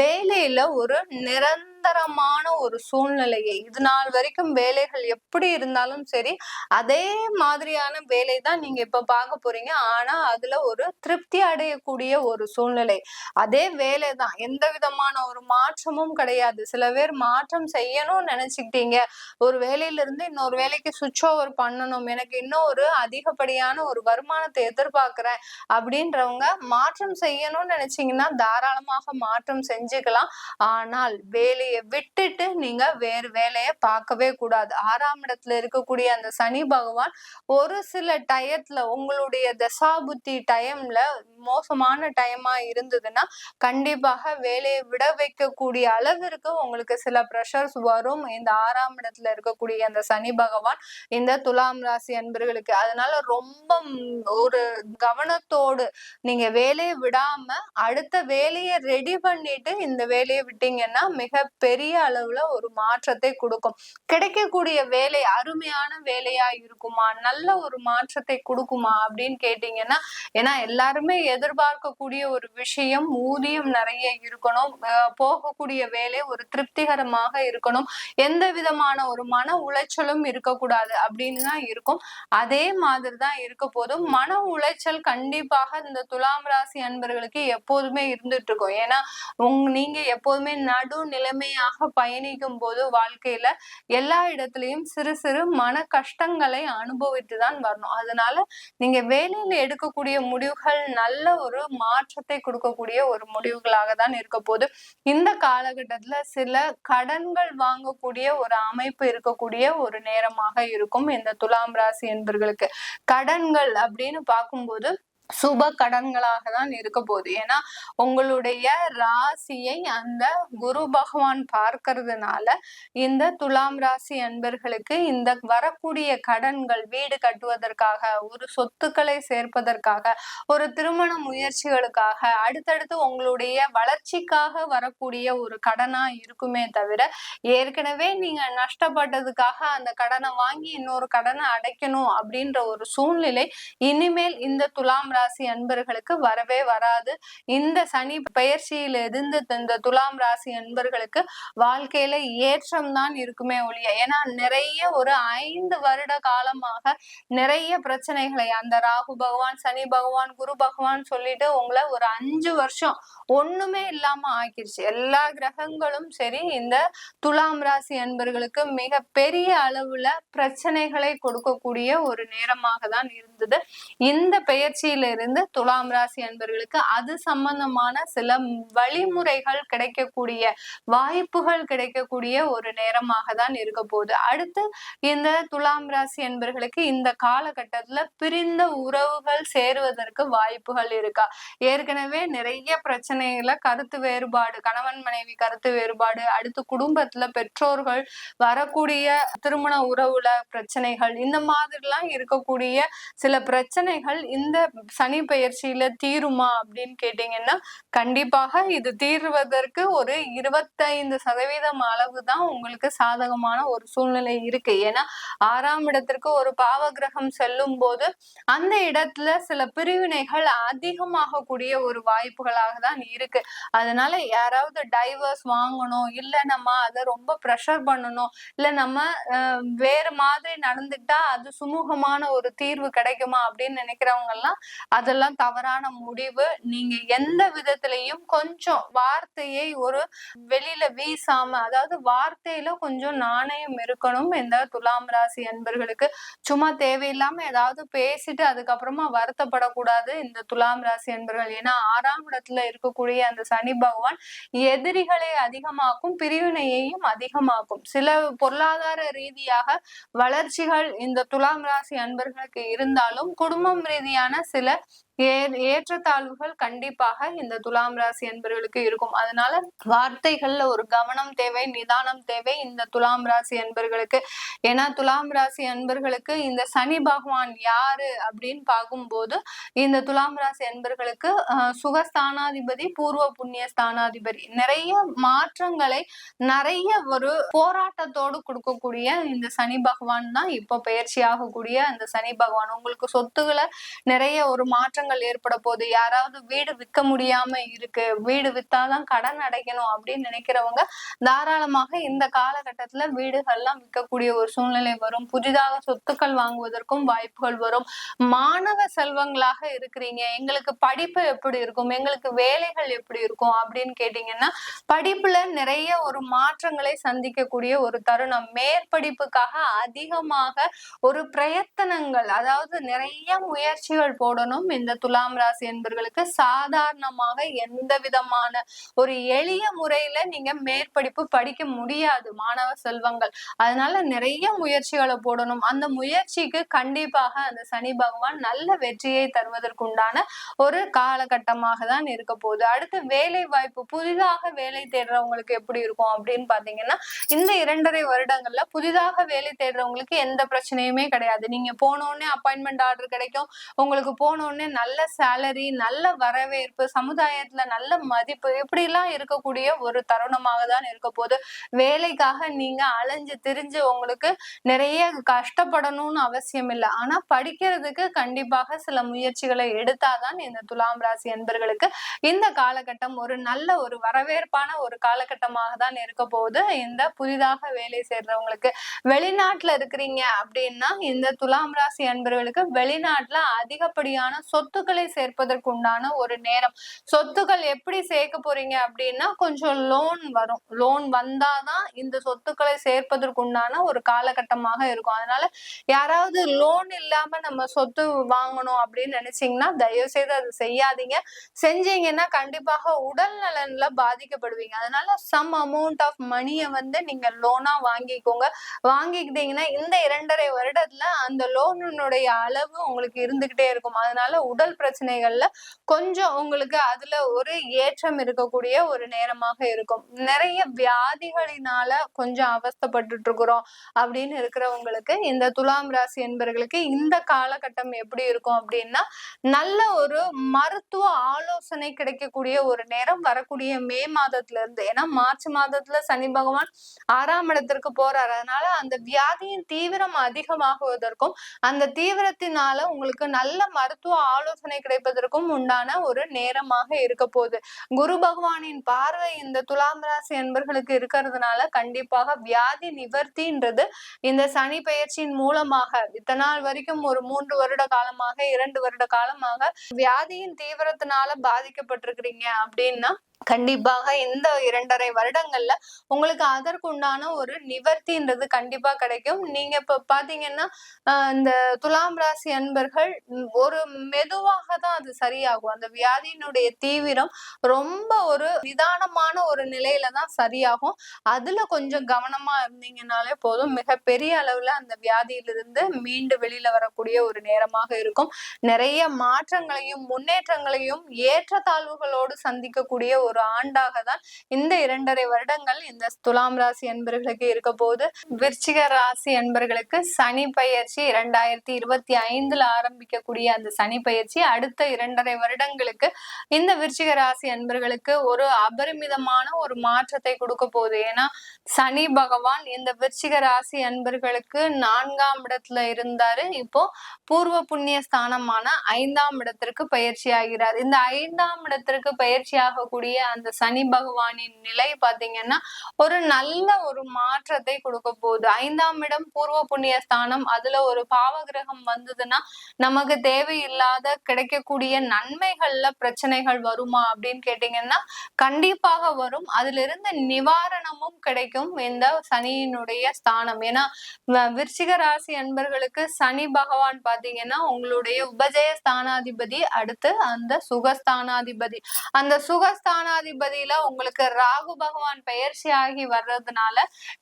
வேலையில ஒரு நிரந்தரமான ஒரு சூழ்நிலையை, இது நாள் வரைக்கும் வேலைகள் எப்படி இருந்தாலும் சரி அதே மாதிரியான வேலை தான் நீங்க இப்ப பார்க்க போறீங்க. ஆனா அதுல ஒரு திருப்தி அடையக்கூடிய ஒரு சூழ்நிலை, அதே வேலைதான், எந்த விதமான ஒரு மாற்றமும் கிடையாது. சில பேர் மாற்றம் செய்யணும்னு நினைச்சுக்கிட்டீங்க, ஒரு வேலையில இருந்து இன்னொரு வேலைக்கு சுவிட்ச் ஓவர் பண்ணணும், எனக்கு இன்னும் ஒரு அதிகப்படியான ஒரு வருமானத்தை எதிர்பார்க்கிறேன் அப்படின்றவங்க மாற்றம் செய்யணும்னு நினைச்சீங்கன்னா தாராளமாக மாற்றம் செஞ்சுக்கலாம். ஆனால் வேலையை விட்டுட்டு நீங்க வேறு வேலையை பார்க்கவே கூடாது. 6ஆம் இடத்துல இருக்கக்கூடிய அந்த சனி பகவான் ஒரு சில டயத்துல உங்களுடைய தசாபுத்தி டைம்ல மோசமான டைமா இருந்ததுன்னா கண்டிப்பாக வேலையை விட வைக்கக்கூடிய அளவிற்கு உங்களுக்கு சில ப்ரெஷர்ஸ் வரும் இந்த 6ஆம் இடத்துல இருக்கக்கூடிய அந்த சனி பகவான் இந்த துலாம் ராசி அன்பர்களுக்கு. அதனால ரொம்ப ஒரு கவனத்தோடு நீங்க வேலையை விடாம அடுத்த வேலையை ரெடி பண்ணிட்டு இந்த வேலையை விட்டீங்கன்னா மிக பெரிய அளவுல ஒரு மாற்றத்தை கொடுக்கும். கிடைக்கக்கூடிய வேலை அருமையான வேலையா இருக்குமா, நல்ல ஒரு மாற்றத்தை கொடுக்குமா அப்படின்னு கேட்டீங்கன்னா, ஏன்னா எல்லாருமே எதிர்பார்க்கக்கூடிய ஒரு விஷயம் ஊதியம் நிறைய இருக்கணும், போகக்கூடிய வேலை ஒரு திருப்திகரமாக இருக்கணும், எந்த விதமான ஒரு மன உளைச்சலும் இருக்கக்கூடாது அப்படின்னு தான் இருக்கும். அதே மாதிரிதான் இருக்க போதும். மன உளைச்சல் கண்டிப்பாக இந்த துலாம் ராசி அன்பர்களுக்கு எப்போதுமே இருந்துட்டு இருக்கும். ஏன்னா நீங்க எப்போதுமே நடு நிலைமையாக பயணிக்கும் போது வாழ்க்கையில எல்லா இடத்துலயும் சிறு சிறு மன கஷ்டங்களை அனுபவித்துதான் வரணும். அதனால நீங்க வேலையில எடுக்கக்கூடிய முடிவுகள் நல்ல ஒரு மாற்றத்தை கொடுக்கக்கூடிய ஒரு முடிவுகளாக தான் இருக்க போது. இந்த காலகட்டத்துல சில கடன்கள் வாங்கக்கூடிய ஒரு அமைப்பு இருக்கக்கூடிய ஒரு நேரமாக இருக்கும் இந்த துலாம் ராசி என்பர்களுக்கு. கடன்கள் அப்படின்னு பார்க்கும்போது சுப கடன்களாக தான் இருக்க போகுது. ஏன்னா உங்களுடைய ராசியை அந்த குரு பகவான் பார்க்கறதுனால இந்த துலாம் ராசி அன்பர்களுக்கு இந்த வரக்கூடிய கடன்கள், வீடு கட்டுவதற்காக, ஒரு சொத்துக்களை சேர்ப்பதற்காக, ஒரு திருமண முயற்சிகளுக்காக, அடுத்தடுத்து உங்களுடைய வளர்ச்சிக்காக வரக்கூடிய ஒரு கடனா இருக்குமே தவிர ஏற்கனவே நீங்க நஷ்டப்பட்டதுக்காக அந்த கடனை வாங்கி இன்னொரு கடனை அடைக்கணும் அப்படின்ற ஒரு சூழ்நிலை இனிமேல் இந்த துலாம் ராசி அன்பர்களுக்கு வரவே வராது. இந்த சனி பெயர்ச்சியில இருந்து இந்த துலாம் ராசி அன்பர்களுக்கு வாழ்க்கையில ஏற்றம் தான் இருக்குமே ஒழிய, ஏன்னா நிறைய ஒரு 5 வருட காலமாக நிறைய பிரச்சனைகளை அந்த ராகு பகவான், சனி பகவான், குரு பகவான் சொல்லிட்டு உங்களை ஒரு 5 வருஷம் ஒண்ணுமே இல்லாம ஆக்கிருச்சு. எல்லா கிரகங்களும் சரி இந்த துலாம் ராசி அன்பர்களுக்கு மிக பெரிய அளவுல பிரச்சனைகளை கொடுக்கக்கூடிய ஒரு நேரமாக தான் இருந்தது. இந்த பெயர்ச்சியில இருந்து துலாம் ராசி அன்பர்களுக்கு அது சம்பந்தமான சில வழிமுறைகள் கிடைக்கக்கூடிய வாய்ப்புகள் கிடைக்கக்கூடிய ஒரு நேரமாக தான் இருக்க போகுது. அடுத்து இந்த துலாம் ராசி அன்பர்களுக்கு இந்த காலகட்டத்துல பிரிந்த உறவுகள் சேருவதற்கு வாய்ப்புகள் இருக்கா? ஏற்கனவே நிறைய பிரச்சனைகளை கருத்து வேறுபாடு, கணவன் மனைவி கருத்து வேறுபாடு, அடுத்து குடும்பத்துல பெற்றோர்கள் வரக்கூடிய திருமண உறவுல பிரச்சனைகள், இந்த மாதிரிலாம் இருக்கக்கூடிய சில பிரச்சனைகள் இந்த சனி பெயர்ச்சியில தீருமா அப்படின்னு கேட்டீங்கன்னா கண்டிப்பாக இது தீர்வதற்கு ஒரு 25% அளவுதான் உங்களுக்கு சாதகமான ஒரு சூழ்நிலை இருக்கு. ஏன்னா 6ஆம் இடத்திற்கு ஒரு பாவ கிரகம் செல்லும் போது அந்த இடத்துல சில பிரிவினைகள் அதிகமாக கூடிய ஒரு வாய்ப்புகளாக தான் இருக்கு. அதனால யாராவது டைவர்ஸ் வாங்கணும், இல்ல நம்ம அதை ரொம்ப ப்ரெஷர் பண்ணணும், இல்ல நம்ம வேற மாதிரி நடந்துட்டா அது சுமூகமான ஒரு தீர்வு கிடைக்குமா அப்படின்னு நினைக்கிறவங்க எல்லாம் அதெல்லாம் தவறான முடிவு. நீங்க எந்த விதத்திலையும் கொஞ்சம் வார்த்தையை ஒரு வெளியில வீசாம, அதாவது வார்த்தையில கொஞ்சம் நாணயம் இருக்கணும் இந்த துலாம் ராசி அன்பர்களுக்கு. சும்மா தேவையில்லாம ஏதாவது பேசிட்டு அதுக்கப்புறமா வருத்தப்படக்கூடாது இந்த துலாம் ராசி அன்பர்கள். ஏன்னா 6ஆம் இடத்துல இருக்கக்கூடிய அந்த சனி பகவான் எதிரிகளை அதிகமாக்கும், பிரிவினையையும் அதிகமாக்கும். சில பொருளாதார ரீதியாக வளர்ச்சிகள் இந்த துலாம் ராசி அன்பர்களுக்கு இருந்தாலும் குடும்பம் ரீதியான சில ஏற்றத்தாழ்வுகள் கண்டிப்பாக இந்த துலாம் ராசி அன்பர்களுக்கு இருக்கும். அதனால வார்த்தைகள்ல ஒரு கவனம் தேவை, நிதானம் தேவை இந்த துலாம் ராசி அன்பர்களுக்கு. ஏன்னா துலாம் ராசி அன்பர்களுக்கு இந்த சனி பகவான் யாரு அப்படின்னு பார்க்கும்போது இந்த துலாம் ராசி அன்பர்களுக்கு சுகஸ்தானாதிபதி, பூர்வ புண்ணிய ஸ்தானாதிபதி. நிறைய மாற்றங்களை நிறைய ஒரு போராட்டத்தோடு கொடுக்கக்கூடிய இந்த சனி பகவான் தான் இப்ப பயிற்சி ஆகக்கூடிய அந்த சனி பகவான். உங்களுக்கு சொத்துக்களை நிறைய ஒரு மாற்றங்கள் ஏற்பட போகுது. யாராவது வீடு விற்க முடியாம இருக்கு, வீடு வித்தாதான் கடன் அடைக்கணும் அப்படின்னு நினைக்கிறவங்க தாராளமாக இந்த காலகட்டத்துல வீடுகள்லாம் விற்கக்கூடிய ஒரு சூழ்நிலை வரும். புதிதாக சொத்துக்கள் வாங்குவதற்கும் வாய்ப்புகள் வரும். மாணவ செல்வங்களாக இருக்கிறீங்க, எங்களுக்கு படிப்பு எப்படி இருக்கும், எங்களுக்கு வேலைகள் எப்படி இருக்கும் அப்படின்னு கேட்டீங்கன்னா படிப்புல நிறைய ஒரு மாற்றங்களை சந்திக்கக்கூடிய ஒரு தருணம். மேற்படிப்புக்காக அதிகமாக ஒரு பிரயத்தனங்கள், அதாவது நிறைய முயற்சிகள் போடணும் இந்த துலாம் ராசி என்பர்களுக்கு. சாதாரணமாக எந்த விதமான ஒரு எளிய முறையில நீங்க மேற்படிப்பு படிக்க முடியாது மாணவ செல்வங்கள். அதனால நிறைய முயற்சிகளை போடணும். அந்த முயற்சிக்கு கண்டிப்பாக அந்த சனி பகவான் நல்ல வெற்றியை தருவதற்குண்டான ஒரு காலகட்டமாக தான் இருக்க போகுது. அடுத்து வேலை வாய்ப்பு, புதிதாக வேலை தேடுறவங்களுக்கு எப்படி இருக்கும் அப்படின்னு பாத்தீங்கன்னா இந்த 2.5 வருடங்கள்ல புதிதாக வேலை தேடுறவங்களுக்கு எந்த பிரச்சனையுமே கிடையாது. நீங்க போனோடனே அப்பாயின்மெண்ட் ஆர்டர் கிடைக்கும். உங்களுக்கு போனோடனே நல்ல சேலரி, நல்ல வரவேற்பு, சமுதாயத்துல நல்ல மதிப்பு, இப்படி எல்லாம் இருக்கக்கூடிய ஒரு தருணமாக தான் இருக்க போது. வேலைக்காக நீங்க அலைஞ்சு திரிஞ்சு உங்களுக்கு நிறைய கஷ்டப்படணும்னு அவசியம் இல்லை. ஆனா படிக்கிறதுக்கு கண்டிப்பாக சில முயற்சிகளை எடுத்தாதான் இந்த துலாம் ராசி என்பர்களுக்கு இந்த காலகட்டம் ஒரு நல்ல ஒரு வரவேற்பான ஒரு காலகட்டமாக தான் இருக்க போகுது. இந்த புதிதாக வேலை சேர்றவங்களுக்கு வெளிநாட்டுல இருக்கிறீங்க அப்படின்னா இந்த துலாம் ராசி அன்பர்களுக்கு வெளிநாட்டுல அதிகப்படியான சொத்துக்களை சேர்ப்பதற்கு உண்டான ஒரு நேரம். சொத்துக்கள் எப்படி சேர்க்க போறீங்க அப்படின்னா கொஞ்சம் லோன் வரும். லோன் வந்தாதான் இந்த சொத்துக்களை சேர்ப்பதற்கு உண்டான ஒரு காலகட்டமாக இருக்கும். அதனால யாராவது லோன் இல்லாம நம்ம சொத்து வாங்கணும் அப்படின்னு நினைச்சீங்கன்னா தயவு செய்து அது செய்யாதீங்க. செஞ்சீங்கன்னா கண்டிப்பாக உடல் நலன்ல பாதிக்கப்படுவீங்க. அதனால சம் அமௌண்ட் ஆஃப் மணியை நீங்க லோனா வாங்கிக்கோங்க. வாங்கிக்கிட்டீங்கன்னா இந்த 2.5 வருடத்துல அந்த லோனுடைய அளவு உங்களுக்கு இருந்துகிட்டே இருக்கும். அதனால உடல் பிரச்சனைகள்ல கொஞ்சம் உங்களுக்கு அதுல ஒரு ஏற்றம் இருக்கக்கூடிய ஒரு நேரமாக இருக்கும். நிறைய வியாதிகளினால கொஞ்சம் அவஸ்தைப்பட்டு இருக்கிறோம் அப்படின்னு இருக்கிறவங்களுக்கு இந்த துலாம் ராசி என்பவர்களுக்கு இந்த காலகட்டம் எப்படி இருக்கும் அப்படின்னா நல்ல ஒரு மருத்துவ ஆலோசனை கிடைக்கக்கூடிய ஒரு நேரம் வரக்கூடிய மே மாதத்துல இருந்து. ஏன்னா மார்ச் மாதத்துல சனி பகவான் 6ஆம் இடத்திற்கு போறாரு. அதனால அந்த வியாதியின் தீவிரம் அதிகமாகுவதற்கும் அந்த தீவிரத்தினால உங்களுக்கு நல்ல மருத்துவ ஆலோசனை ஆலோசனை கிடைப்பதற்கும் உண்டான ஒரு நேரமாக இருக்க போகுது. குரு பகவானின் பார்வை இந்த துலாம் ராசி அன்பர்களுக்கு இருக்கிறதுனால கண்டிப்பாக வியாதி நிவர்த்தின்றது இந்த சனி பெயர்ச்சியின் மூலமாக இத்தனை நாள் வரைக்கும் ஒரு 3 வருட காலமாக 2 வருட காலமாக வியாதியின் தீவிரத்தினால பாதிக்கப்பட்டிருக்கிறீங்க அப்படின்னா கண்டிப்பாக இந்த 2.5 வருடங்கள்ல உங்களுக்கு அதற்குண்டான ஒரு நிவர்த்தின்றது கண்டிப்பா கிடைக்கும். நீங்க இப்ப பாத்தீங்கன்னா இந்த துலாம் ராசி அன்பர்கள் ஒரு மெதுவாக தான் அது சரியாகும். அந்த வியாதியினுடைய தீவிரம் ரொம்ப ஒரு நிதானமான ஒரு நிலையில தான் சரியாகும். அதுல கொஞ்சம் கவனமா இருந்தீங்கன்னாலே போதும், மிகப்பெரிய அளவுல அந்த வியாதியிலிருந்து மீண்டு வெளியில வரக்கூடிய ஒரு நேரமாக இருக்கும். நிறைய மாற்றங்களையும் முன்னேற்றங்களையும் ஏற்றத்தாழ்வுகளோடு சந்திக்கக்கூடிய ஒரு ஆண்டாக தான் இந்த 2.5 வருடங்கள் இந்த துலாம் ராசி அன்பர்களுக்கு இருக்க போது. விருச்சிக ராசி அன்பர்களுக்கு சனி பயிற்சி 2025 ஆரம்பிக்கக்கூடிய அந்த சனி பயிற்சி அடுத்த 2.5 வருடங்களுக்கு இந்த விருச்சிக ராசி அன்பர்களுக்கு ஒரு அபரிமிதமான ஒரு மாற்றத்தை கொடுக்க போகுது. ஏன்னா சனி பகவான் இந்த விருச்சிக ராசி அன்பர்களுக்கு 4ஆம் இடத்துல இருந்தாரு. இப்போ பூர்வ புண்ணிய ஸ்தானமான 5ஆம் இடத்திற்கு பயிற்சி ஆகிறார். இந்த 5ஆம் இடத்திற்கு பயிற்சி ஆகக்கூடிய அந்த சனி பகவானின் நிலை பாத்தீங்கன்னா ஒரு நல்ல ஒரு மாற்றத்தை கொடுக்க போகுது. 5ஆம் இடம் பூர்வ புண்ணிய ஸ்தானம், அதுல ஒரு பாவ கிரகம் வந்ததுன்னா நமக்கு தேவையில்லாத கிடைக்கக்கூடிய நன்மைகள்ல பிரச்சனைகள் வருமா அப்படின்னு கேட்டீங்கன்னா கண்டிப்பாக வரும். அதுல இருந்து நிவாரணமும் கிடைக்கும் இந்த சனியினுடைய ஸ்தானம். ஏன்னா விருச்சிக ராசி அன்பர்களுக்கு சனி பகவான் பாத்தீங்கன்னா உங்களுடைய உபஜய ஸ்தானாதிபதி, அடுத்து அந்த சுகஸ்தானாதிபதி. அந்த சுகஸ்தானாதிபதியில உங்களுக்கு ராகு பகவான் பயிற்சி ஆகி வர்றதுனால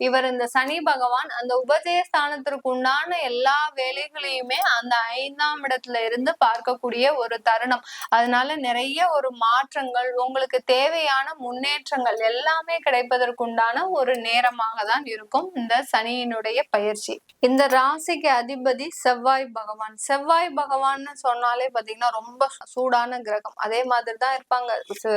இவர் இந்த சனி பகவான் அந்த உபஜய ஸ்தானத்திற்கு உண்டான எல்லா வேலைகளையுமே அந்த 5ஆம் இடத்துல இருந்து பார்க்கக்கூடிய ஒரு தருணம். அதனால நிறைய ஒரு மாற்றங்கள், உங்களுக்கு தேவையான முன்னேற்றங்கள் எல்லாமே கிடைப்பதற்குண்டான ஒரு நேரமாக தான் இருக்கும் இந்த சனியினுடைய பயிற்சி. இந்த ராசிக்கு அதிபதி செவ்வாய் பகவான். செவ்வாய் பகவான்னு சொன்னாலே பாத்தீங்கன்னா ரொம்ப சூடான கிரகம். அதே மாதிரிதான் இருப்பாங்க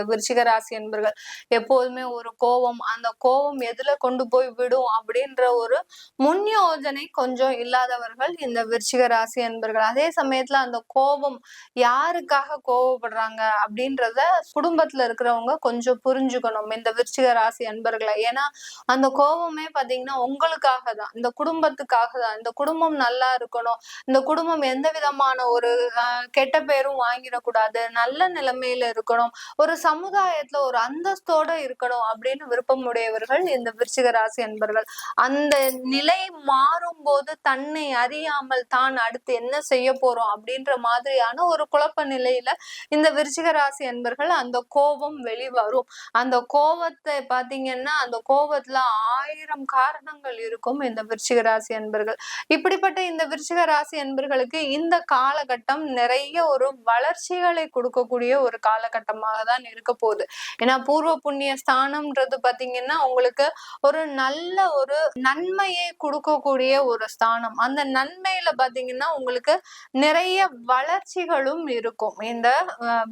விருச்சிக ராசி என்பர்கள். எப்போதுமே ஒரு கோபம், அந்த கோபம் எதுல கொண்டு போய் விடும் அப்படின்ற ஒரு முன் யோஜனை கொஞ்சம் இல்லாதவர்கள் இந்த விருச்சிக ராசி என்பர்கள். அதே சமயத்துல அந்த கோபம் யாருக்காக கோபப்படுறாங்க அப்படின்றத குடும்பத்துல இருக்கிறவங்க கொஞ்சம் புரிஞ்சுக்கணும் இந்த விருச்சிக ராசி அன்பர்களை. ஏன்னா அந்த கோபமே பாத்தீங்கன்னா உங்களுக்காக தான், இந்த குடும்பத்துக்காக தான். இந்த குடும்பம் நல்லா இருக்கணும், இந்த குடும்பம் எந்த விதமான ஒரு கெட்ட பேரும் வாங்கிடக்கூடாது, நல்ல நிலைமையில இருக்கணும், ஒரு சமுதாயத்துல ஒரு அந்தஸ்தோட இருக்கணும் அப்படின்னு விருப்பம் உடையவர்கள் இந்த விருச்சிக ராசி அன்பர்கள். அந்த நிலை மாறும் போது தன்னை அறியாமல் தான் அடுத்து என்ன செய்ய போறோம் அப்படின்ற மாதிரியான ஒரு குழப்ப நிலையில இந்த விருச்சிக ராசி அன்பர்கள் அந்த கோபம் வெளிவரும். அந்த கோபத்தை பாத்தீங்கன்னா அந்த கோபத்துல 1000 காரணங்கள் இருக்கும் இந்த விருச்சிக ராசி அன்பர்கள். இப்படிப்பட்ட இந்த விருச்சிக ராசி அன்பர்களுக்கு இந்த காலகட்டம் நிறைய ஒரு வளர்ச்சிகளை கொடுக்கக்கூடிய ஒரு காலகட்டமாக தான் இருக்க போகுது. ஏன்னா பூர்வ புண்ணிய ஸ்தானம்ன்றது பாத்தீங்கன்னா உங்களுக்கு ஒரு நல்ல ஒரு நன்மையை கொடுக்கக்கூடிய ஒரு ஸ்தானம். அந்த நன்மையில பாத்தீங்கன்னா உங்களுக்கு நிறைய வளர்ச்சிகளும் இருக்கும் இந்த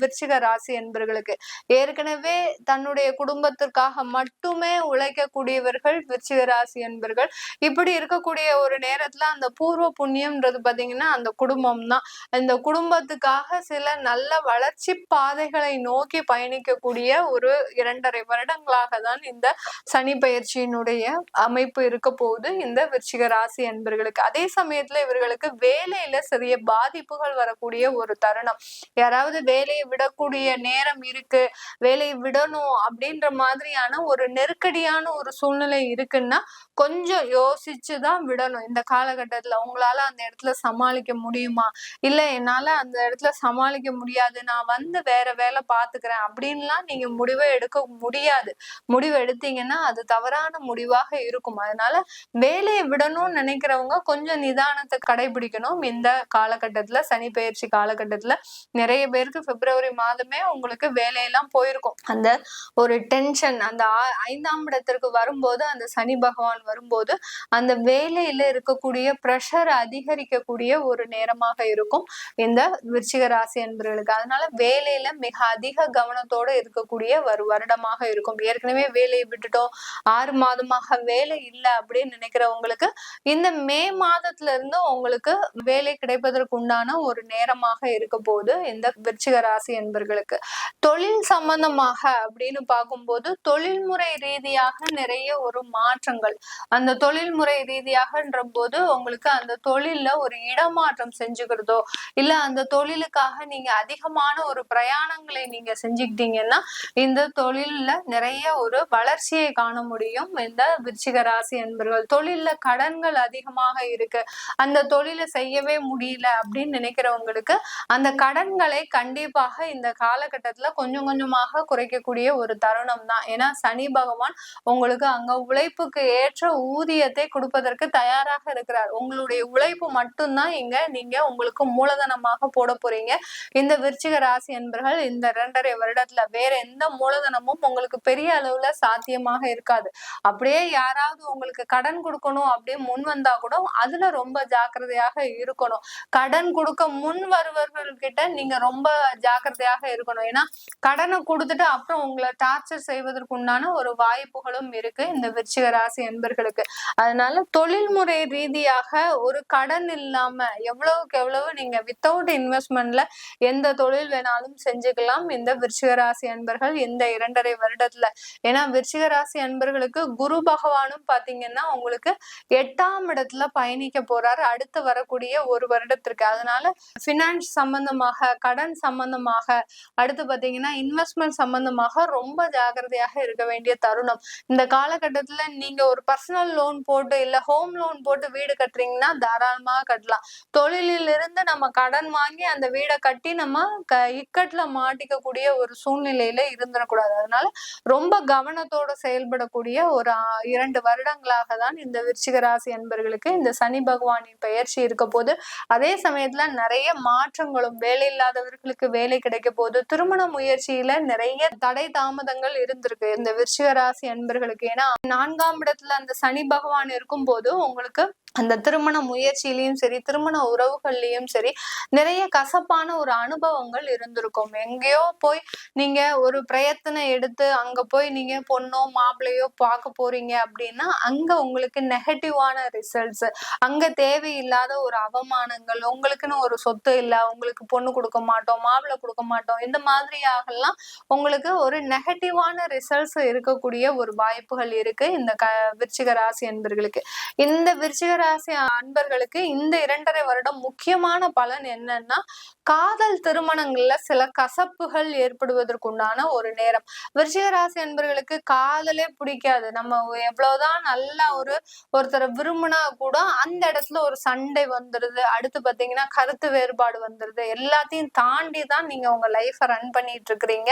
விருச்சிக ராசி என்பர்களுக்கு. ஏற்கனவே தன்னுடைய குடும்பத்திற்காக மட்டுமே உழைக்கக்கூடியவர்கள் விருச்சிக ராசி என்பர்கள். இப்படி இருக்கக்கூடிய ஒரு நேரத்துல அந்த பூர்வ புண்ணியம்ன்றது பாத்தீங்கன்னா அந்த குடும்பம் தான். இந்த குடும்பத்துக்காக சில நல்ல வளர்ச்சி பாதைகளை நோக்கி பயணிக்கக்கூடிய ஒரு 2.5 வருடங்களாக தான் இந்த சனி பயிற்சியினுடைய அமைப்பு இருக்க போகுது இந்த விருச்சிக ராசி அன்பர்களுக்கு. அதே சமயத்துல இவர்களுக்கு வேலையில சிறிய பாதிப்புகள் வரக்கூடிய ஒரு தருணம். யாராவது வேலையை விடக்கூடிய நேரம் இருக்கு, வேலையை விடணும் அப்படின்ற மாதிரியான ஒரு நெருக்கடியான ஒரு சூழ்நிலை இருக்குன்னா கொஞ்சம் யோசிச்சுதான் விடணும். இந்த காலகட்டத்துல உங்களால அந்த இடத்துல சமாளிக்க முடியுமா, இல்ல என்னால அந்த இடத்துல சமாளிக்க முடியாது, நான் வந்து வேற வேலை பாத்துக்கிறேன் அப்படின்லாம் நீங்க முடிவை எடுக்க முடியாது. முடிவு எடுத்தீங்கன்னா அது தவறான முடிவாக இருக்கும். அதனால வேலையை விடணும்னு நினைக்கிறவங்க கொஞ்சம் நிதானத்தை கடைபிடிக்கணும். இந்த காலகட்டத்துல சனி பயிற்சி காலகட்டத்துல நிறைய பேருக்கு பிப்ரவரி மாதமே உங்களுக்கு வேலையெல்லாம் போயிருக்கும். அந்த ஒரு டென்ஷன், அந்த 5ஆம் இடத்தை இடத்திற்கு வரும்போது அந்த சனி பகவான் வரும்போது அந்த வேலையில இருக்கக்கூடிய பிரஷர் அதிகரிக்கக்கூடிய ஒரு நேரமாக இருக்கும் இந்த விருச்சிக ராசி என்பவர்களுக்கு. அதனால வேலையில மிக அதிக கவனத்தோட இருக்கக்கூடிய ஒரு வருடமாக இருக்கும். ஏற்கனவே வேலையை விட்டுட்டோம், 6 மாதமாக வேலை இல்லை அப்படின்னு நினைக்கிறவங்களுக்கு இந்த மே மாதத்துல இருந்து உங்களுக்கு வேலை கிடைப்பதற்கு உண்டான ஒரு நேரமாக இருக்க போது இந்த விருச்சிக ராசி என்பவர்களுக்கு. தொழில் சம்பந்தமாக அப்படின்னு பார்க்கும்போது தொழில்முறை ரீதியாக நிறைய ஒரு மாற்றங்கள், அந்த தொழில்முறை ரீதியாகன்ற போது உங்களுக்கு அந்த தொழில்ல ஒரு இடமாற்றம் செஞ்சுக்கிறதோ இல்ல அந்த தொழிலுக்காக நீங்க அதிகமான ஒரு பிரயாணங்களை நீங்க செஞ்சுக்கிட்டீங்கன்னா இந்த தொழில்ல நிறைய ஒரு வளர்ச்சியை காண முடியும் இந்த விருச்சிக ராசி என்பவர்கள். தொழில்ல கடன்கள் அதிகமாக இருக்கு, அந்த தொழிலை செய்யவே முடியல அப்படின்னு நினைக்கிறவங்களுக்கு அந்த கடன்களை கண்டிப்பாக இந்த காலகட்டத்துல கொஞ்சம் கொஞ்சமாக குறைக்கக்கூடிய ஒரு தருணம் தான். ஏன்னா சனி பகவான் உங்களுக்கு அங்க உழைப்புக்கு ஏற்ற ஊதியத்தை கொடுப்பதற்கு தயாராக இருக்கிறார். உங்களுடைய உழைப்பு மட்டும்தான் இங்க நீங்க உங்களுக்கு மூலதனமாக போட போறீங்க. இந்த விருச்சிக ராசி என்பர்கள் இந்த 2.5 வருடத்துல வேற எந்த மூலதனமும் உங்களுக்கு பெரிய அளவுல சாத்தியமாக இருக்காது. அப்படியே யாராவது உங்களுக்கு கடன் கொடுக்கணும் அப்படின்னு முன் வந்தா கூட அதுல ரொம்ப ஜாக்கிரதையாக இருக்கணும். கடன் கொடுக்க முன் வருபவர்கள் கிட்ட நீங்க ரொம்ப ஜாக்கிரதையாக இருக்கணும். ஏன்னா கடனை கொடுத்துட்டு அப்புறம் உங்களை டார்ச்சர் செய்வதற்கு உண்டான ஒரு வாய்ப்புகளும் இருக்கு இந்த விருச்சிக ராசி என்பர்களுக்கு. அதனால தொழில்முறை ரீதியாக ஒரு கடன் இல்லாம எவ்வளவுக்கு எவ்வளவு நீங்க வித்தவுட் இன்வெஸ்ட்மெண்ட்ல எந்த தொழில் வேணாலும் செஞ்சுக்கலாம் இந்த விருச்சிக ராசி அன்பர்கள் இந்த 2.5 வருடத்துல. ஏன்னா விருச்சிக ராசி அன்பர்களுக்கு குரு பகவானும் பாத்தீங்கன்னா உங்களுக்கு 8ஆம் இடத்துல பயணிக்க போறாரு அடுத்து வரக்கூடிய ஒரு வருடத்திற்கு. அதனால பினான்ஸ் சம்பந்தமாக, கடன் சம்பந்தமாக, அடுத்து பாத்தீங்கன்னா இன்வெஸ்ட்மெண்ட் சம்பந்தமாக ரொம்ப ஜாக்கிரதையாக இருக்க வேண்டிய தருணம். இந்த காலகட்டத்துல நீங்க ஒரு பர்சனல் லோன் போட்டு இல்ல ஹோம் லோன் போட்டு வீடு கட்டுறீங்கன்னா தாராளமாக கட்டலாம். தொழிலில் இருந்து நம்ம கடன் வாங்கி அந்த வீடை கட்டி நம்ம இக்கட்டுல மாட்டிக்கக்கூடிய ஒரு சூழ்நிலையில இருந்துடக்கூடாது. அதனால ரொம்ப கவனத்தோட செயல்படக்கூடிய ஒரு 2 வருடங்களாக தான் இந்த விருச்சிக ராசி என்பர்களுக்கு இந்த சனி பகவானின் பெயர்ச்சி இருக்க போது. அதே சமயத்துல நிறைய மாற்றங்களும், வேலை இல்லாதவர்களுக்கு வேலை கிடைக்க போது, திருமண முயற்சியில நிறைய தடை தாமதங்கள் இருந்திருக்கு இந்த விருச்சிக ராசி என்பர்களுக்கு. ஏன்னா 4ஆம் இடத்துல அந்த சனி பகவான் இருக்கும் போது உங்களுக்கு அந்த திருமண முயற்சியிலையும் சரி திருமண உறவுகள்லயும் சரி நிறைய கசப்பான ஒரு அனுபவங்கள் இருந்திருக்கும். எங்கேயோ போய் நீங்க ஒரு பிரயத்தனை எடுத்து அங்க போய் நீங்க பொண்ணோ மாப்பிள்ளையோ பார்க்க போறீங்க அப்படின்னா அங்க உங்களுக்கு நெகட்டிவான ரிசல்ட்ஸ், அங்க தேவையில்லாத ஒரு அவமானங்கள், உங்களுக்குன்னு ஒரு சொத்து இல்ல, உங்களுக்கு பொண்ணு கொடுக்க மாட்டோம், மாப்பிள்ளை கொடுக்க மாட்டோம், இந்த மாதிரியாகலாம் உங்களுக்கு ஒரு நெகட்டிவான ரிசல்ட்ஸ் இருக்கக்கூடிய ஒரு வாய்ப்புகள் இருக்கு இந்த விருச்சிக ராசி அன்பர்களுக்கு. இந்த விருச்சிக ராசி அன்பர்களுக்கு இந்த 2.5 வருடம் முக்கியமான பலன் என்னன்னா காதல் திருமணங்கள்ல சில கசப்புகள் ஏற்படுவதற்குண்டான ஒரு நேரம். விருச்சிக ராசி அன்பர்களுக்கு காதலே பிடிக்காது. நம்ம எவ்வளவுதான் நல்லா ஒருத்தரை விரும்பினா கூட அந்த இடத்துல ஒரு சண்டை வந்துருது, அடுத்து பாத்தீங்கன்னா கருத்து வேறுபாடு வந்துருது. எல்லாத்தையும் தாண்டி தான் நீங்க உங்க லைஃப ரன் பண்ணிட்டு இருக்கிறீங்க.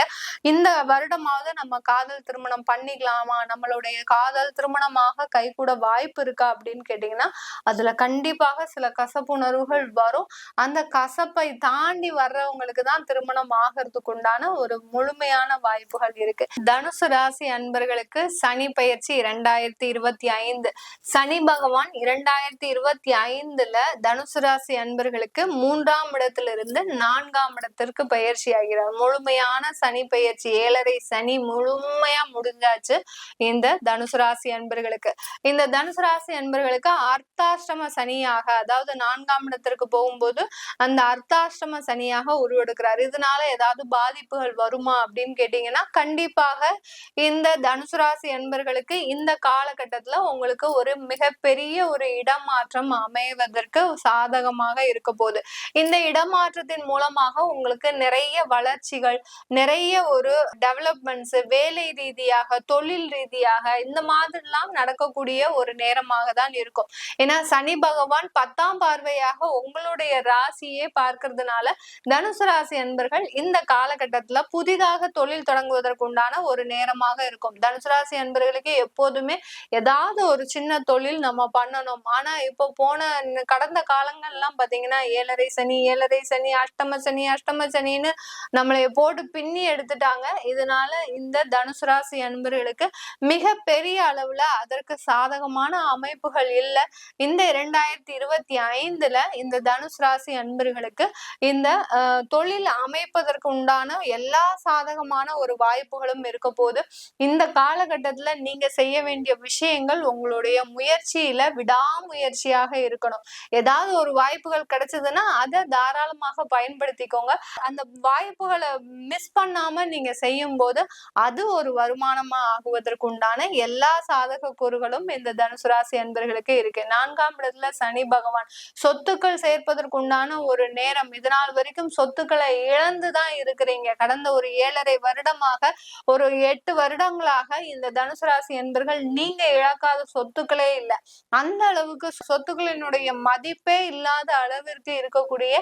இந்த வருடமாவது நம்ம காதல் திருமணம் பண்ணிக்கலாமா, நம்மளுடைய காதல் திருமணமாக கைகூட வாய்ப்பு இருக்கா அப்படின்னு கேட்டீங்கன்னா அதுல கண்டிப்பாக சில கசப்புணர்வுகள் வரும். அந்த கசப்பை தாண்டி வர்றவங்களுக்கு தான் திருமணம் ஆகிறதுக்கு உண்டான ஒரு முழுமையான வாய்ப்புகள் இருக்கு. தனுசு ராசி அன்பர்களுக்கு சனி பெயர்ச்சி 2025. சனி பகவான் 2025ல தனுசு ராசி அன்பர்களுக்கு 3ஆம் இடத்திலிருந்து 4ஆம் இடத்திற்கு பயிற்சி ஆகிறார். முழுமையான சனி பெயர்ச்சி, 7.5 சனி முழுமையா முடிஞ்சாச்சு இந்த தனுசு ராசி அன்பர்களுக்கு. இந்த தனுசு ராசி அன்பர்களுக்கு அர்த்தாஷ்டம சனியாக, அதாவது 4ஆம் இடத்திற்கு போகும்போது அந்த அர்த்தாஷ்டம சனியாக உருவெடுக்கிறார். இதனால ஏதாவது பாதிப்புகள் வருமா அப்படின்னு கேட்டீங்கன்னா கண்டிப்பாக இந்த தனுசு ராசி அன்பர்களுக்கு இந்த காலகட்டத்துல உங்களுக்கு ஒரு மிகப்பெரிய ஒரு இடமாற்றம் அமைவதற்கு சாதகமாக இருக்க போகுது. இந்த இடமாற்றத்தின் மூலமாக உங்களுக்கு நிறைய வளர்ச்சிகள், நிறைய ஒரு டெவலப்மெண்ட்ஸ், வேலை ரீதியாக, தொழில் ரீதியாக இந்த மாதிரிலாம் நடக்கக்கூடிய ஒரு நேரமாக தான் இருக்கும். ஏன்னா சனி பகவான் 10ஆம் பார்வையாக உங்களுடைய ராசியே பார்க்கறதுனால இருக்கிறதுனால தனுசு ராசி அன்பர்கள் இந்த காலகட்டத்துல புதிதாக தொழில் தொடங்குவதற்கு உண்டான ஒரு நேரமாக இருக்கும். தனுசு ராசி அன்பர்களுக்கு எப்போதுமே ஏதாவது ஒரு சின்ன தொழில் நம்ம பண்ணணும். ஆனா இப்போ கடந்த காலங்கள்லாம் பாத்தீங்கன்னா ஏழரை சனி அஷ்டம சனின்னு நம்மளைய போட்டு பின்னி எடுத்துட்டாங்க. இதனால இந்த தனுசு ராசி அன்பர்களுக்கு மிக பெரிய அளவுல அதற்கு சாதகமான அமைப்புகள் இல்ல. இந்த 2025ல இந்த தனுசு ராசி அன்பர்களுக்கு இந்த தொழில் அமைப்பதற்கு உண்டான எல்லா சாதகமான ஒரு வாய்ப்புகளும் இருக்க போது. இந்த காலகட்டத்துல நீங்க செய்ய வேண்டிய விஷயங்கள் உங்களுடைய முயற்சியில விடாமுயற்சியாக இருக்கணும். ஏதாவது ஒரு வாய்ப்புகள் கிடைச்சதுன்னா அதை தாராளமாக பயன்படுத்திக்கோங்க. அந்த வாய்ப்புகளை மிஸ் பண்ணாம நீங்க செய்யும் போது அது ஒரு வருமானமா ஆகுவதற்கு உண்டான எல்லா சாதக கூறுகளும் இந்த தனுசு ராசி அன்பர்களுக்கு இருக்கு. 4ஆம் இடத்துல சனி பகவான் சொத்துக்கள் சேர்ப்பதற்கு உண்டான ஒரு நேரம். இதனால் வரைக்கும் சொத்துக்களை இழந்துதான் இருக்கிறீங்க. கடந்த ஒரு 7.5 வருடமாக, ஒரு 8 வருடங்களாக இந்த தனுசு ராசி அன்பர்கள் நீங்க இழக்காத சொத்துக்களே இல்லை. அந்த அளவுக்கு சொத்துக்களினுடைய மதிப்பே இல்லாத அளவிற்கு இருக்கக்கூடிய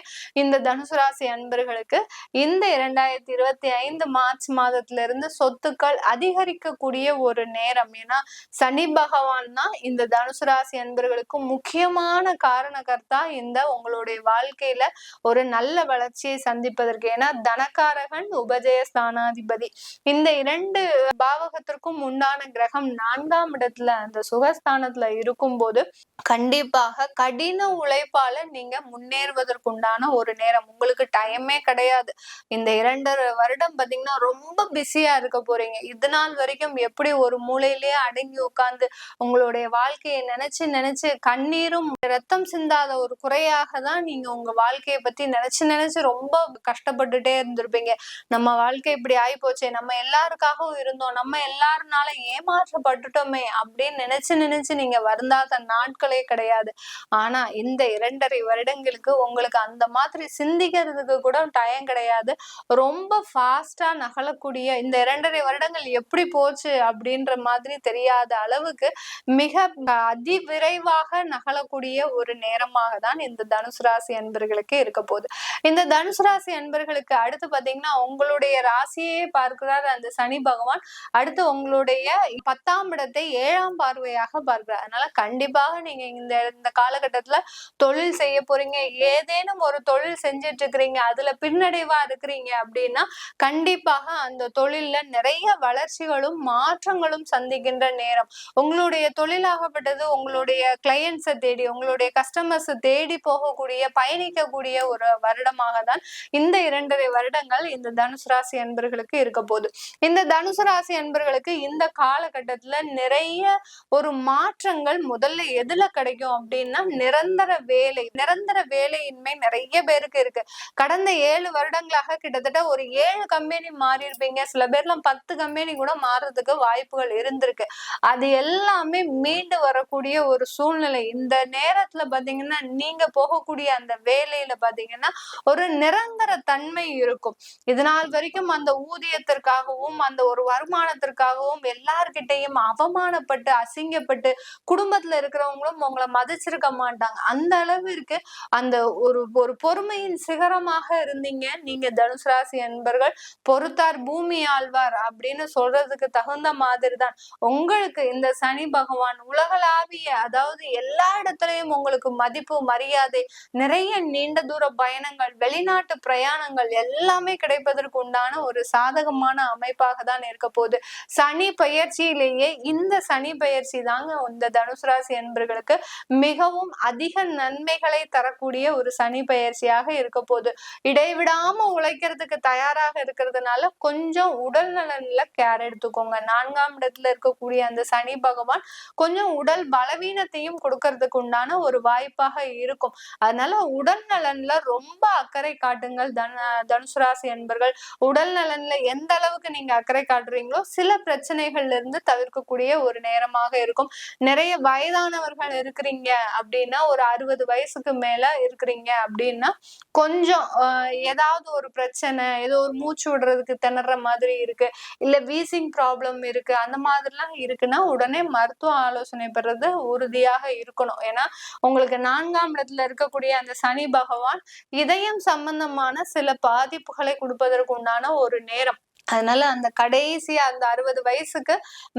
இந்த தனுசு ராசி அன்பர்களுக்கு இந்த 2025 மார்ச் மாதத்திலிருந்து சொத்துக்கள் அதிகரிக்கக்கூடிய ஒரு நேரம். ஏன்னா சனி பகவான் தான் இந்த தனுசு ராசி அன்பர்களுக்கு முக்கியமான காரணகர்த்தா இந்த உங்களுடைய வாழ்க்கையில ஒரு நல்ல வளர்ச்சியை சந்திப்பதற்கு. ஏன்னா தனகாரகன் உபஜய ஸ்தானாதிபதி, இந்த 2 பாவகத்திற்கும் உண்டான கிரகம் 4ஆம் இடத்துல அந்த சுகஸ்தானத்துல இருக்கும் போது கண்டிப்பாக கடின உழைப்பால நீங்க முன்னேறுவதற்குண்டான ஒரு நேரம். உங்களுக்கு டைமே கிடையாது. இந்த 2.5 வருடம் பாத்தீங்கன்னா ரொம்ப பிஸியா இருக்க போறீங்க. இது நாள் வரைக்கும் எப்படி ஒரு மூலையிலேயே அடங்கி உட்கார்ந்து உங்களுடைய வாழ்க்கையை நினைச்சு கண்ணீரும் ரத்தம் சிந்தாத ஒரு குறையாக தான் நீங்க உங்க வாழ்க்கையை பத்தி நினைச்சு ரொம்ப கஷ்டப்பட்டுட்டே இருந்திருப்பீங்க. நம்ம வாழ்க்கை இப்படி ஆகி போச்சே, நம்ம எல்லாருக்காகவும் இருந்தோம், நம்ம எல்லாருனால ஏமாற்றப்பட்டுட்டோமே அப்படின்னு நினைச்சு நீங்க வருந்தாத நாட்களே கிடையாது. ஆனா இந்த 2.5 வருடங்களுக்கு உங்களுக்கு அந்த மாதிரி சிந்திக்கிறதுக்கு கூட டைம் கிடையாது. ரொம்ப ஃபாஸ்டா நகலக்கூடிய இந்த 2.5 வருடங்கள் எப்படி போச்சு அப்படின்ற மாதிரி தெரியாத அளவுக்கு மிக அதிவிரைவாக நகலக்கூடிய ஒரு நேரமாக தான் இந்த தனுசு ராசி அன்பர்களுக்கு இருக்க போகுது. இந்த தனுசு ராசி அன்பர்களுக்கு அடுத்து பாத்தீங்கன்னா உங்களுடைய ராசியே பார்க்கிறார் அந்த சனி பகவான். அடுத்து உங்களுடைய 10ஆம் இடத்தை 7ஆம் பார்வையாக பார்க்கிறார். அதனால கண்டிப்பாக நீங்க இந்த காலகட்டத்துல தொழில் செய்ய போறீங்க, ஏதேனும் ஒரு தொழில் செஞ்சிட்டு இருக்கிறீங்க, அதுல பின்னடைவா இருக்கிறீங்க அப்படின்னா கண்டிப்பாக அந்த தொழில்ல நிறைய வளர்ச்சிகளும் மாற்றங்களும் சந்திக்கின்ற நேரம். உங்களுடைய தொழிலாகப்பட்டது உங்களுடைய கிளையன்ஸை தேடி, உங்களுடைய கஸ்டமர்ஸை தேடி போகக்கூடிய பயணிக்கக்கூடிய ஒரு வருடமாக தான் இந்த 2.5 வருடங்கள் இந்த தனுசு ராசி அன்பர்களுக்கு இருக்க போகுது. இந்த தனுசு ராசி அன்பர்களுக்கு இந்த காலகட்டத்துல நிறைய ஒரு மாற்றங்கள் முதல்ல எதுல கிடைக்கும் அப்படின்னா நிரந்தர வேலையின்மை நிறைய பேருக்கு இருக்கு. கடந்த 7 வருடங்களாக கிட்டத்தட்ட ஒரு 7 கம்பெனி மாறி இருப்பீங்க. சில பேர்லாம் 10 கம்பெனி கூட மாறுறதுக்கு வாய்ப்புகள் இருந்திருக்கு. அது எல்லாமே மீண்டு வரக்கூடிய ஒரு சூழ்நிலை. இந்த நேரத்துல பாத்தீங்கன்னா நீங்க போகக்கூடிய அந்த வேலையில பாத்தீங்கன்னா ஒரு நிரந்தர தன்மை இருக்கும். இதனால் வரைக்கும் அந்த ஊதியத்திற்காகவும் அந்த ஒரு வருமானத்திற்காகவும் எல்லார்கிட்டையும் அவமானப்பட்டு அசிங்கப்பட்டு குடும்பத்துல இருக்கிறவங்களும் உங்களை மதிச்சிருக்க மாட்டாங்க. அந்த அளவிற்கு அந்த ஒரு பொறுமையின் சிகரமாக இருந்தீங்க நீங்க தனுசு ராசி அன்பர்கள். பொறுத்தார் பூமி ஆழ்வார் அப்படின்னு சொல்றதுக்கு தகுந்த மாதிரி தான் உங்களுக்கு இந்த சனி பகவான் உலகளாவிய, அதாவது எல்லா இடத்துலயும் உங்களுக்கு மதிப்பு மரியாதை, நிறைய நீண்ட தூர பயணங்கள், வெளிநாட்டு பிரயாணங்கள் எல்லாமே கிடைப்பதற்கு உண்டான ஒரு சாதகமான அமைப்பாக தான் இருக்க போகுது. சனி பயிற்சியிலேயே இந்த சனி பயிற்சி தாங்க இந்த தனுசு ராசி அன்பர்களுக்கு மிகவும் அதிக நன்மைகளை தரக்கூடிய ஒரு சனி பயிற்சியாக இருக்க போகுது. இடைவிடாம உழைக்கிறதுக்கு தயாராக இருக்கிறதுனால கொஞ்சம் உடல் நலன்ல கேர் எடுத்துக்கோங்க. 4ஆம் இடத்துல இருக்கக்கூடிய அந்த சனி பகவான் கொஞ்சம் உடல் பலவீனத்தையும் கொடுக்கறதுக்கு உண்டான ஒரு வாய்ப்பாக இருக்கும். அதனால உடல் நலன்ல ரொம்ப அக்கறை காட்டுங்கள் தனுசு ராசி அன்பர்கள். உடல் நலன்ல எந்த அளவுக்கு நீங்க அக்கறை காட்டுறீங்களோ சில பிரச்சனைகள்ல இருந்து தவிர்க்கக்கூடிய ஒரு நேரமாக இருக்கும். நிறைய வயதானவர்கள் இருக்கிறீங்க அப்படின்னா, ஒரு 60 வயசுக்கு மேல இருக்கிறீங்க அப்படின்னா கொஞ்சம் ஏதாவது ஒரு பிரச்சனை, ஏதோ ஒரு மூச்சு விடுறதுக்கு திணற மாதிரி இருக்கு, இல்ல வீசிங் ப்ராப்ளம் இருக்கு, அந்த மாதிரிலாம் இருக்குன்னா உடனே மருத்துவ ஆலோசனை பெறது உறுதியாக இருக்கணும். ஏன்னா உங்களுக்கு 4ஆம் இடத்துல இருக்கக்கூடிய அந்த சனி பகவான் இத இதயம் சம்பந்தமான சில பாதிப்புகளை கொடுப்பதற்கு உண்டான ஒரு நேரம். அதனால அந்த கடைசியா அந்த 60 வயசுக்கு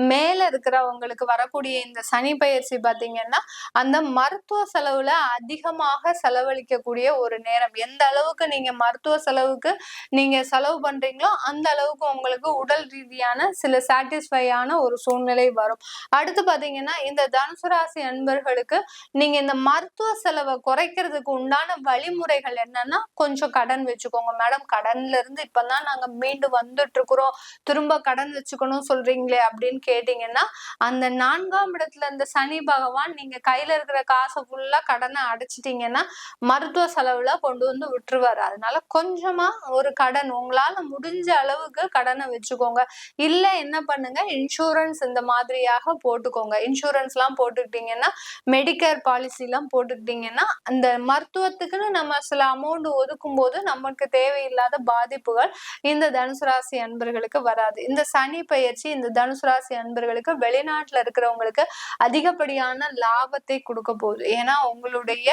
மேல இருக்கிறவங்களுக்கு வரக்கூடிய இந்த சனி பயிற்சி பாத்தீங்கன்னா அந்த மருத்துவ செலவுல அதிகமாக செலவழிக்கக்கூடிய ஒரு நேரம். எந்த அளவுக்கு நீங்க மருத்துவ செலவுக்கு நீங்க செலவு பண்றீங்களோ அந்த அளவுக்கு உங்களுக்கு உடல் ரீதியான சில சாட்டிஸ்ஃபையான ஒரு சூழ்நிலை வரும். அடுத்து பாத்தீங்கன்னா இந்த தனுசு ராசி அன்பர்களுக்கு நீங்க இந்த மருத்துவ செலவை குறைக்கிறதுக்கு உண்டான வழிமுறைகள் என்னன்னா, கொஞ்சம் கடன் வச்சுக்கோங்க. மேடம் கடன்ல இருந்து இப்பதான் நாங்க மீண்டு வந்துட்டு இருக்கிறோம், திரும்ப கடன் வச்சுக்கணும் சொல்றீங்களே அப்படின்னு கேட்டீங்கன்னா, அந்த 4ஆம் இடத்துல இந்த சனி பகவான் நீங்க கையில இருக்கிற காசை ஃபுல்லா கடனை அடைச்சிட்டீங்கன்னா மருத்துவ செலவுல கொண்டு வந்து விட்டுருவாரு. அதனால கொஞ்சமா ஒரு கடன் உங்களால முடிஞ்ச அளவுக்கு கடனை வச்சுக்கோங்க. இல்ல என்ன பண்ணுங்க, இன்சூரன்ஸ் இந்த மாதிரியாக போட்டுக்கோங்க. இன்சூரன்ஸ் எல்லாம் போட்டுக்கிட்டீங்கன்னா, மெடிக்கேர் பாலிசி எல்லாம் போட்டுக்கிட்டீங்கன்னா அந்த மருத்துவத்துக்குன்னு நம்ம சில அமௌண்ட் ஒதுக்கும் போது நமக்கு தேவையில்லாத பாதிப்புகள் இந்த தனுசு ராசி அன்பர்களுக்கு வராது. இந்த சனி பயிற்சி இந்த தனுசு ராசி அன்பர்களுக்கு வெளிநாட்டுல இருக்கிறவங்களுக்கு அதிகப்படியான லாபத்தை கொடுக்க போகுது. ஏன்னா உங்களுடைய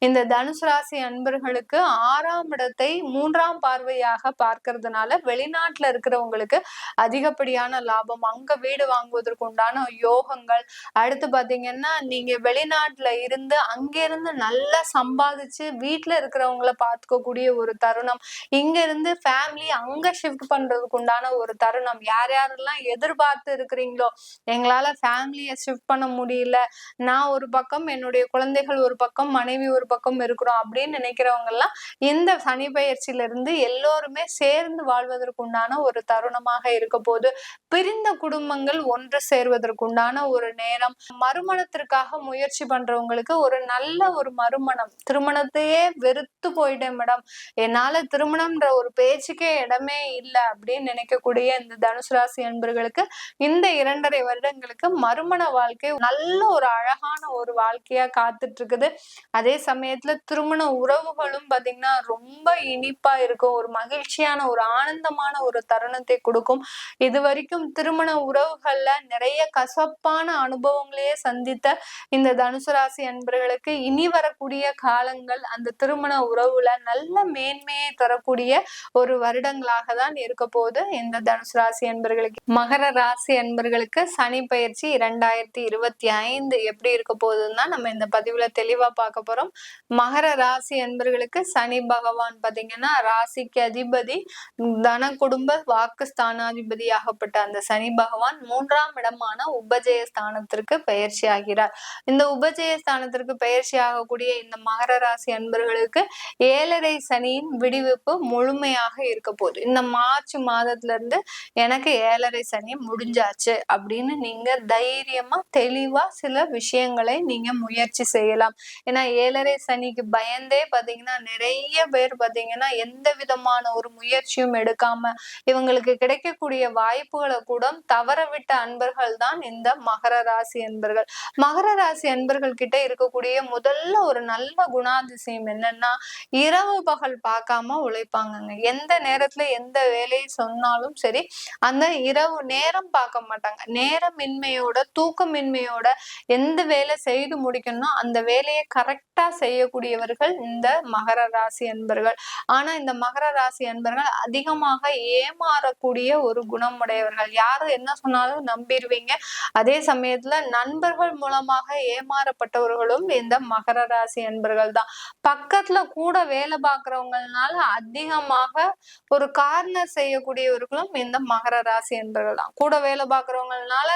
இந்த தனுசு ராசி அன்பர்களுக்கு 6ஆம் இடத்தை 3ஆம் பார்வையாக பார்க்கறதுனால வெளிநாட்டுல இருக்கிறவங்களுக்கு அதிகப்படியான லாபம், அங்க வீடு வாங்குவதற்கு உண்டான யோகங்கள். அடுத்து பாத்தீங்கன்னா நீங்க வெளிநாட்டுல இருந்து அங்கிருந்து நல்லா சம்பாதிச்சு வீட்டுல இருக்கிறவங்கள பார்த்துக்கக்கூடிய ஒரு தருணம், இங்க இருந்து ஃபேமிலி அங்க ஷிஃப்ட் பண்றதுக்கு உண்டான ஒரு தருணம். யார் யாரெல்லாம் எதிர்பார்த்து இருக்கிறீங்களோ எங்களால ஃபேமிலியை ஷிஃப்ட் பண்ண முடியல, நான் ஒரு பக்கம் என்னுடைய குழந்தைகள் ஒரு பக்கம் மனைவி ஒரு பக்கம் இருக்கிறோம் அப்படின்னு நினைக்கிறவங்க எல்லாம் இந்த சனி பயிற்சியில இருந்து எல்லோருமே சேர்ந்து வாழ்வதற்கு உண்டான ஒரு தருணமாக இருக்க போது. பிரிந்த குடும்பங்கள் ஒன்று சேர்வதற்கு உண்டான ஒரு நேரம். மறுமணத்திற்காக முயற்சி பண்றவங்களுக்கு ஒரு நல்ல ஒரு மறுமணம். திருமணத்தையே வெறுத்து போயிட்டேன் மேடம், என்னால திருமணம்ன்ற ஒரு பேச்சுக்கே இடமே இல்லை அப்படின்னு நினைக்கக்கூடிய இந்த தனுசு ராசி அன்பர்களுக்கு இந்த 2.5 வருடங்களுக்கு மறுமண வாழ்க்கை நல்ல ஒரு அழகான ஒரு வாழ்க்கையா காத்துட்டு இருக்குது. அதே சமயத்துல திருமண உறவுகளும் பாத்தீங்கன்னா ரொம்ப இனிப்பா இருக்கும், ஒரு மகிழ்ச்சியான ஒரு ஆனந்தமான ஒரு தருணத்தை கொடுக்கும். இது வரைக்கும் திருமண உறவுகள்ல நிறைய கசப்பான அனுபவங்களையே சந்தித்த இந்த தனுசு ராசி அன்பர்களுக்கு இனி வரக்கூடிய காலங்கள் அந்த திருமண உறவுல நல்ல மேன்மையை தரக்கூடிய ஒரு வருடங்களாக தான் இருக்க போது இந்த தனுசு ராசி அன்பர்களுக்கு. மகர ராசி அன்பர்களுக்கு சனி பயிற்சி 2025 எப்படி இருக்க போகுதுன்னா நம்ம இந்த பதிவுல தெளிவா பார்க்க போறோம். மகர ராசி அன்பர்களுக்கு சனி பகவான் பாத்தீங்கன்னா ராசிக்கு அதிபதி, தன குடும்ப வாக்கு ஸ்தானாதிபதி ஆகப்பட்ட அந்த சனி பகவான் 3ஆம் இடமான உபஜய ஸ்தானத்திற்கு பயிற்சி ஆகிறார். இந்த உபஜய ஸ்தானத்திற்கு பயிற்சி ஆகக்கூடிய இந்த மகர ராசி அன்பர்களுக்கு 7.5 சனியின் விடுவிப்பு முழுமையாக இருக்க போகுது. இந்த மார்ச் மாதத்துல இருந்து எனக்கு 7.5 சனி முடிஞ்சாச்சு அப்படின்னு நீங்க தைரியமா தெளிவா சில விஷயங்களை நீங்க முயற்சி செய்யலாம். ஏன்னா 7.5 சனிக்கு பயந்தே பாத்தீங்கன்னா நிறைய பேர் பாத்தீங்கன்னா எந்த விதமான ஒரு முயற்சியும் எடுக்காம இவங்களுக்கு கிடைக்கக்கூடிய வாய்ப்புகளை கூட தவறவிட்ட அன்பர்கள் தான் இந்த மகர ராசி அன்பர்கள். மகர ராசி அன்பர்கள் கிட்ட இருக்கக்கூடிய முதல்ல ஒரு நல்ல குணாதிசயம் என்னன்னா, இரவு பகல் பார்க்காம உழைப்பாங்கங்க. எந்த நேரத்துல எந்த வேலையை சொன்னாலும் சரி அந்த இரவு நேரம் பார்க்க மாட்டாங்க. நேரமின்மையோட தூக்கமின்மையோட எந்த வேலை செய்து முடிக்கணும்னா அந்த வேலையை கரெக்டா செய்யக்கூடியவர்கள் இந்த மகர ராசி அன்பர்கள். ஆனா இந்த மகர ராசி அன்பர்கள் அதிகமாக ஏமாறக்கூடிய ஒரு குணம் உடையவர்கள். யாரும் என்ன சொன்னாலும் நம்பிடுவீங்க. அதே சமயத்துல நண்பர்கள் மூலமாக ஏமாறப்பட்டவர்களும் இந்த மகர ராசி அன்பர்கள் தான். பக்கத்துல கூட வேலை பார்க்கிறவங்கனால அதிகமாக ஒரு கார்னர் செய்யக்கூடியவர்களும் இந்த மகர ராசி அன்பர்கள் தான். கூட வேலை பார்க்கிறவங்கனால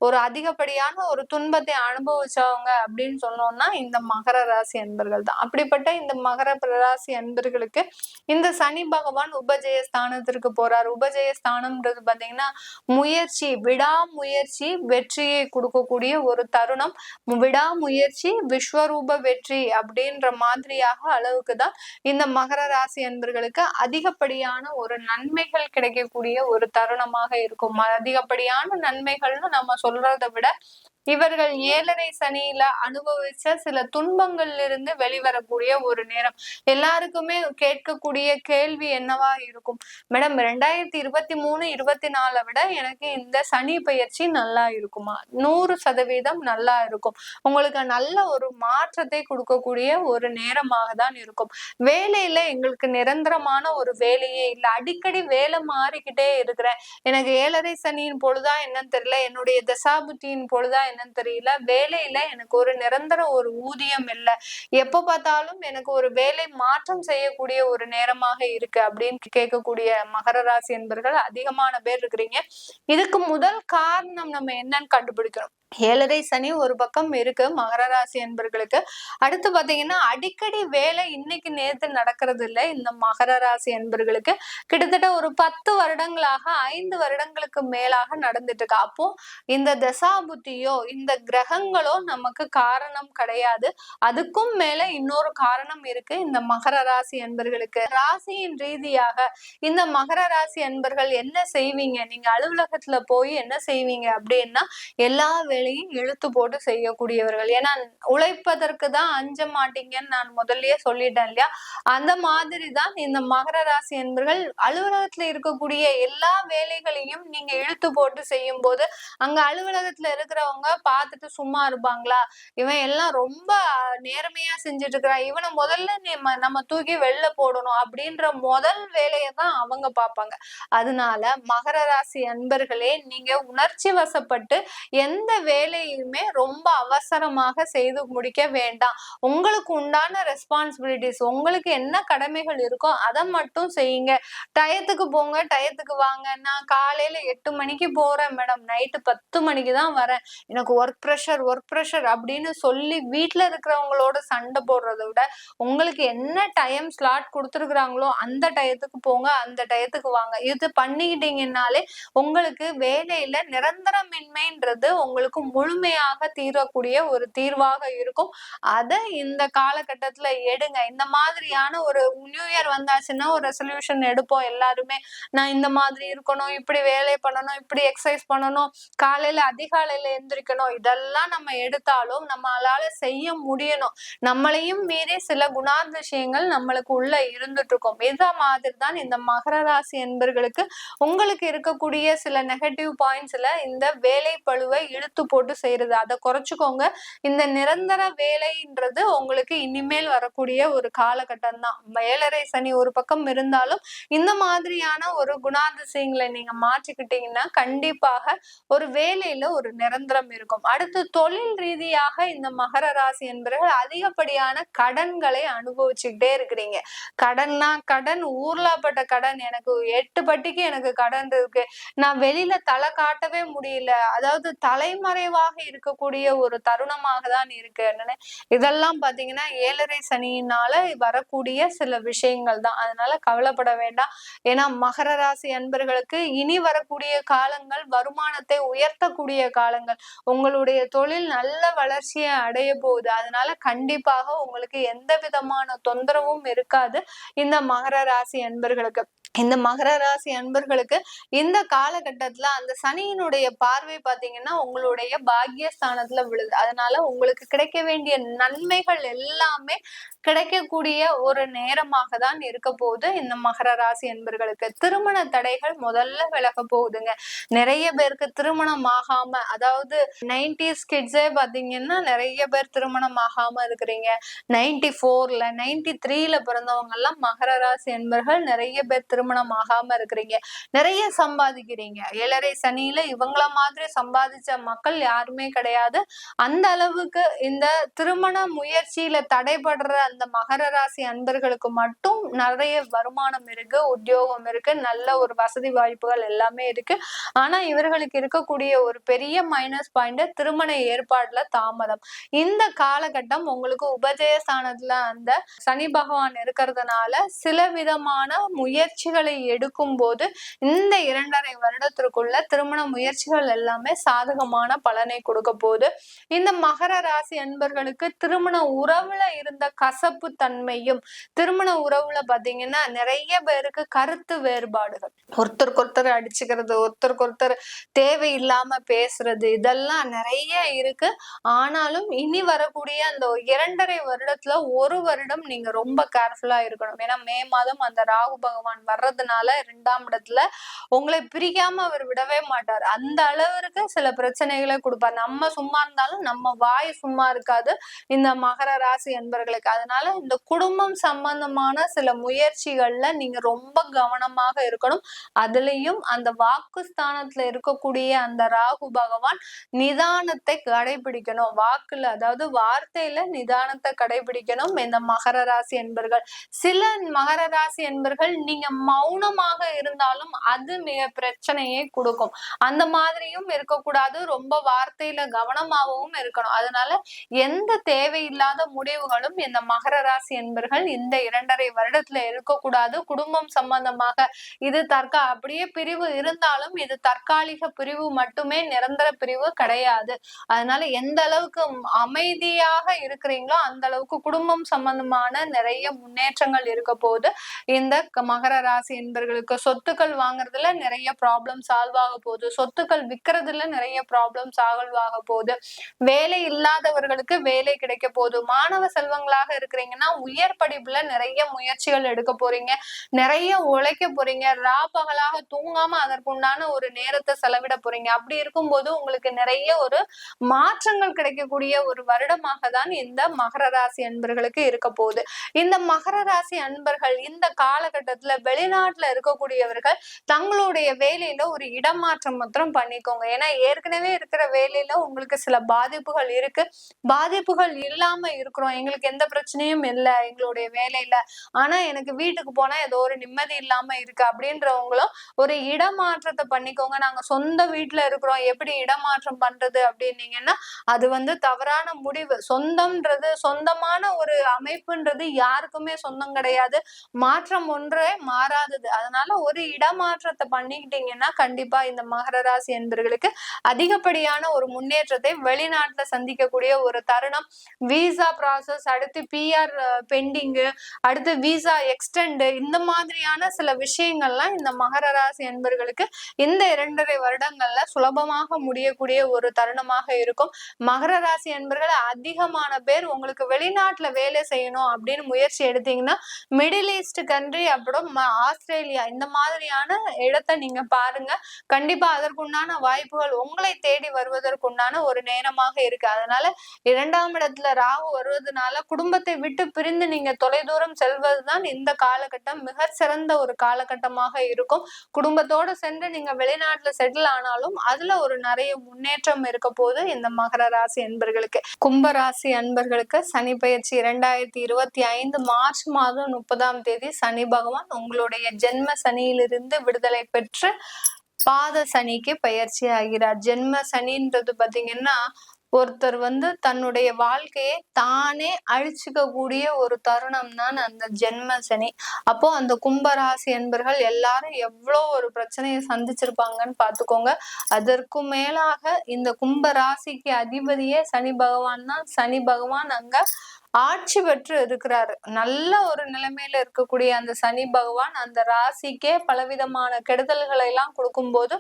ஒரு அதிகப்படியான ஒரு துன்பத்தை அனுபவிச்சவங்க அப்படின்னு சொன்னோம்னா இந்த மகர ராசி அன்பர்கள் தான். அப்படிப்பட்ட இந்த மகர ராசி அன்பர்களுக்கு இந்த சனி பகவான் உபஜய ஸ்தானத்திற்கு போறார். உபஜய ஸ்தானம்ன்றது பாத்தீங்கன்னா முயற்சி, விடாமுயற்சி வெற்றியை கொடுக்கக்கூடிய ஒரு தருணம். விடாமுயற்சி விஸ்வரூப வெற்றி அப்படின்ற மாதிரியாக அளவுக்கு தான் இந்த மகர ராசி அன்பர்களுக்கு அதிகப்படியான ஒரு நன்மைகள் கிடைக்கக்கூடிய ஒரு தருணமாக இருக்கும். அதிகப்படியான நன்மைகள்னு நம்ம சொல்றதை விட இவர்கள் 7.5 சனியில அனுபவிச்ச சில துன்பங்கள்ல இருந்து வெளிவரக்கூடிய ஒரு நேரம். எல்லாருக்குமே கேட்கக்கூடிய கேள்வி என்னவா இருக்கும்? மேடம் 2023, 24 விட எனக்கு இந்த சனி பெயர்ச்சி நல்லா இருக்குமா? 100% நல்லா இருக்கும். உங்களுக்கு நல்ல ஒரு மாற்றத்தை கொடுக்கக்கூடிய ஒரு நேரமாக தான் இருக்கும். வேலையில எங்களுக்கு நிரந்தரமான ஒரு வேலையே இல்ல. அடிக்கடி வேலை மாறிக்கிட்டே இருக்கிறேன். எனக்கு 7.5 சனியின் பொழுதா என்னன்னு தெரியல. என்னுடைய தசாபுத்தியின் பொழுதா என்னன்னு தெரியல. வேலையில எனக்கு ஒரு நிரந்தர ஒரு ஊதியம் இல்ல. எப்ப பார்த்தாலும் எனக்கு ஒரு வேலை மாற்றம் செய்யக்கூடிய ஒரு நேரமாக இருக்கு அப்படின்னு கேட்கக்கூடிய மகர ராசி என்பர்கள் அதிகமான பேர் இருக்கிறீங்க. இதுக்கு முதல் காரணம் நம்ம என்னன்னு கண்டுபிடிக்கணும். 7.5 சனி ஒரு பக்கம் இருக்கு மகர ராசி என்பர்களுக்கு. அடுத்து பாத்தீங்கன்னா அடிக்கடி வேலை இன்னைக்கு நேத்து நடக்கிறது இல்லை இந்த மகர ராசி என்பர்களுக்கு. கிட்டத்தட்ட ஒரு 10 வருடங்களாக 5 வருடங்களுக்கு மேலாக நடந்துட்டு இருக்கு. அப்போ இந்த தசாபுத்தியோ இந்த கிரகங்களோ நமக்கு காரணம் கிடையாது. அதுக்கும் மேல இன்னொரு காரணம் இருக்கு இந்த மகர ராசி என்பர்களுக்கு. ராசியின் ரீதியாக இந்த மகர ராசி என்பர்கள் என்ன செய்வீங்க? நீங்க அலுவலகத்துல போய் என்ன செய்வீங்க அப்படின்னா எல்லா வேலையும் இழுத்து போட்டு செய்யக்கூடியவர்கள். ஏன்னா உழைப்பதற்கு தான் அஞ்ச மாட்டீங்கன்னு நான் முதல்லயே சொல்லிட்டேன் இல்லையா? அந்த மாதிரிதான் இந்த மகர ராசி என்பர்கள் அலுவலகத்துல இருக்கக்கூடிய எல்லா வேலைகளையும் நீங்க இழுத்து போட்டு செய்யும் போது அங்க அலுவலகத்துல இருக்கிறவங்க பார்த்துட்டு சும்மா இருப்பாங்களா? இவன் எல்லாம் ரொம்ப நேர்மையா செஞ்சுட்டு இருக்கிறான், இவனை முதல்ல நம்ம தூக்கி வெளில போடணும் அப்படின்ற முதல் வேலையை தான் அவங்க பார்ப்பாங்க. அதனால மகர ராசி அன்பர்களே, நீங்க உணர்ச்சி வசப்பட்டு எந்த வேலையுமே ரொம்ப அவசரமாக செய்து முடிக்க வேண்டாம். உங்களுக்கு உண்டான ரெஸ்பான்சிபிலிட்டிஸ், உங்களுக்கு என்ன கடமைகள் இருக்கோ அதை மட்டும் செய்யுங்க. டயத்துக்கு போங்க, டயத்துக்கு வாங்க. நான் காலையில 8 மணிக்கு போறேன் மேடம், நைட்டு 10 மணிக்கு தான் வரேன், எனக்கு ஒர்க் ப்ரெஷர் அப்படின்னு சொல்லி வீட்டுல இருக்கிறவங்களோட சண்டை போடுறதை விட உங்களுக்கு என்ன டைம் ஸ்லாட் கொடுத்துருக்குறாங்களோ அந்த டயத்துக்கு போங்க, அந்த டயத்துக்கு வாங்க. இது பண்ணிக்கிட்டீங்கன்னாலே உங்களுக்கு வேலையில நிரந்தரமின்மைன்றது உங்களுக்கு முழுமையாக தீரக்கூடிய ஒரு தீர்வாக இருக்கும். அதை இந்த காலகட்டத்துல எடுங்க. இந்த மாதிரியான ஒரு நியூ இயர் வந்தாச்சுன்னா ஒரு ரெசல்யூஷன் எடுப்போம் எல்லாருமே. நான் இந்த மாதிரி இருக்கணும், இப்படி வேலை பண்ணணும், இப்படி எக்ஸசைஸ் பண்ணணும், காலையில அதிகாலையில எந்திரிக்கணும். இதெல்லாம் நம்ம எடுத்தாலும் நம்மளால செய்ய முடியணும். நம்மளையும் மீறி சில குணாதிசயங்கள் நம்மளுக்கு உள்ள இருந்துட்டு இருக்கும். இத மாதிரி தான் இந்த மகர ராசி என்பர்களுக்கு உங்களுக்கு இருக்கக்கூடிய சில நெகட்டிவ் பாயிண்ட்ஸ்ல இந்த வேலை பளுவை இழுத்து போட்டு செய்யறது. அதை குறைச்சுக்கோங்க. இந்த நிரந்தர வேலைன்றது உங்களுக்கு இனிமேல் வரக்கூடிய ஒரு காலகட்டம் தான். 7.5 சனி ஒரு பக்கம் இருந்தாலும் இந்த மாதிரியான ஒரு குணாதிசயங்களை நீங்க மாற்றிக்கிட்டீங்கன்னா கண்டிப்பாக ஒரு வேலையில ஒரு நிரந்தரம் இருக்கும். அடுத்து தொழில் ரீதியாக இந்த மகர ராசி என்பவர்கள் அதிகப்படியான கடன்களை அனுபவிச்சுக்கிட்டே இருக்கிறீங்க. கடன்னா கடன், ஊர்லாப்பட்ட கடன். எனக்கு 8 பட்டிக்கு எனக்கு கடன் இருக்கு, நான் வெளியில தலை காட்டவே முடியல. அதாவது தலைமறைவாக இருக்கக்கூடிய ஒரு தருணமாக தான் இருக்கு. இதெல்லாம் பாத்தீங்கன்னா 7.5 சனியினால வரக்கூடிய சில விஷயங்கள் தான். அதனால கவலைப்பட வேண்டாம். ஏன்னா மகர ராசி அன்பர்களுக்கு இனி வரக்கூடிய காலங்கள் வருமானத்தை உயர்த்தக்கூடிய காலங்கள். உங்களுடைய தொழில் நல்ல வளர்ச்சியை அடைய போகுது. அதனால கண்டிப்பாக உங்களுக்கு எந்த விதமான தொந்தரவும் இருக்காது இந்த மகர ராசி அன்பர்களுக்கு. இந்த மகர ராசி அன்பர்களுக்கு இந்த காலகட்டத்துல அந்த சனியினுடைய பார்வை பாத்தீங்கன்னா உங்களுடைய பாக்கியஸ்தானத்துல விழுது. அதனால உங்களுக்கு கிடைக்க வேண்டிய நன்மைகள் எல்லாமே கிடைக்கக்கூடிய ஒரு நேரமாக தான் இருக்க போகுது இந்த மகர ராசி அன்பர்களுக்கு. திருமண தடைகள் முதல்ல விலக போகுதுங்க. நிறைய பேருக்கு திருமணம் ஆகாம, அதாவது 90s கிட்ஸே பாத்தீங்கன்னா நிறைய பேர் திருமணம் ஆகாம இருக்கிறீங்க. 94ல 93ல பிறந்தவங்க எல்லாம் மகர ராசி அன்பர்கள் நிறைய பேர் திருமணம் ஆகாம இருக்கிறீங்க. நிறைய சம்பாதிக்கிறீங்க. 7.5 சனியில இவங்கள மாதிரி சம்பாதிச்ச மக்கள் யாருமே கிடையாது. அந்த அளவுக்கு இந்த திருமண முயற்சியில தடைபடுற அந்த மகர ராசி அன்பர்களுக்கு மட்டும் நிறைய வருமானம் இருக்கு, உத்தியோகம் இருக்கு, நல்ல ஒரு வசதி வாய்ப்புகள் எல்லாமே இருக்கு. ஆனா இவர்களுக்கு இருக்கக்கூடிய ஒரு பெரிய மைனஸ் பாயிண்ட் திருமண ஏற்பாடுல தாமதம். இந்த காலகட்டம் உங்களுக்கு உபஜயஸ்தானத்துல அந்த சனி பகவான் இருக்கிறதுனால சில விதமான முயற்சிகள் முயற்சிகளை எடுக்கும் போது இந்த 2.5 வருடத்திற்குள்ள திருமண முயற்சிகள் எல்லாமே சாதகமான பலனை கொடுக்க போகுது. இந்த மகர ராசி அன்பர்களுக்கு திருமண உறவுல இருந்த கசப்பு தன்மையும், திருமண உறவுல பாத்தீங்கன்னா நிறைய பேருக்கு கருத்து வேறுபாடுகள், ஒருத்தருக்கு ஒருத்தர் அடிச்சுக்கிறது, ஒருத்தருக்கு ஒருத்தர் தேவையில்லாம பேசுறது, இதெல்லாம் நிறைய இருக்கு. ஆனாலும் இனி வரக்கூடிய அந்த 2.5 வருடத்துல 1 வருடம் நீங்க ரொம்ப கேர்ஃபுல்லா இருக்கணும். ஏன்னா மே மாதம் அந்த ராகு பகவான் வர்றதுனால 2ஆம் இடத்துல உங்களை பிரிக்காம அவர் விடவே மாட்டார். அந்த அளவிற்கு சில பிரச்சனைகளை கொடுப்பார். நம்ம சும்மா இருந்தாலும் நம்ம வாய் சும்மா இருக்காது இந்த மகர ராசி என்பர்களுக்கு. அதனால இந்த குடும்பம் சம்பந்தமான சில முயற்சிகள்ல நீங்க ரொம்ப கவனமாக இருக்கணும். அதுலயும் அந்த வாக்குஸ்தானத்துல இருக்கக்கூடிய அந்த ராகு பகவான் நிதானத்தை கடைபிடிக்கணும். வாக்குல, அதாவது வார்த்தையில நிதானத்தை கடைபிடிக்கணும் இந்த மகர ராசி என்பர்கள். சில மகர ராசி என்பர்கள் நீங்க மௌனமாக இருந்தாலும் அது மிக பிரச்சனையை கொடுக்கும். அந்த மாதிரியும் இருக்கக்கூடாது. ரொம்ப வார்த்தையில கவனமாகவும் இருக்கணும். அதனால எந்த தேவையில்லாத முடிவுகளும் இந்த மகர ராசி என்பர்கள் இந்த 2.5 வருடத்துல இருக்கக்கூடாது. குடும்பம் சம்பந்தமாக இது அப்படியே பிரிவு இருந்தாலும் இது தற்காலிக பிரிவு மட்டுமே, நிரந்தர பிரிவு கிடையாது. அதனால எந்த அளவுக்கு அமைதியாக இருக்கிறீங்களோ அந்த அளவுக்கு குடும்பம் சம்பந்தமான நிறைய முன்னேற்றங்கள் இருக்க போது. இந்த மகர ராசி என்பர்களுக்கு சொத்துக்கள் வாங்குறதுல நிறைய ப்ராப்ளம் சால்வ் ஆக போகுது. சொத்துக்கள் விற்கிறதுல நிறைய ப்ராப்ளம் சால்வ் ஆக போகுது. வேலை இல்லாதவர்களுக்கு வேலை கிடைக்க போகுது. மாணவ செல்வங்களாக இருக்கிறீங்கன்னா உயர் படிப்புல நிறைய முயற்சிகள் எடுக்க போறீங்க, நிறைய உழைக்க போறீங்க, பகலாக தூங்காம அதற்குண்டான ஒரு நேரத்தை செலவிட போறீங்க. அப்படி இருக்கும்போது உங்களுக்கு நிறைய ஒரு மாற்றங்கள் கிடைக்கக்கூடிய ஒரு வருடமாக தான் இந்த மகர ராசி அன்பர்களுக்கு இருக்க போகுது. இந்த மகர ராசி அன்பர்கள் இந்த காலகட்டத்துல வெளிநாட்டுல இருக்கக்கூடியவர்கள் தங்களுடைய வேலையில ஒரு இடமாற்றம் மாத்திரம் பண்ணிக்கோங்க. ஏன்னா ஏற்கனவே இருக்கிற வேலையில உங்களுக்கு சில பாதிப்புகள் இருக்கு. பாதிப்புகள் இல்லாம இருக்கிறோம், எங்களுக்கு எந்த பிரச்சனையும் இல்லை எங்களுடைய வேலையில, ஆனா எனக்கு வீட்டுக்கு போனா ஏதோ ஒரு நிம்மதி இல்லாம இருக்கு அப்படின்றவங்களும் ஒரு இடமாற்றத்தை பண்ணிக்கோங்க. நாங்க சொந்த வீட்டுல இருக்கிறோம், எப்படி இடமாற்றம் பண்றது அப்படின்னீங்கன்னா அது தவறான முடிவு. சொந்தம்ன்றது, சொந்தமான ஒரு அமைப்புன்றது யாருக்குமே சொந்தம் கிடையாது. மாற்றம் ஒன்றே மாறாதது. அதனால ஒரு இடமாற்றத்தை பண்ணிக்கிட்டீங்கன்னா கண்டிப்பா இந்த மகர ராசி என்பர்களுக்கு அதிகப்படியான ஒரு முன்னேற்றத்தை வெளிநாட்டுல சந்திக்கக்கூடிய ஒரு தருணம். விசா ப்ராசஸ், அடுத்து PR பெண்டிங்கு, அடுத்து விசா எக்ஸ்டெண்ட், இந்த மாதிரியான சில விஷயங்கள்லாம் இந்த மகர ராசி என்பர்களுக்கு இந்த 2.5 வருடங்கள்ல சுலபமாக முடியக்கூடிய ஒரு தருணமாக இருக்கும். மகர ராசி என்பர்கள் அதிகமான பேர் உங்களுக்கு வெளிநாட்டுல வேலை செய்யணும் அப்படின்னு முயற்சி எடுத்தீங்கன்னா மிடில் ஈஸ்ட் கண்ட்ரி, அப்புறம் ஆஸ்திரேலியா, இந்த மாதிரியான இடத்தை நீங்க பாருங்க. கண்டிப்பா அதற்குண்டான வாய்ப்புகள் உங்களை தேடி வருவதற்குண்டான ஒரு நேரமாக இருக்கு. அதனால 2ஆம் இடத்துல ராகு வருவதனால குடும்பத்தை விட்டு பிரிந்து நீங்க தொலைதூரம் செல்வதுதான் இந்த காலகட்டம் மிக சிறந்த ஒரு காலகட்டமாக இருக்கும். குடும்பத்தோடு சென்று நீங்க வெளிநாட்டுல செட்டில் ஆனாலும் அதுல ஒரு நிறைய முன்னேற்றம் இருக்க போது இந்த மகர ராசி அன்பர்களுக்கு. கும்ப ராசி அன்பர்களுக்கு சனி பயிற்சி 2025 மார்ச் மாதம் 30ஆம் தேதி சனி பகவான் உங்களுடைய ஜென்ம சனியிலிருந்து விடுதலை பெற்று பாத சனிக்கு பயிற்சி ஆகிறார். ஜென்ம சனின்றது பாத்தீங்கன்னா ஒருத்தர் தன்னுடைய வாழ்க்கையை தானே அழிச்சுக்க கூடிய ஒரு தருணம் தான் அந்த ஜென்ம சனி. அப்போ அந்த கும்பராசி என்பர்கள் எல்லாரும் எவ்வளோ ஒரு பிரச்சனையை சந்திச்சிருப்பாங்கன்னு பாத்துக்கோங்க. அதற்கு மேலாக இந்த கும்ப ராசிக்கு அதிபதியே சனி பகவான் தான். சனி பகவான் அங்க ஆட்சி பெற்று இருக்கிறாரு. நல்ல ஒரு நிலைமையில இருக்கக்கூடிய அந்த சனி பகவான் அந்த ராசிக்கே பலவிதமான கெடுதல்களை எல்லாம் கொடுக்கும்போது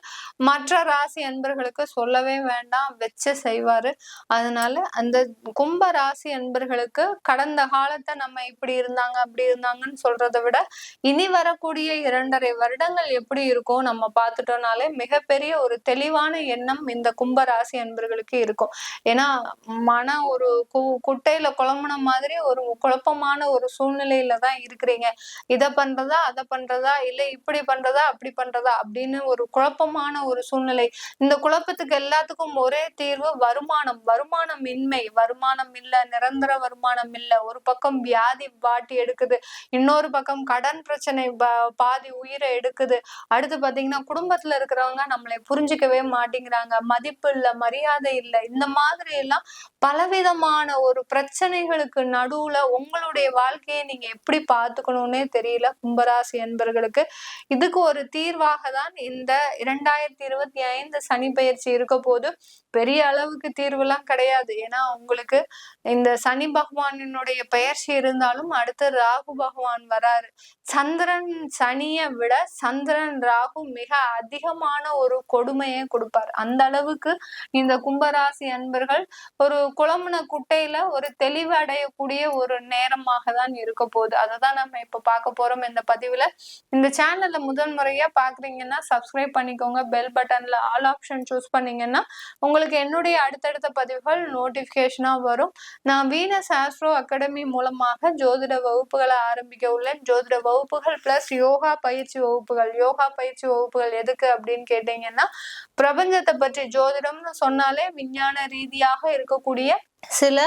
மற்ற ராசி அன்பர்களுக்கு சொல்லவே வேண்டாம், வச்சு செய்வாரு. அதனால அந்த கும்ப ராசி அன்பர்களுக்கு கடந்த காலத்தை நம்ம இப்படி இருந்தாங்க அப்படி இருந்தாங்கன்னு சொல்றதை விட இனி வரக்கூடிய 2.5 வருடங்கள் எப்படி இருக்கும் நம்ம பார்த்துட்டோம்னாலே மிகப்பெரிய ஒரு தெளிவான எண்ணம் இந்த கும்ப ராசி அன்பர்களுக்கு இருக்கும். ஏன்னா மன ஒரு குட்டையில குழம்புன மாதிரி ஒரு குழப்பமான ஒரு சூழ்நிலையில தான் இருக்கிறீங்க. இதை பண்றதா அதை பண்றதா, இல்ல இப்படி பண்றதா அப்படி பண்றதா அப்படின்னு ஒரு குழப்பமான ஒரு சூழ்நிலை. இந்த குழப்பத்துக்கு எல்லாத்துக்கும் ஒரே தீர்வு வருமானம். வருமானம் இன்மை, வருமானம் இல்ல, நிரந்தர வருமானம் இல்ல. ஒரு பக்கம் வியாதி வாட்டி எடுக்குது, இன்னொரு பக்கம் கடன் பிரச்சனை பாதி உயிரை எடுக்குது. அடுத்து பாத்தீங்கன்னா குடும்பத்துல இருக்கிறவங்க நம்மளை புரிஞ்சுக்கவே மாட்டேங்கிறாங்க, மதிப்பு இல்ல, மரியாதை இல்லை. இந்த மாதிரி எல்லாம் பலவிதமான ஒரு பிரச்சனைகளுக்கு பிரச்சனைகளுக்கு நடுவுல உங்களுடைய வாழ்க்கையை நீங்க எப்படி பார்த்துக்கணும்னே தெரியல கும்பராசி அன்பர்களுக்கு. இதுக்கு ஒரு தீர்வாக தான் இந்த 2025 சனி பயிற்சி இருக்க போது. பெரிய அளவுக்கு தீர்வுலாம் கிடையாது. ஏன்னா உங்களுக்கு இந்த சனி பகவானினுடைய பெயர்ச்சி இருந்தாலும் அடுத்து ராகு பகவான் வராரு. சந்திரன் சனியை விட சந்திரன் ராகு மிக அதிகமான ஒரு கொடுமையை கொடுப்பார். அந்த அளவுக்கு இந்த கும்பராசி அன்பர்கள் ஒரு குழம்புன குட்டையில ஒரு தெளிவு அடையக்கூடிய ஒரு நேரமாக தான் இருக்க போகுது. அததான் நம்ம இப்ப பார்க்க போறோம் இந்த பதிவுல. இந்த சேனல்ல முதல் முறையா பாக்குறீங்கன்னா சப்ஸ்கிரைப் பண்ணிக்கோங்க. பெல் பட்டன்ல ஆல் ஆப்ஷன் சூஸ் பண்ணீங்கன்னா உங்களுக்கு என்னுடைய அடுத்தடுத்த பதிவுகள் நோட்டிபிகேஷனா வரும். நான் வீனஸ் ஆஸ்ட்ரோ அகாடமி மூலமாக ஜோதிட வகுப்புகளை ஆரம்பிக்க உள்ளேன். ஜோதிட வகுப்புகள் பிளஸ் யோகா பயிற்சி வகுப்புகள். யோகா பயிற்சி வகுப்புகள் எதுக்கு அப்படின்னு கேட்டீங்கன்னா, பிரபஞ்சத்தை பற்றி ஜோதிடம்னு சொன்னாலே விஞ்ஞான ரீதியாக இருக்கக்கூடிய சில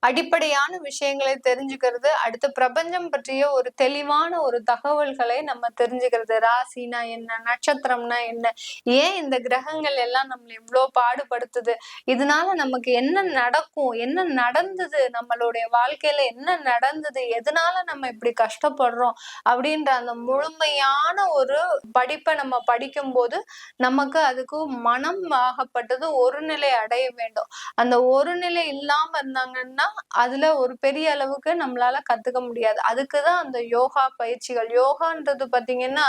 அடிப்படையான விஷயங்களை தெரிஞ்சுக்கிறது, அடுத்து பிரபஞ்சம் பற்றிய ஒரு தெளிவான ஒரு தகவல்களை நம்ம தெரிஞ்சுக்கிறது. ராசினா என்ன, நட்சத்திரம்னா என்ன, ஏன் இந்த கிரகங்கள் எல்லாம் நம்மள இவ்வளோ பாடுபடுத்துது, இதனால நமக்கு என்ன நடக்கும், என்ன நடந்தது, நம்மளுடைய வாழ்க்கையில என்ன நடந்தது, எதனால நம்ம இப்படி கஷ்டப்படுறோம் அப்படின்ற அந்த முழுமையான ஒரு படிப்பை நம்ம படிக்கும் போது நமக்கு அதுக்கு மனம் ஆகப்பட்டது ஒரு நிலை அடைய வேண்டும். அந்த ஒரு நிலை இல்லாம இருந்தாங்கன்னா அதுல ஒரு பெரிய அளவுக்கு நம்மளால கத்துக்க முடியாது. அதுக்குதான் அந்த யோகா பயிற்சிகள். யோகான்றது பாத்தீங்கன்னா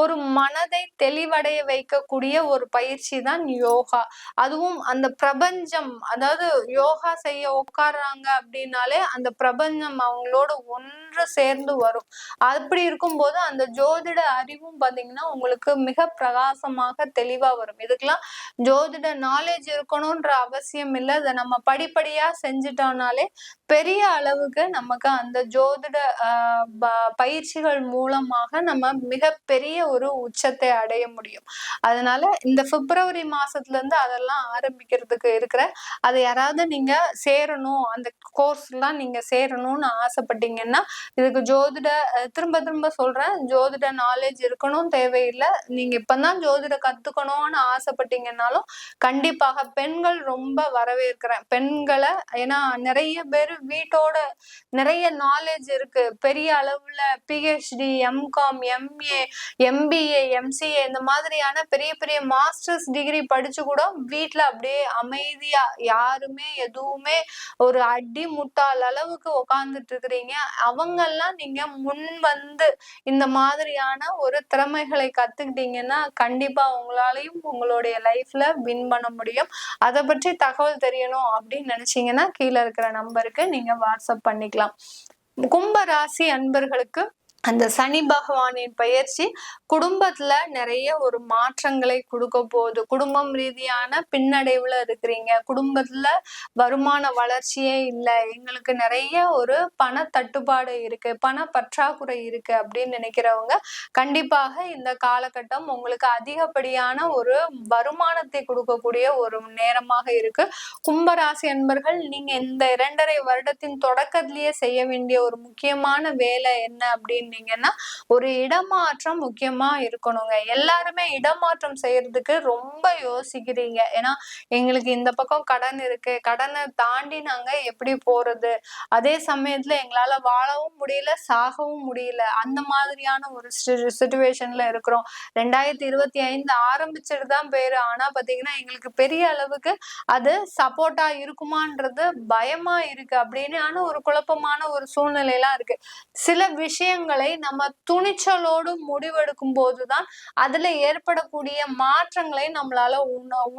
ஒரு மனதை தெளிவடைய வைக்கக்கூடிய ஒரு பயிற்சி தான் யோகா. அதுவும் அந்த பிரபஞ்சம், அதாவது யோகா செய்ய உட்கார்றாங்க அப்படின்னாலே அந்த பிரபஞ்சம் அவங்களோட ஒன்று சேர்ந்து வரும். அப்படி இருக்கும்போது அந்த ஜோதிட அறிவும் பாத்தீங்கன்னா உங்களுக்கு மிக பிரகாசமாக தெளிவா வரும். இதுக்கெல்லாம் ஜோதிட நாலேஜ் இருக்கணும்ன்ற அவசியம் இல்லை. அதை நம்ம படிப்படியா செஞ்சுட்டோம்னாலே பெரிய அளவுக்கு நமக்கு அந்த ஜோதிட பயிற்சிகள் மூலமாக நம்ம மிகப்பெரிய ஒரு உச்சத்தை அடைய முடியும். அதனால இந்த பிப்ரவரி மாசத்துல இருந்து அதெல்லாம் ஆரம்பிக்கிறதுக்கு இருக்கிற, அதை யாராவது நீங்க சேரணும், அந்த கோர்ஸ் எல்லாம் நீங்க சேரணும்னு ஆசைப்பட்டீங்கன்னா, இதுக்கு ஜோதிட திரும்ப திரும்ப சொல்றேன், ஜோதிட நாலேஜ் இருக்கணும் தேவையில்லை. நீங்க இப்பதான் ஜோதிட கத்துக்கணும்னு ஆசைப்பட்டீங்கன்னாலும் கண்டிப்பாக பெண்கள் ரொம்ப வரவேற்கிறேன் பெண்களை. ஏன்னா நிறைய பேர் வீட்டோட நிறைய நாலேஜ் இருக்கு, பெரிய அளவுல PhD, MCom, MA, MBA, MCA இந்த மாதிரியான பெரிய பெரிய மாஸ்டர்ஸ் டிகிரி படிச்சு கூட வீட்டுல அப்படியே அமைதியா யாருமே எதுவுமே ஒரு அடி முட்டாள் அளவுக்கு உட்கார்ந்துட்டு இருக்கிறீங்க. அவங்கெல்லாம் நீங்க முன் வந்து இந்த மாதிரியான ஒரு திறமைகளை கத்துக்கிட்டீங்கன்னா கண்டிப்பா உங்களாலையும் உங்களுடைய லைஃப்ல வின் பண்ண முடியும். அதை பற்றி தகவல் தெரியணும் அப்படின்னு நினைச்சீங்கன்னா கீழே இருக்கிற நம்பருக்கு நீங்க வாட்ஸ்அப் பண்ணிக்கலாம். கும்ப ராசி அன்பர்களுக்கு அந்த சனி பகவானின் பயிற்சி குடும்பத்துல நிறைய ஒரு மாற்றங்களை கொடுக்க போகுது. குடும்பம் ரீதியான பின்னடைவுல இருக்கிறீங்க, குடும்பத்துல வருமான வளர்ச்சியே இல்லை, எங்களுக்கு நிறைய ஒரு பண தட்டுப்பாடு இருக்கு, பண பற்றாக்குறை இருக்கு அப்படின்னு நினைக்கிறவங்க கண்டிப்பாக இந்த காலகட்டம் உங்களுக்கு அதிகப்படியான ஒரு வருமானத்தை கொடுக்கக்கூடிய ஒரு நேரமாக இருக்கு. கும்பராசி அன்பர்கள், நீங்க இந்த 2.5 வருடத்தின் தொடக்கத்திலேயே செய்ய வேண்டிய ஒரு முக்கியமான வேலை என்ன அப்படின்னு ஒரு இடமாற்றம் முக்கியமா இருக்கணுங்க. எல்லாருமே இடமாற்றம் செய்யறதுக்கு ரொம்ப யோசிக்கிறீங்க. ஏன்னா எங்களுக்கு இந்த பக்கம் கடன் இருக்கு, கடனை தாண்டி நாங்க எப்படி போறது, அதே சமயத்துல எங்களால வாழவும் முடியல, சாகவும் முடியல, அந்த மாதிரியான ஒரு சிச்சுவேஷன்ல இருக்கிறோம். 2025 ஆரம்பிச்சுட்டு தான் பேரு, ஆனா பாத்தீங்கன்னா எங்களுக்கு பெரிய அளவுக்கு அது சப்போர்ட்டா இருக்குமான்றது பயமா இருக்கு அப்படின்னு ஒரு குழப்பமான ஒரு சூழ்நிலையெல்லாம் இருக்கு. சில விஷயங்களை நம்ம துணிச்சலோடு முடிவெடுக்கும் போதுதான் அதுல ஏற்படக்கூடிய மாற்றங்களை நம்மளால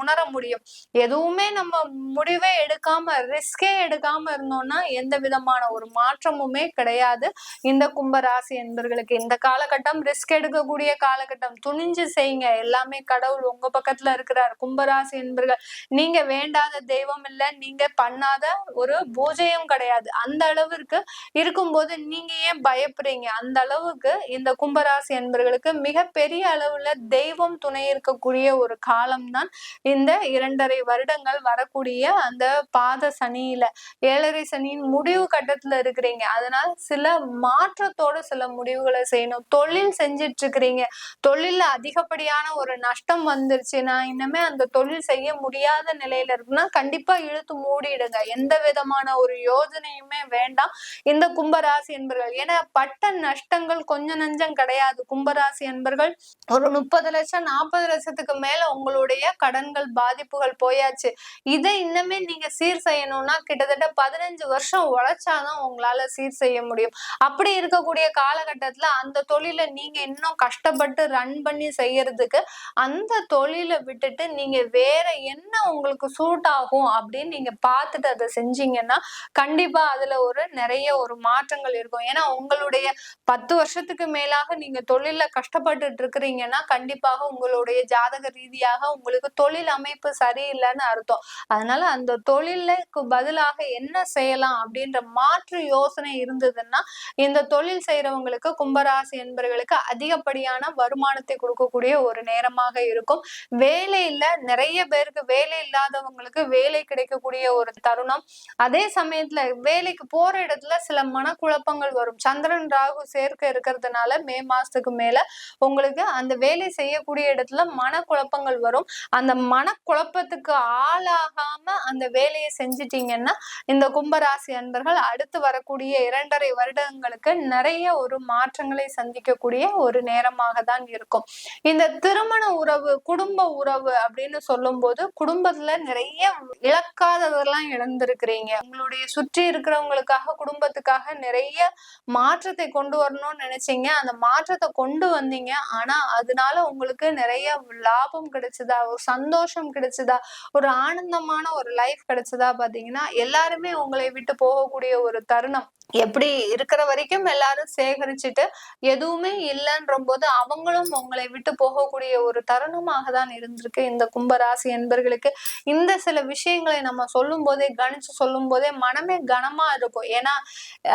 உணர முடியும். எதுவுமே நம்ம முடிவே எடுக்காம ரிஸ்கே எடுக்காம இருந்தோம்னா எந்த விதமான ஒரு மாற்றமுமே கிடையாது. இந்த கும்பராசி என்பர்களுக்கு இந்த காலகட்டம் ரிஸ்க் எடுக்கக்கூடிய காலகட்டம். துணிஞ்சு செய்யுங்க, எல்லாமே கடவுள் உங்க பக்கத்துல இருக்கிறார். கும்பராசி என்பர்கள், நீங்க வேண்டாத தெய்வம் இல்லை, நீங்க பண்ணாத ஒரு பூஜையும் கிடையாது. அந்த அளவிற்கு இருக்கும்போது நீங்க ஏன் பயப்படுறீங்க? அந்த அந்த அளவுக்கு இந்த கும்பராசி அன்பர்களுக்கு மிகப்பெரிய அளவுல தெய்வம் துணை இருக்கக்கூடிய ஒரு காலம்தான் இந்த 2.5 வருடங்கள் வரக்கூடிய அந்த பாத சனியில 7.5 சனியின் முடிவு கட்டத்துல இருக்கிறீங்க. அதனால சில மாற்றத்தோட சில முடிவுகளை செய்யணும். தொழில் செஞ்சிட்டு இருக்கிறீங்க, தொழில்ல அதிகப்படியான ஒரு நஷ்டம் வந்துருச்சு, நான் இனிமே அந்த தொழில் செய்ய முடியாத நிலையில இருக்குன்னா கண்டிப்பா இழுத்து மூடிடுங்க. எந்த விதமான ஒரு யோஜனையுமே வேண்டாம் இந்த கும்பராசி என்பர்கள். ஏன்னா பட்ட நஷ்டங்கள் கொஞ்சம் நஞ்சம் கிடையாது. கும்பராசி என்பர்கள் ஒரு 30 லட்சம் 40 லட்சத்துக்கு மேல உங்களுடைய கடன்கள் பாதிப்புகள் போயாச்சு. இதை இன்னமே நீங்க சீர் செய்யணும்னா கிட்டத்தட்ட 15 வருஷம் உழைச்சாதான் உங்களால சீர் செய்ய முடியும். அப்படி இருக்கக்கூடிய காலகட்டத்துல அந்த தொழிலை நீங்க இன்னும் கஷ்டப்பட்டு ரன் பண்ணி செய்யறதுக்கு அந்த தொழிலை விட்டுட்டு நீங்க வேற என்ன உங்களுக்கு சூட் ஆகும் அப்படின்னு நீங்க பார்த்துட்டு அதை செஞ்சீங்கன்னா கண்டிப்பா அதுல நிறைய ஒரு மாற்றங்கள் இருக்கும். ஏன்னா உங்களுடைய 10 வருஷத்துக்கு மேலாக நீங்க தொழில கஷ்டப்பட்டுட்டு இருக்கிறீங்கன்னா கண்டிப்பாக உங்களுடைய ஜாதக ரீதியாக உங்களுக்கு தொழில் அமைப்பு சரியில்லைன்னு அர்த்தம். அதனால அந்த தொழிலுக்கு பதிலாக என்ன செய்யலாம் அப்படின்ற மாற்று யோசனை இருந்ததுன்னா இந்த தொழில் செய்யறவங்களுக்கு கும்பராசி என்பவர்களுக்கு அதிகப்படியான வருமானத்தை கொடுக்கக்கூடிய ஒரு நேரமாக இருக்கும். வேலையில நிறைய பேருக்கு வேலை இல்லாதவங்களுக்கு வேலை கிடைக்கக்கூடிய ஒரு தருணம். அதே சமயத்துல வேலைக்கு போற இடத்துல சில மனக்குழப்பங்கள் வரும். சந்திரன் ராகு சேர்க்க இருக்கிறதுனால மே மாசத்துக்கு மேல உங்களுக்கு அந்த வேலை செய்யக்கூடிய இடத்துல மனக்குழப்பங்கள் வரும். அந்த மனக்குழப்பத்துக்கு ஆளாகாம அந்த வேலையை செஞ்சிட்டீங்கன்னா இந்த கும்பராசி அன்பர்கள் அடுத்து வரக்கூடிய 2.5 வருடங்களுக்கு நிறைய ஒரு மாற்றங்களை சந்திக்கக்கூடிய ஒரு நேரமாக தான் இருக்கும். இந்த திருமண உறவு குடும்ப உறவு அப்படின்னு சொல்லும் போது குடும்பத்துல நிறைய இழக்காததெல்லாம் இழந்திருக்கிறீங்க. உங்களுடைய சுற்றி இருக்கிறவங்களுக்காக குடும்பத்துக்காக நிறைய மாற்றத்தை கொண்டு வரணும்னு நினைச்சீங்க. அந்த மாற்றத்தை கொண்டு வந்தீங்க. ஆனா அதனால உங்களுக்கு நிறைய லாபம் கிடைச்சதா, ஒரு சந்தோஷம் கிடைச்சதா, ஒரு ஆனந்தமான ஒரு லைஃப் கிடைச்சதா பாத்தீங்கன்னா எல்லாருமே உங்களை விட்டு போகக்கூடிய ஒரு தருணம். எப்படி இருக்கிற வரைக்கும் எல்லாரும் சேகரிச்சுட்டு எதுவுமே இல்லைன்ற போது அவங்களும் உங்களை விட்டு போகக்கூடிய ஒரு தருணமாக தான் இருந்திருக்கு இந்த கும்பராசி என்பர்களுக்கு. இந்த சில விஷயங்களை நம்ம சொல்லும் போதே கணிச்சு சொல்லும் போதே மனமே கனமா இருக்கும். ஏன்னா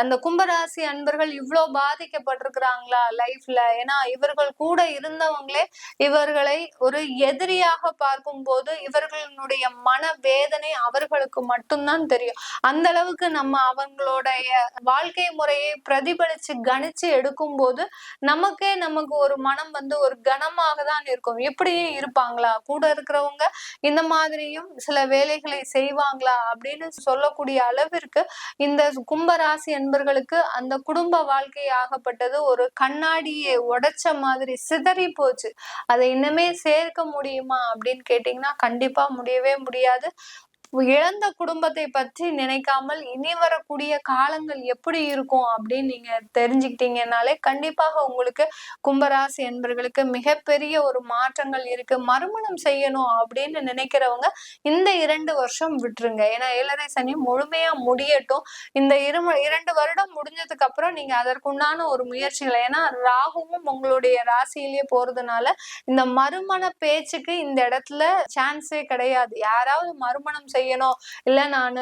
அந்த கும்பராசி அன்பர்கள் இவ்வளவு பாதிக்கப்பட்டிருக்கிறாங்களா லைஃப்ல? ஏன்னா இவர்கள் கூட இருந்தவங்களே இவர்களை ஒரு எதிரியாக பார்க்கும் போது இவர்களுடைய மன வேதனை அவர்களுக்கு மட்டும்தான் தெரியும். அந்த அளவுக்கு நம்ம அவங்களுடைய வாழ்க்கை முறையை பிரதிபலிச்சு கணிச்சு எடுக்கும் போது நமக்கு ஒரு மனம் ஒரு கனமாக தான் இருக்கும். எப்படியே இருப்பாங்களா கூட இருக்கிறவங்க, இந்த மாதிரியும் சில வேலைகளை செய்வாங்களா அப்படின்னு சொல்லக்கூடிய அளவிற்கு இந்த கும்பராசி என்பர்களுக்கு அந்த குடும்ப வாழ்க்கை ஆகப்பட்டது ஒரு கண்ணாடியை உடைச்ச மாதிரி சிதறி போச்சு. அதை இன்னுமே சேர்க்க முடியுமா அப்படின்னு கேட்டீங்கன்னா கண்டிப்பா முடியவே முடியாது. இழந்த குடும்பத்தை பற்றி நினைக்காமல் இனி வரக்கூடிய காலங்கள் எப்படி இருக்கும் அப்படின்னு நீங்க தெரிஞ்சுக்கிட்டீங்கன்னாலே கண்டிப்பாக உங்களுக்கு கும்பராசி என்பர்களுக்கு மிகப்பெரிய ஒரு மாற்றங்கள் இருக்கு. மறுமணம் செய்யணும் அப்படின்னு நினைக்கிறவங்க இந்த 2 வருஷம் விட்டுருங்க. ஏன்னா 7.5 சனி முழுமையா முடியட்டும். இந்த 2 வருடம் முடிஞ்சதுக்கு அப்புறம் நீங்க அதற்குண்டான ஒரு முயற்சிகளை, ஏன்னா ராகுவும் உங்களுடைய ராசியிலேயே போறதுனால இந்த மறுமண பேச்சுக்கு இந்த இடத்துல சான்ஸே கிடையாது. யாராவது மறுமணம் செய்யணும், இல்ல நானு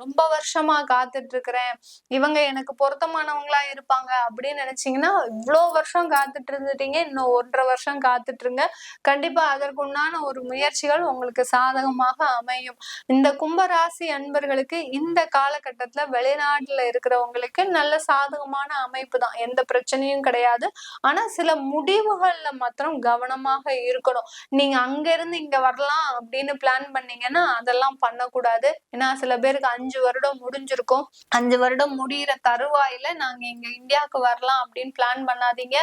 ரொம்ப வருஷமா காத்துட்டு இருக்கிறேன், இவங்க எனக்கு பொருத்தமானவங்களா இருப்பாங்க அப்படின்னு நினைச்சீங்கன்னா இவ்வளவு வருஷம் காத்துட்டு இருந்துட்டீங்க, இன்னும் 1.5 வருஷம் காத்துட்டு இருங்க. கண்டிப்பா அதற்குண்டான ஒரு முயற்சிகள் உங்களுக்கு சாதகமாக அமையும். இந்த கும்பராசி அன்பர்களுக்கு இந்த காலகட்டத்துல வெளிநாட்டுல இருக்கிறவங்களுக்கு நல்ல சாதகமான அமைப்பு தான், எந்த பிரச்சனையும் கிடையாது. ஆனா சில முடிவுகள்ல மாத்திரம் கவனமாக இருக்கணும். நீங்க அங்க இருந்து இங்க வரலாம் அப்படின்னு பிளான் பண்ணீங்கன்னா அதெல்லாம் பண்ணக்கூடாது. ஏன்னா சில பேருக்கு 5 வருடம் முடிஞ்சிருக்கும். 5 வருடம் முடிகிற தருவாயில நாங்க இங்க இந்தியாவுக்கு வரலாம் அப்படின்னு பிளான் பண்ணாதீங்க.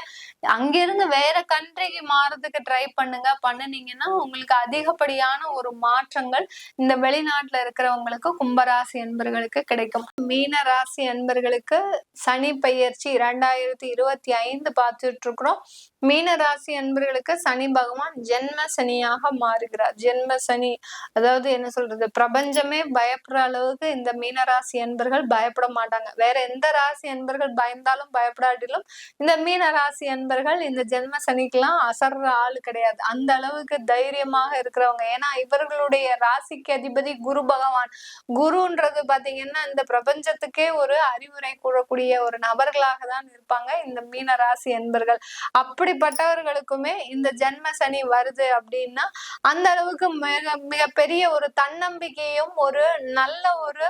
அங்கிருந்து வேற கண்ட்ரிக்கு மாறதுக்கு ட்ரை பண்ணுனீங்கன்னா உங்களுக்கு அதிகப்படியான ஒரு மாற்றங்கள் இந்த வெளிநாட்டுல இருக்கிறவங்களுக்கு கும்பராசி என்பர்களுக்கு கிடைக்கும். மீன ராசி என்பர்களுக்கு சனி பெயர்ச்சி 2025 பார்த்துட்டு இருக்கிறோம். மீன ராசி அன்பர்களுக்கு சனி பகவான் ஜென்ம சனியாக மாறுகிறார். ஜென்ம சனி, அதாவது என்ன சொல்றது, பிரபஞ்சமே பயப்படுற அளவுக்கு இந்த மீனராசி அன்பர்கள் பயப்பட மாட்டாங்க. வேற எந்த ராசி அன்பர்கள் பயந்தாலும் பயப்படாட்டிலும் இந்த மீன ராசி அன்பர்கள் இந்த ஜென்ம சனிக்கெல்லாம் அசர்ற ஆளு கிடையாது. அந்த அளவுக்கு தைரியமாக இருக்கிறவங்க. ஏன்னா இவர்களுடைய ராசிக்கு அதிபதி குரு பகவான். குருன்றது பாத்தீங்கன்னா இந்த பிரபஞ்சத்துக்கே ஒரு அறிவுரை கூறக்கூடிய ஒரு நபர்களாக தான் இருப்பாங்க இந்த மீன ராசி அன்பர்கள். அப்படிப்பட்டவர்களுக்குமே இந்த ஜென்ம சனி வருது அப்படின்னா அந்த அளவுக்கு மிக மிகப்பெரிய ஒரு தன்னம்பிக்கையும் ஒரு நல்ல ஒரு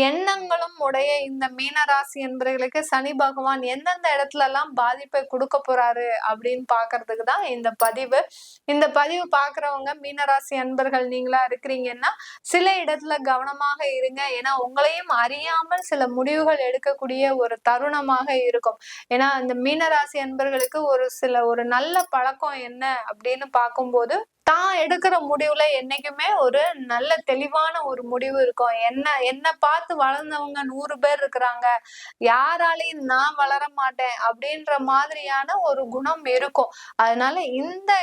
எண்ணங்களும் உடைய இந்த மீனராசி என்பவர்களுக்கு சனி பகவான் எந்தெந்த இடத்துல எல்லாம் பாதிப்பை கொடுக்க போறாரு அப்படின்னு பாக்குறதுக்கு தான் இந்த பதிவு. இந்த பதிவு பாக்குறவங்க மீனராசி அன்பர்கள் நீங்களா இருக்கிறீங்கன்னா சில இடத்துல கவனமாக இருங்க. ஏன்னா உங்களையும் அறியாமல் சில முடிவுகள் எடுக்கக்கூடிய ஒரு தருணமாக இருக்கும். ஏன்னா இந்த மீனராசி அன்பர்களுக்கு ஒரு நல்ல பழக்கம் என்ன அப்படின்னு பார்க்கும்போது தான் எடுக்கிற முடிவுல என்னைக்குமே ஒரு நல்ல தெளிவான ஒரு முடிவு இருக்கும். என்ன பார்த்து வளர்ந்தவங்க 100 பேர் இருக்கிறாங்க, யாராலையும் நான் வளர மாட்டேன் அப்படின்ற மாதிரியான ஒரு குணம் இருக்கும். அதனால இந்த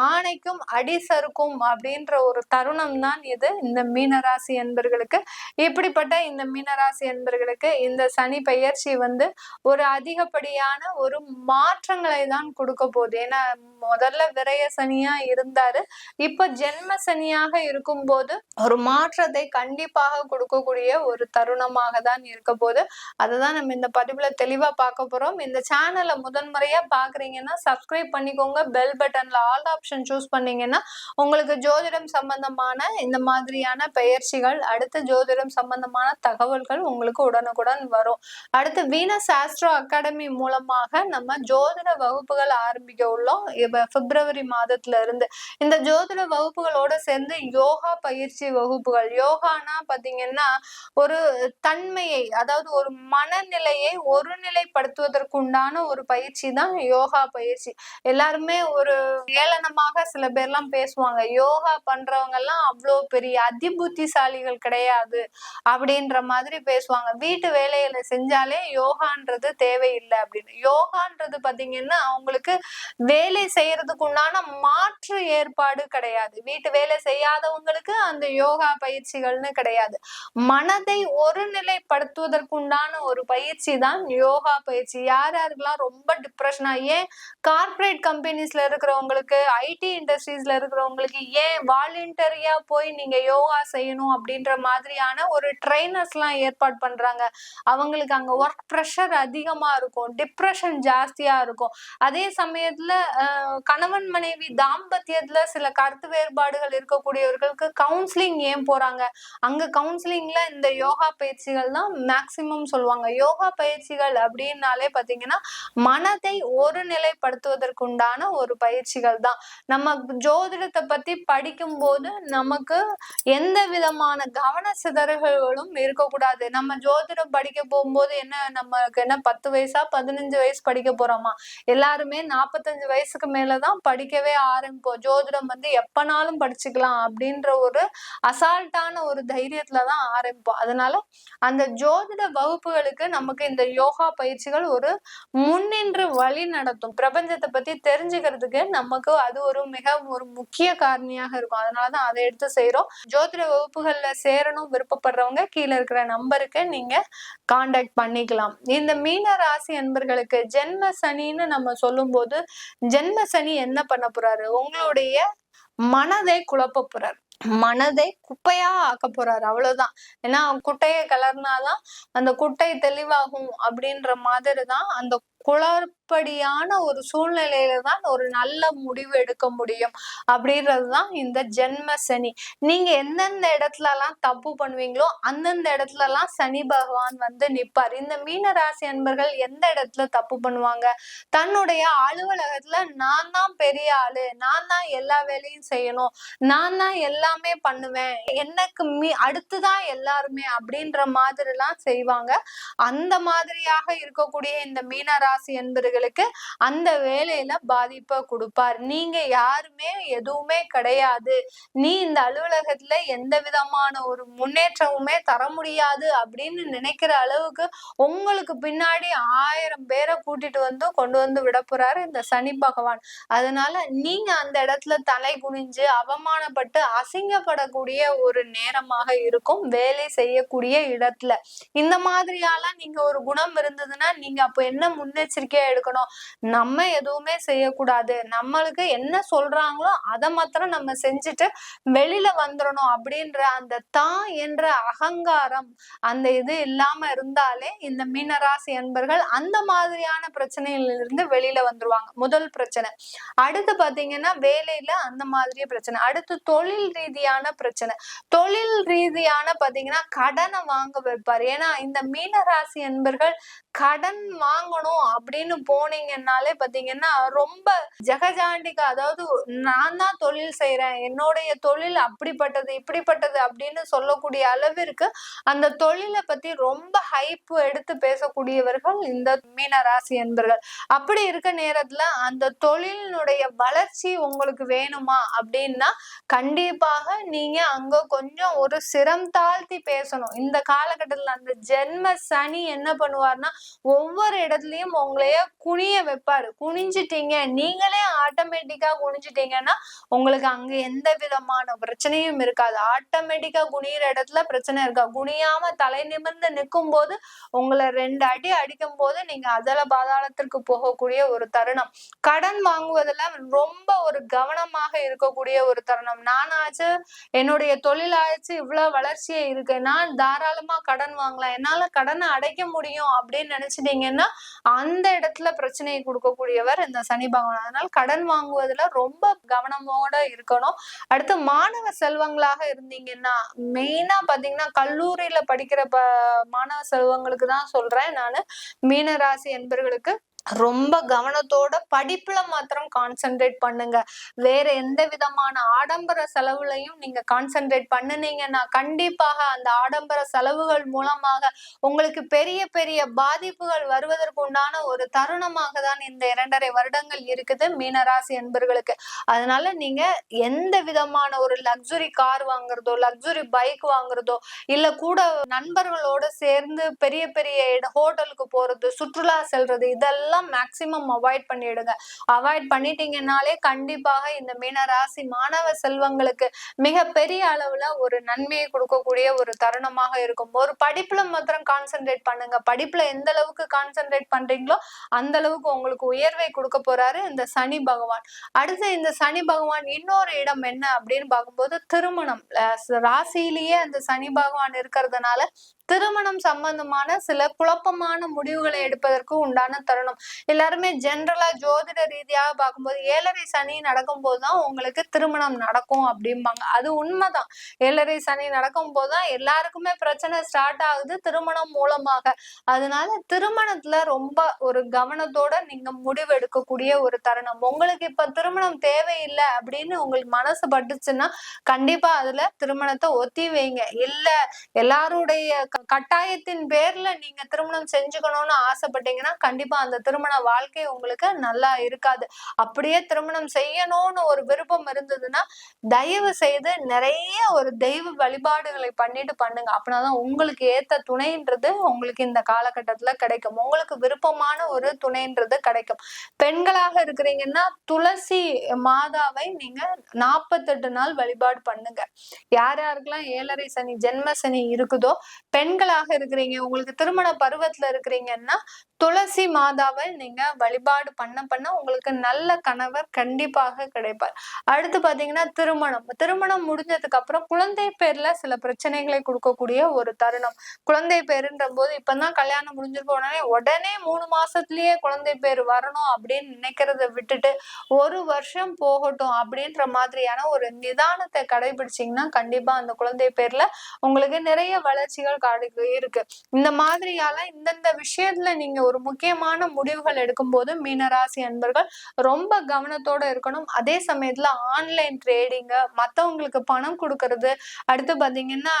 ஆணைக்கும் அடிசருக்கும் அப்படின்ற ஒரு தருணம் தான் இது இந்த மீனராசி என்பர்களுக்கு. இப்படிப்பட்ட இந்த மீனராசி என்பர்களுக்கு இந்த சனி பெயர்ச்சி ஒரு அதிகப்படியான ஒரு மாற்றங்களை தான் கொடுக்க போகுது. ஏன்னா முதல்ல விரய சனியா இருந்தாரு, இப்ப ஜென்ம சனியாக இருக்கும் போது ஒரு மாற்றத்தை கண்டிப்பாக கொடுக்கக்கூடிய ஒரு தருணமாக தான் இருக்க போது. அதுதான் நம்ம இந்த பதிவுல தெளிவா பார்க்க போறோம். இந்த சேனலை முதன்முறையா பாக்குறீங்கன்னா சப்ஸ்கிரைப் பண்ணிக்கோங்க. பெல் பட்டன்ல ஆல் ஆப்ஷன் சூஸ் பண்ணீங்கன்னா உங்களுக்கு ஜோதிடம் சம்பந்தமான இந்த மாதிரியான பெயர்ச்சிகள், அடுத்து ஜோதிடம் சம்பந்தமான தகவல்கள் உங்களுக்கு உடனுக்குடன் வரும். அடுத்து வீனஸ் ஆஸ்ட்ரோ அகாடமி மூலமாக நம்ம ஜோதிட வகுப்புகள் ஆரம்பிக்க உள்ளோம். பிப்ரவரி மாதத்துல இருந்து இந்த ஜோதிட வகுப்புகளோட சேர்ந்து யோகா பயிற்சி வகுப்புகள். யோகானா பாத்தீங்கன்னா ஒரு தன்மையை, அதாவது ஒரு மனநிலையை ஒருநிலைப்படுத்துவதற்குண்டான ஒரு பயிற்சி தான் யோகா பயிற்சி. எல்லாருமே ஒரு ஏளனமாக சில பேர்லாம் பேசுவாங்க, யோகா பண்றவங்க எல்லாம் அவ்வளோ பெரிய அதிபுத்திசாலிகள் கிடையாது அப்படின்ற மாதிரி பேசுவாங்க. வீட்டு வேலைகளை செஞ்சாலே யோகான்றது தேவையில்லை அப்படின்னு. யோகான்றது பாத்தீங்கன்னா அவங்களுக்கு வேலை செய்யறதுக்கு உண்டான மாற்று ஏற்பாடு கிடையாது. வீட்டு வேலை செய்யாதவங்களுக்கு அந்த யோகா பயிற்சிகள்னு கிடையாது. மனதை ஒருநிலைப்படுத்துவதற்குண்டான ஒரு பயிற்சி தான் யோகா பயிற்சி. யாரெல்லாம் ரொம்ப டிப்ரெஷனா, ஏன் கார்பரேட் கம்பெனிஸ்ல இருக்கிறவங்களுக்கு, ஐடி இண்டஸ்ட்ரீஸ்ல இருக்கிறவங்களுக்கு ஏன் வாலண்டியரியா போய் நீங்க யோகா செய்யணும் அப்படின்ற மாதிரியான ஒரு ட்ரைனர்ஸ் எல்லாம் ஏற்பாடு பண்றாங்க. அவங்களுக்கு அங்க ஒர்க் ப்ரெஷர் அதிகமா இருக்கும், டிப்ரெஷன் ஜாஸ்தியா இருக்கும். அதே சமயத்துல கணவன் மனைவி தாம்பத்தியத்துல சில கருத்து வேறுபாடுகள் இருக்கக்கூடியவர்களுக்கு கவுன்சிலிங் ஏன் போறாங்க? அங்க கவுன்சிலிங்ல இந்த யோகா பயிற்சிகள் தான் மேக்சிமம் சொல்லுவாங்க. யோகா பயிற்சிகள் அப்படின்னாலே பாத்தீங்கன்னா மனதை ஒருநிலைப்படுத்துவதற்குண்டான ஒரு பயிற்சிகள் தான். நம்ம ஜோதிடத்தை பத்தி படிக்கும் போது நமக்கு எந்த விதமான கவன சிதறல்களும் இருக்கக்கூடாது. நம்ம ஜோதிடம் படிக்க போகும்போது நமக்கு 10 வயசா 15 வயசு படிக்க போறோமா? எல்லாருமே 45 வயசுக்கு மேலதான் படிக்கவே ஆரம்பிப்போம். ஜோதிடம் எப்பனாலும் படிச்சுக்கலாம் அப்படின்ற ஒரு அசால்ட்டான ஒரு தைரியத்துலதான் ஆரம்பிப்போம். அதனால அந்த ஜோதிட வகுப்புகளுக்கு நமக்கு இந்த யோகா பயிற்சிகள் ஒரு முன்னின்று வழி நடத்தும். பிரபஞ்சத்தை பத்தி தெரிஞ்சுக்கிறதுக்கு நமக்கு அது ஒரு முக்கிய காரணியாக இருக்கும். அதனாலதான் அதை எடுத்து செய்யறோம். ஜோதிட வகுப்புகள்ல சேரணும் விருப்பப்படுறவங்க கீழே இருக்கிற நம்பருக்கு நீங்க கான்டாக்ட் பண்ணிக்கலாம். இந்த மீன ராசி அன்பர்களுக்கு ஜென்ம சனின்னு நம்ம சொல்லும் போது ஜென்ம சனி என்ன பண்ண போறாரு? உங்களுடைய மனதை குழப்ப போறாரு, மனதை குப்பையா ஆக்க போறாரு, அவ்வளவுதான். ஏன்னா குட்டையை கலர்னாதான் அந்த குட்டை தெளிவாகும் அப்படின்ற மாதிரிதான் அந்த குளறுபடியான ஒரு சூழ்நிலையில தான் ஒரு நல்ல முடிவு எடுக்க முடியும் அப்படின்றதுதான் இந்த ஜென்ம சனி. நீங்க எந்தெந்த இடத்துல எல்லாம் தப்பு பண்ணுவீங்களோ அந்தந்த இடத்துல எல்லாம் சனி பகவான் நிப்பார். இந்த மீன ராசி அன்பர்கள் எந்த இடத்துல தப்பு பண்ணுவாங்க? தன்னுடைய அலுவலகத்துல நான் தான் பெரிய ஆளு, நான் தான் எல்லா வேலையும் செய்யணும், நான் தான் எல்லாமே பண்ணுவேன், எனக்கு அடுத்துதான் எல்லாருமே அப்படின்ற மாதிரி எல்லாம் செய்வாங்க. அந்த மாதிரியாக இருக்கக்கூடிய இந்த மீன ராசி என்பர்களுக்கு அந்த வேலையில பாதிப்பை கொடுப்பார். நீங்க யாருமே எதுவுமே கிடையாது, நீ இந்த அலுவலகத்துல எந்த விதமான ஒரு முன்னேற்றமுமே தர முடியாது அப்படின்னு நினைக்கிற அளவுக்கு உங்களுக்கு பின்னாடி 1000 பேரை கூட்டிட்டு வந்து கொண்டு வந்து விட போறாரு இந்த சனி பகவான். அதனால நீங்க அந்த இடத்துல தலை குனிஞ்சு அவமானப்பட்டு அசிங்கப்படக்கூடிய ஒரு நேரமாக இருக்கும் வேலை செய்யக்கூடிய இடத்துல. இந்த மாதிரியாலாம் நீங்க ஒரு குணம் இருந்ததுன்னா நீங்க அப்ப என்ன முன்னெச்சரிக்கையா எடுக்கணும்? நம்ம எதுவுமே செய்யக்கூடாது, நம்மளுக்கு என்ன சொல்றாங்களோ அதை மாத்திரம் நம்ம செஞ்சுட்டு வெளியில வந்துடணும் அப்படின்ற அந்த தான் என்ற அகங்காரம், அந்த இது இல்லாம இருந்தாலே இந்த மீனராசி அன்பர்கள் அந்த மாதிரியான பிரச்சனையிலிருந்து வெளியில வந்துருவாங்க. முதல் பிரச்சனை. அடுத்து பாத்தீங்கன்னா வேலையில அந்த மாதிரியே பிரச்சனை. அடுத்து தொழில் ரீதியான பிரச்சனை. தொழில் ரீதியான பாத்தீங்கன்னா கடனை வாங்க வைப்பார். ஏன்னா இந்த மீனராசி அன்பர்கள் கடன் வாங்கணும் அப்படின்னு போனீங்கன்னாலே பாத்தீங்கன்னா ரொம்ப ஜெகஜாண்டிகா, அதாவது நான் தான் தொழில் செய்யறேன், என்னுடைய தொழில் அப்படிப்பட்டது இப்படிப்பட்டது அப்படின்னு சொல்லக்கூடிய அளவிற்கு அந்த தொழிலை பத்தி ரொம்ப ஹைப் எடுத்து பேசக்கூடியவர்கள் இந்த மீன ராசி என்பர்கள். அப்படி இருக்க நேரத்துல அந்த தொழிலினுடைய வளர்ச்சி உங்களுக்கு வேணுமா அப்படின்னா கண்டிப்பாக நீங்க அங்க கொஞ்சம் ஒரு சிரம் தாழ்த்தி பேசணும். இந்த காலகட்டத்துல அந்த ஜென்ம சனி என்ன பண்ணுவார்னா ஒவ்வொரு இடத்துலயும் உங்களைய குனிய வைப்பாரு. குனிஞ்சிட்டீங்க, நீங்களே ஆட்டோமேட்டிக்கா குனிஞ்சிட்டீங்கன்னா உங்களுக்கு அங்க எந்த விதமான பிரச்சனையும் இருக்காது. ஆட்டோமேட்டிக்கா குனியிற இடத்துல பிரச்சனை இருக்கா. குனியாம தலை நிமிர்ந்து நிற்கும் போது உங்களை 2 அடி அடிக்கும் போது நீங்க அதல பாதாளத்திற்கு போகக்கூடிய ஒரு தருணம். கடன் வாங்குவதில் ரொம்ப ஒரு கவனமாக இருக்கக்கூடிய ஒரு தருணம். நானாச்சு என்னுடைய தொழிலாச்சு இவ்வளவு வளர்ச்சியே இருக்கு, நான் தாராளமா கடன் வாங்கலாம், என்னால கடனை அடைக்க முடியும் அப்படின்னு நினைச்சிட்டீங்கன்னா அந்த இடத்துல பிரச்சனையை கொடுக்கக்கூடியவர் இந்த சனி பகவான். அதனால கடன் வாங்குவதுல ரொம்ப கவனமோட இருக்கணும். அடுத்து மாணவ செல்வங்களாக இருந்தீங்கன்னா மெயினா பாத்தீங்கன்னா கல்லூரியில படிக்கிற மாணவ செல்வங்களுக்கு தான் சொல்றேன் நானு. மீனராசி என்பர்களுக்கு ரொம்ப கவனத்தோட படிப்புல மாத்திரம் கான்சென்ட்ரேட் பண்ணுங்க. வேற எந்த விதமான ஆடம்பர செலவுலையும் நீங்க கான்சென்ட்ரேட் பண்ணுனீங்கன்னா கண்டிப்பாக அந்த ஆடம்பர செலவுகள் மூலமாக உங்களுக்கு பெரிய பெரிய பாதிப்புகள் வருவதற்கு உண்டான ஒரு தருணமாக தான் இந்த 2.5 வருடங்கள் இருக்குது மீனராசி என்பர்களுக்கு. அதனால நீங்க எந்த விதமான ஒரு லக்ஸுரி கார் வாங்குறதோ, லக்ஸுரி பைக் வாங்குறதோ, இல்ல கூட நண்பர்களோட சேர்ந்து பெரிய பெரிய ஹோட்டலுக்கு போறது, சுற்றுலா செல்றது, இதெல்லாம் மேக்சிமம் அவாய்ட் பண்ணிடுங்க. அவாய்ட் பண்ணிட்டீங்கன்னாலே கண்டிப்பாக இந்த மீனராசி மாணவ செல்வங்களுக்கு மிக பெரிய அளவுல ஒரு நன்மையை கொடுக்கக்கூடிய ஒரு தருணமாக இருக்கும். ஒரு படிப்புல மாத்திரம் கான்சென்ட்ரேட் பண்ணுங்க. படிப்புல எந்த அளவுக்கு கான்சென்ட்ரேட் பண்றீங்களோ அந்த அளவுக்கு உங்களுக்கு உயர்வை கொடுக்க போறாரு இந்த சனி பகவான். அடுத்து இந்த சனி பகவான் இன்னொரு இடம் என்ன அப்படின்னு பார்க்கும்போது திருமணம். ராசியிலேயே அந்த சனி பகவான் இருக்கிறதுனால திருமணம் சம்பந்தமான சில குழப்பமான முடிவுகளை எடுப்பதற்கு உண்டான தருணம். எல்லாருமே ஜென்ரலா ஜோதிட ரீதியாக பார்க்கும்போது 7.5 சனி நடக்கும் போதுதான் உங்களுக்கு திருமணம் நடக்கும் அப்படிம்பாங்க. அது உண்மைதான். 7.5 சனி நடக்கும் போதுதான் எல்லாருக்குமே பிரச்சனை ஸ்டார்ட் ஆகுது திருமணம் மூலமாக. அதனால திருமணத்துல ரொம்ப ஒரு கவனத்தோட நீங்க முடிவு எடுக்கக்கூடிய ஒரு தருணம். உங்களுக்கு இப்ப திருமணம் தேவையில்லை அப்படின்னு உங்களுக்கு மனசு பட்டுச்சுன்னா கண்டிப்பா அதுல திருமணத்தை ஒத்தி வைங்க. இல்ல எல்லாருடைய கட்டாயத்தின் பேர்ல நீங்க திருமணம் செஞ்சுக்கணும்னு ஆசைப்பட்டீங்கன்னா கண்டிப்பா அந்த திருமண வாழ்க்கை உங்களுக்கு நல்லா இருக்காது. அப்படியே திருமணம் செய்யணும்னு ஒரு விருப்பம் இருந்ததுன்னா தயவு செய்து நிறைய ஒரு தெய்வ வழிபாடுகளை பண்ணிட்டு பண்ணுங்க. அப்படின்னாதான் உங்களுக்கு ஏத்த துணைன்றது உங்களுக்கு இந்த காலகட்டத்துல கிடைக்கும். உங்களுக்கு விருப்பமான ஒரு துணைன்றது கிடைக்கும். பெண்களாக இருக்கிறீங்கன்னா துளசி மாதாவை நீங்க 48 நாள் வழிபாடு பண்ணுங்க. யார் யாருக்கெல்லாம் 7.5 சனி ஜென்ம சனி இருக்குதோ, பெண்களாக இருக்கிறீங்க, உங்களுக்கு திருமண பருவத்துல இருக்கிறீங்கன்னா துளசி மாதாவை நீங்க வழிபாடு பண்ண உங்களுக்கு நல்ல கணவர் கண்டிப்பாக கிடைப்பார். அடுத்து பாத்தீங்கன்னா திருமணம் முடிஞ்சதுக்கு அப்புறம் குழந்தை பேர்ல சில பிரச்சனைகளை கொடுக்கக்கூடிய ஒரு தருணம். குழந்தை பேருன்ற போது இப்பதான் கல்யாணம் முடிஞ்சிருக்க உடனே 3 மாசத்துலயே குழந்தை பேர் வரணும் அப்படின்னு நினைக்கிறத விட்டுட்டு 1 வருஷம் போகட்டும் அப்படின்ற மாதிரியான ஒரு நிதானத்தை கடைபிடிச்சீங்கன்னா கண்டிப்பா அந்த குழந்தை பேர்ல உங்களுக்கு நிறைய வளர்ச்சிகள் இருக்கு. இந்த மாதிரியால இந்தந்த விஷயத்துல நீங்க ஒரு முக்கியமான முடிவுகள் எடுக்கும்போது மீனராசி அன்பர்கள் ரொம்ப கவனத்தோட இருக்கணும். அதே சமயத்துல ஆன்லைன் ட்ரேடிங், மத்தவங்களுக்கு பணம் கொடுக்கறது, அடுத்து பாத்தீங்கன்னா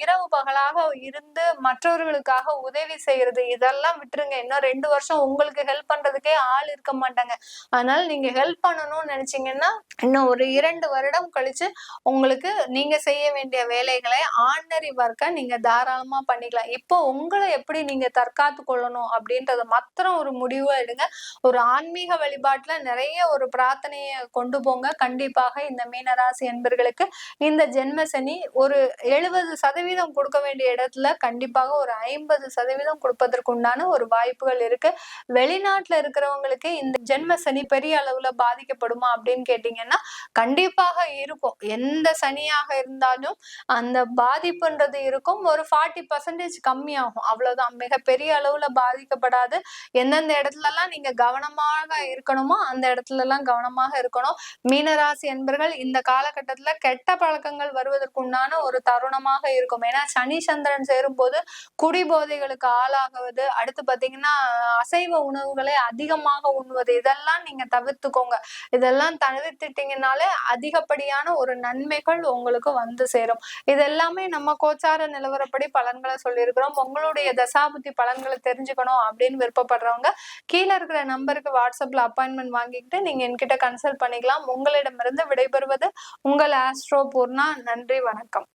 இரவு பகலாக இருந்து மற்றவர்களுக்காக உதவி செய்யறது, இதெல்லாம் விட்டுருங்க. இன்னும் 2 வருஷம் உங்களுக்கு ஹெல்ப் பண்றதுக்கே ஆள் இருக்க மாட்டாங்க. அதனால நீங்க ஹெல்ப் பண்ணணும்னு நினைச்சீங்கன்னா இன்னும் ஒரு 2 வருடம் கழிச்சு உங்களுக்கு நீங்க செய்ய வேண்டிய வேலைகளை ஆர்டினரி ஒர்க்கை நீங்க தாராளமா பண்ணிக்கலாம். இப்போ உங்களை எப்படி நீங்க தற்காத்து கொள்ளணும் அப்படின்றது மாத்திரம் ஒரு முடிவா எடுங்க. ஒரு ஆன்மீக வழிபாட்டுல நிறைய ஒரு பிரார்த்தனையை கொண்டு போங்க. கண்டிப்பாக இந்த மீனராசி என்பர்களுக்கு இந்த ஜென்ம சனி ஒரு 70% கொடுக்க வேண்டிய இடத்துல கண்டிப்பாக ஒரு 50% கொடுப்பதற்கு உண்டான ஒரு வாய்ப்புகள் இருக்கு. வெளிநாட்டுல இருக்கிறவங்களுக்கு இந்த ஜென்ம சனி பெரிய அளவுல பாதிக்கப்படுமா அப்படின்னு கேட்டீங்கன்னா கண்டிப்பாக இருக்கும். எந்த சனியாக இருந்தாலும் அந்த பாதிப்புன்றது இருக்கும். ஒரு 40% கம்மியாகும், அவ்வளவுதான். மிகப்பெரிய அளவுல பாதிக்கப்படாது. எந்தெந்த இடத்துல எல்லாம் நீங்க கவனமாக இருக்கணுமோ அந்த இடத்துல எல்லாம் கவனமாக இருக்கணும். மீனராசி என்பர்கள் இந்த காலகட்டத்துல கெட்ட பழக்கங்கள் வருவதற்குண்டான ஒரு தருணமாக இருக்கும். ஏன்னா சனி சந்திரன் சேரும் போது குடிபோதைகளுக்கு ஆளாகுவது, அடுத்து பாத்தீங்கன்னா அசைவ உணவுகளை அதிகமாக உண்ணுவது, இதெல்லாம் நீங்க தவிர்த்துக்கோங்க. இதெல்லாம் தவிர்த்துட்டீங்கனாலே அதிகப்படியான ஒரு நன்மைகள் உங்களுக்கு வந்து சேரும். இது எல்லாமே நம்ம கோச்சார நிலவரப்படி பலன்களை சொல்லியிருக்கிறோம். உங்களுடைய தசாபுத்தி பலன்களை தெரிஞ்சுக்கணும் அப்படின்னு விருப்பப்படுறவங்க கீழே இருக்கிற நம்பருக்கு வாட்ஸ்அப்ல அப்பாயின்மெண்ட் வாங்கிக்கிட்டு நீங்க என்கிட்ட கன்சல்ட் பண்ணிக்கலாம். உங்களிடமிருந்து விடைபெறுவது உங்கள் ஆஸ்ட்ரோ பூர்ணா. நன்றி, வணக்கம்.